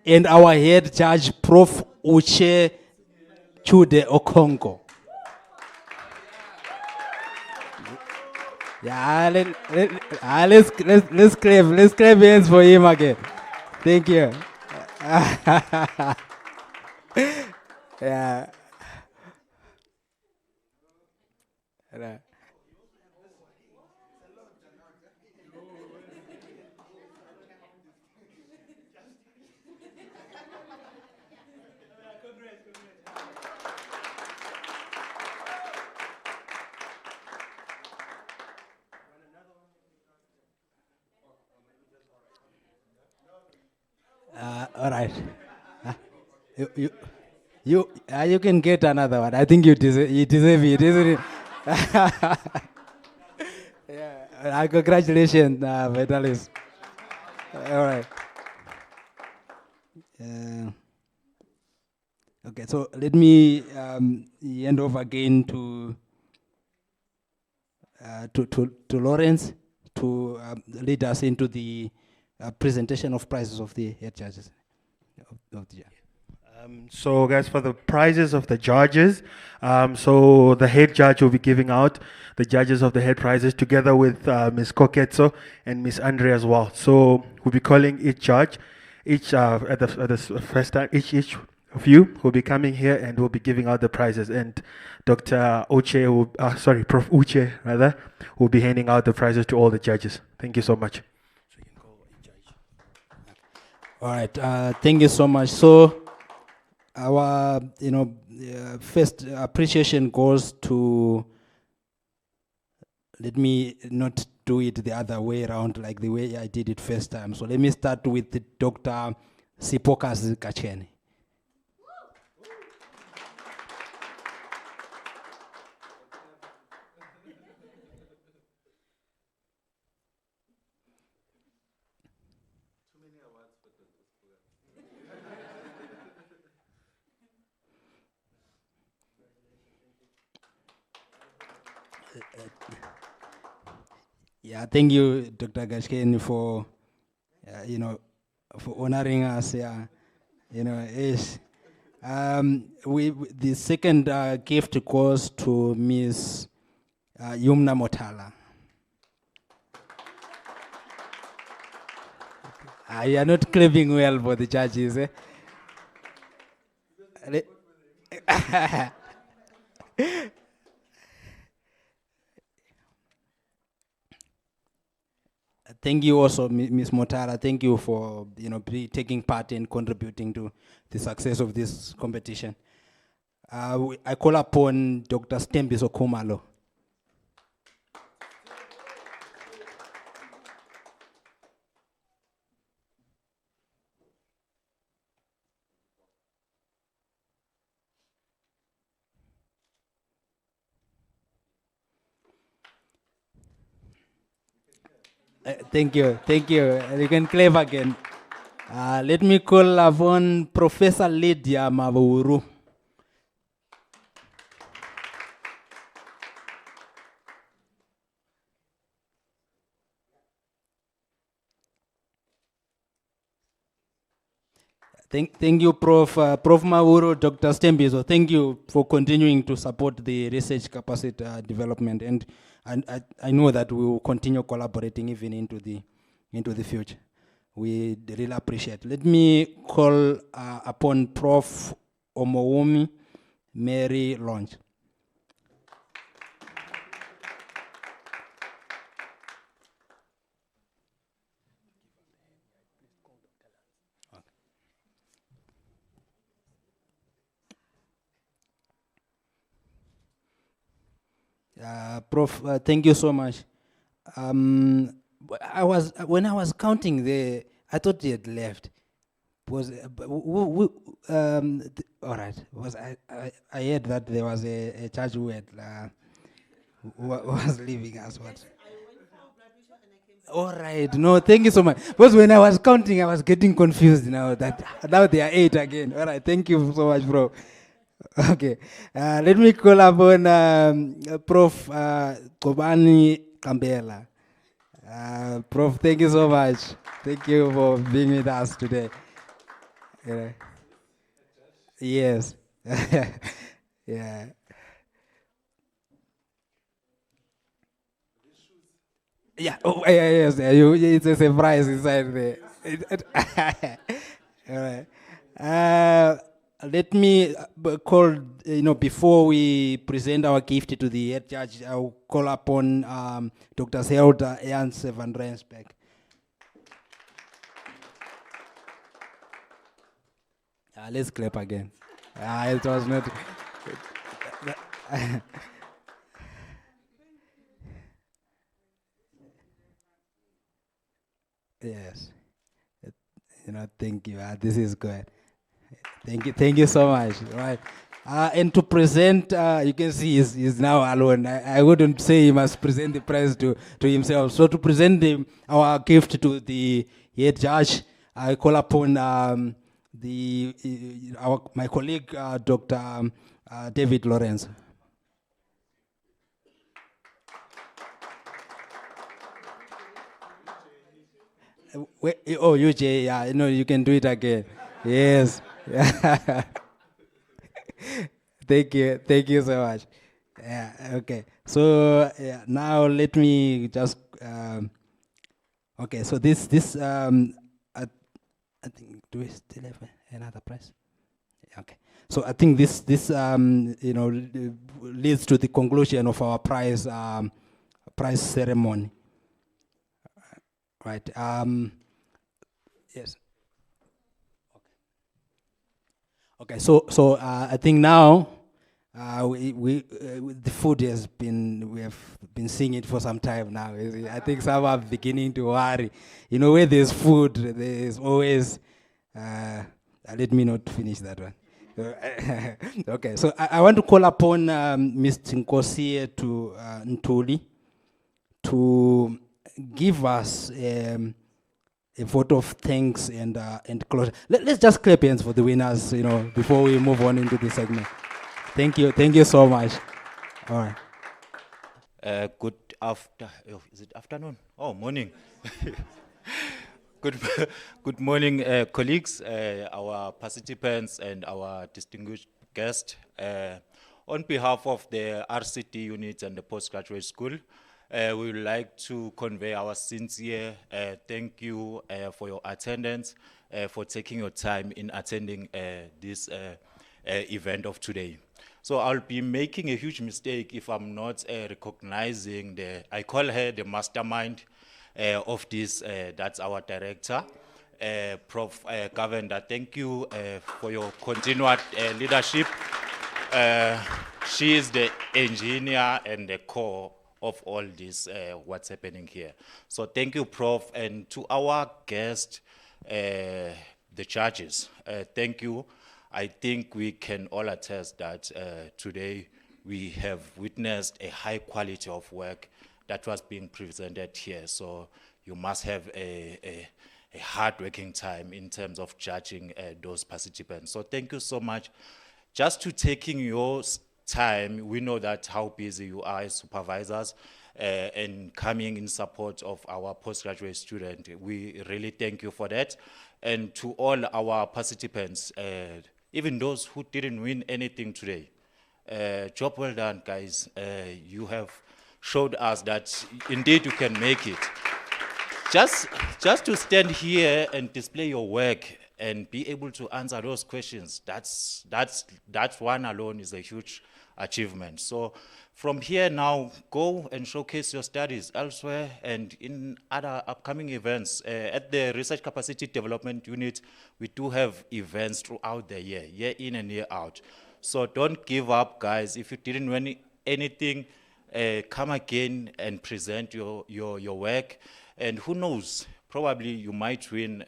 and our head judge, Prof. Uche Chude Okongo. Yeah, let's clap hands for him again. Thank you. Yeah. All right. You, you can get another one. I think you deserve it, isn't it? Yeah. Congratulations, Vitalis. All right. Okay, so let me hand over again to Lawrence to lead us into the presentation of prizes of the head judges. Of the, So, guys, for the prizes of the judges, so the head judge will be giving out the judges of the head prizes together with Ms. Koketso and Ms. Andre as well. So we'll be calling each judge, each at the first time, each of you will be coming here and will be giving out the prizes. And Dr. Uche, Prof. Uche rather, will be handing out the prizes to all the judges. Thank you so much. all right, thank you so much. So our, first appreciation goes to, let me not do it the other way around like the way I did it first time. So let me start with Dr. Sipokas Kacheni. Yeah, thank you, Dr. Gashken, for for honoring us. Yeah, yes. The second gift goes to Miss Yumna Motala. You are not clapping well for the judges, eh? Thank you also, Ms. Motara. Thank you for taking part and contributing to the success of this competition. I call upon Dr. Stembiso Kumalo. Thank you. You can clap again. Let me call upon Professor Lydia Mavuru. Thank you, Prof. Prof. Mavuru, Dr. Stembizo. Thank you for continuing to support the research capacity development, and I know that we will continue collaborating even into the future. We really appreciate. Let me call upon Prof. Omowomi Mary Launch. Prof, thank you so much. When I was counting there, I thought he had left. Was all right? I heard that there was a judge who had who was leaving us. What? All right. No, thank you so much. Because when I was counting, I was getting confused now now they are 8 again. All right. Thank you so much, bro. Okay, let me call upon Prof. Kobani Kambela. Prof, thank you so much. Thank you for being with us today. Yes. Yeah. Yeah. Oh, yes. It's a surprise inside there. All right. Let me call, before we present our gift to the head judge, I'll call upon Dr. Zelda Ernst van Rensbeck. Let's clap again. It was not. Yes. thank you. This is good. Thank you so much. Right. And to present, you can see he's now alone. I wouldn't say he must present the prize to himself. So to present our gift to the head judge, I call upon my colleague, Dr. David Lawrence. Oh, UJ, yeah, you can do it again. Yes. Thank you so much. Yeah, okay. So now let me just, okay, so I think, do we still have another prize? Okay. So I think this leads to the conclusion of our prize ceremony. Right. Yes. Okay. So I think now the food we have been seeing it for some time now. I think some are beginning to worry. Where there's food, there's always. Let me not finish that one. Okay. So I want to call upon Mr. Nkosi Ntuli to give us a vote of thanks and closure. Let's just clap hands for the winners, before we move on into the segment. Thank you so much. All right. Is it afternoon? Oh, morning. Good morning, colleagues, our participants, and our distinguished guests. On behalf of the RCT unit and the postgraduate school, we would like to convey our sincere thank you for your attendance, for taking your time in attending this event of today. So I'll be making a huge mistake if I'm not recognizing I call her the mastermind of this, that's our director, Prof. Govender. Thank you for your continued leadership. She is the engineer and the core of all this, what's happening here. So thank you, Prof. And to our guests, the judges, thank you. I think we can all attest that today we have witnessed a high quality of work that was being presented here. So you must have a hard-working time in terms of judging those participants. So thank you so much. Just to taking your time, we know that how busy you are as supervisors, and coming in support of our postgraduate student. We really thank you for that. And to all our participants, even those who didn't win anything today, job well done, guys. You have showed us that indeed you can make it. Just to stand here and display your work and be able to answer those questions, that's one alone is a huge achievement. So from here now, go and showcase your studies elsewhere and in other upcoming events. At the Research Capacity Development Unit, we do have events throughout the year in and year out. So don't give up, guys. If you didn't win anything, come again and present your work. And who knows, probably you might win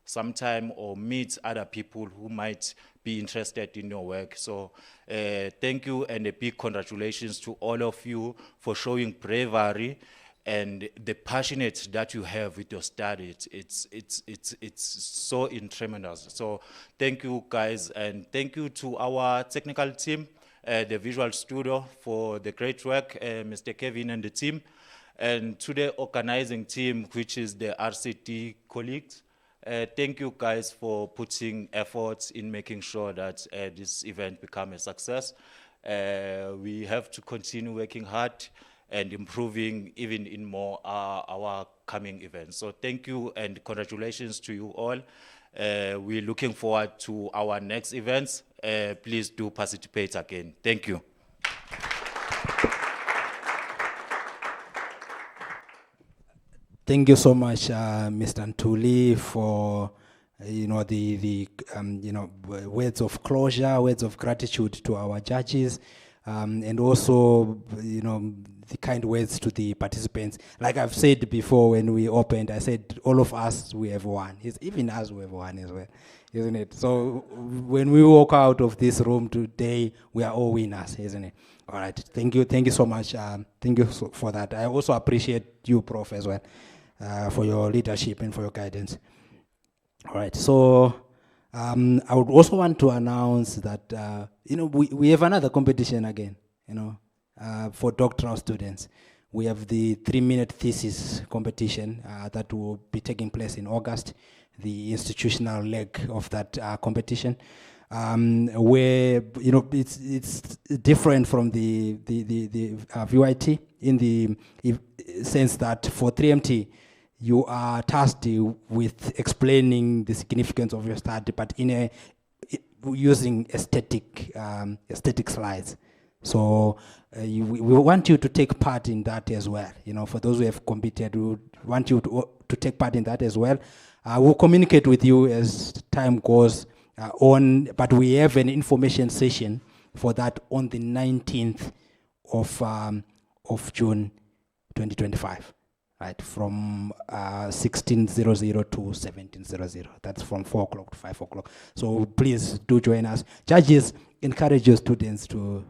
sometime or meet other people who might be interested in your work. So thank you and a big congratulations to all of you for showing bravery and the passionate that you have with your studies. It's so tremendous. So thank you, guys, and thank you to our technical team, the visual studio, for the great work, Mr. Kevin and the team, and to the organizing team, which is the RCT colleagues. Thank you, guys, for putting efforts in making sure that this event become a success. We have to continue working hard and improving even in more our coming events. So thank you and congratulations to you all. We're looking forward to our next events. Please do participate again. Thank you. Thank you so much, Mr. Ntuli, for the words of closure, words of gratitude to our judges. and also, you know, the kind words to the participants. Like I've said before when we opened, I said all of us, we have won. Even us, we have won as well, isn't it? So when we walk out of this room today, we are all winners, isn't it? All right, thank you so much. Thank you for that. I also appreciate you, Prof, as well, for your leadership and for your guidance. All right, so I would also want to announce that, you know, we have another competition again, you know, for doctoral students. We have the 3-minute thesis competition that will be taking place in August, the institutional leg of that competition, where, you know, it's different from the VYT in the sense that for 3MT, you are tasked with explaining the significance of your study, but using aesthetic slides. So we want you to take part in that as well. You know, for those who have competed, we would want you to take part in that as well. We'll communicate with you as time goes on, but we have an information session for that on the 19th of June 2025. Right, from 16:00 to 17:00. That's from 4 o'clock to 5 o'clock. So please do join us. Judges, encourage your students to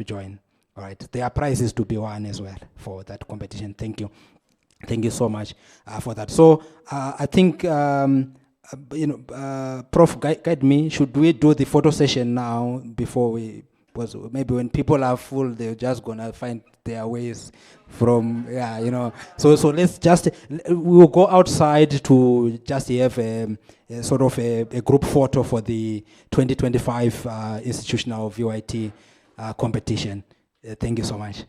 join. All right, there are prizes to be won as well for that competition. Thank you. Thank you so much for that. So I think, you know, Prof, guide me. Should we do the photo session now before we? Because maybe when people are full, they're just gonna find their ways from, yeah, you know. So let's just, we'll go outside to just have a sort of a group photo for the 2025 institutional VYT competition. Thank you so much.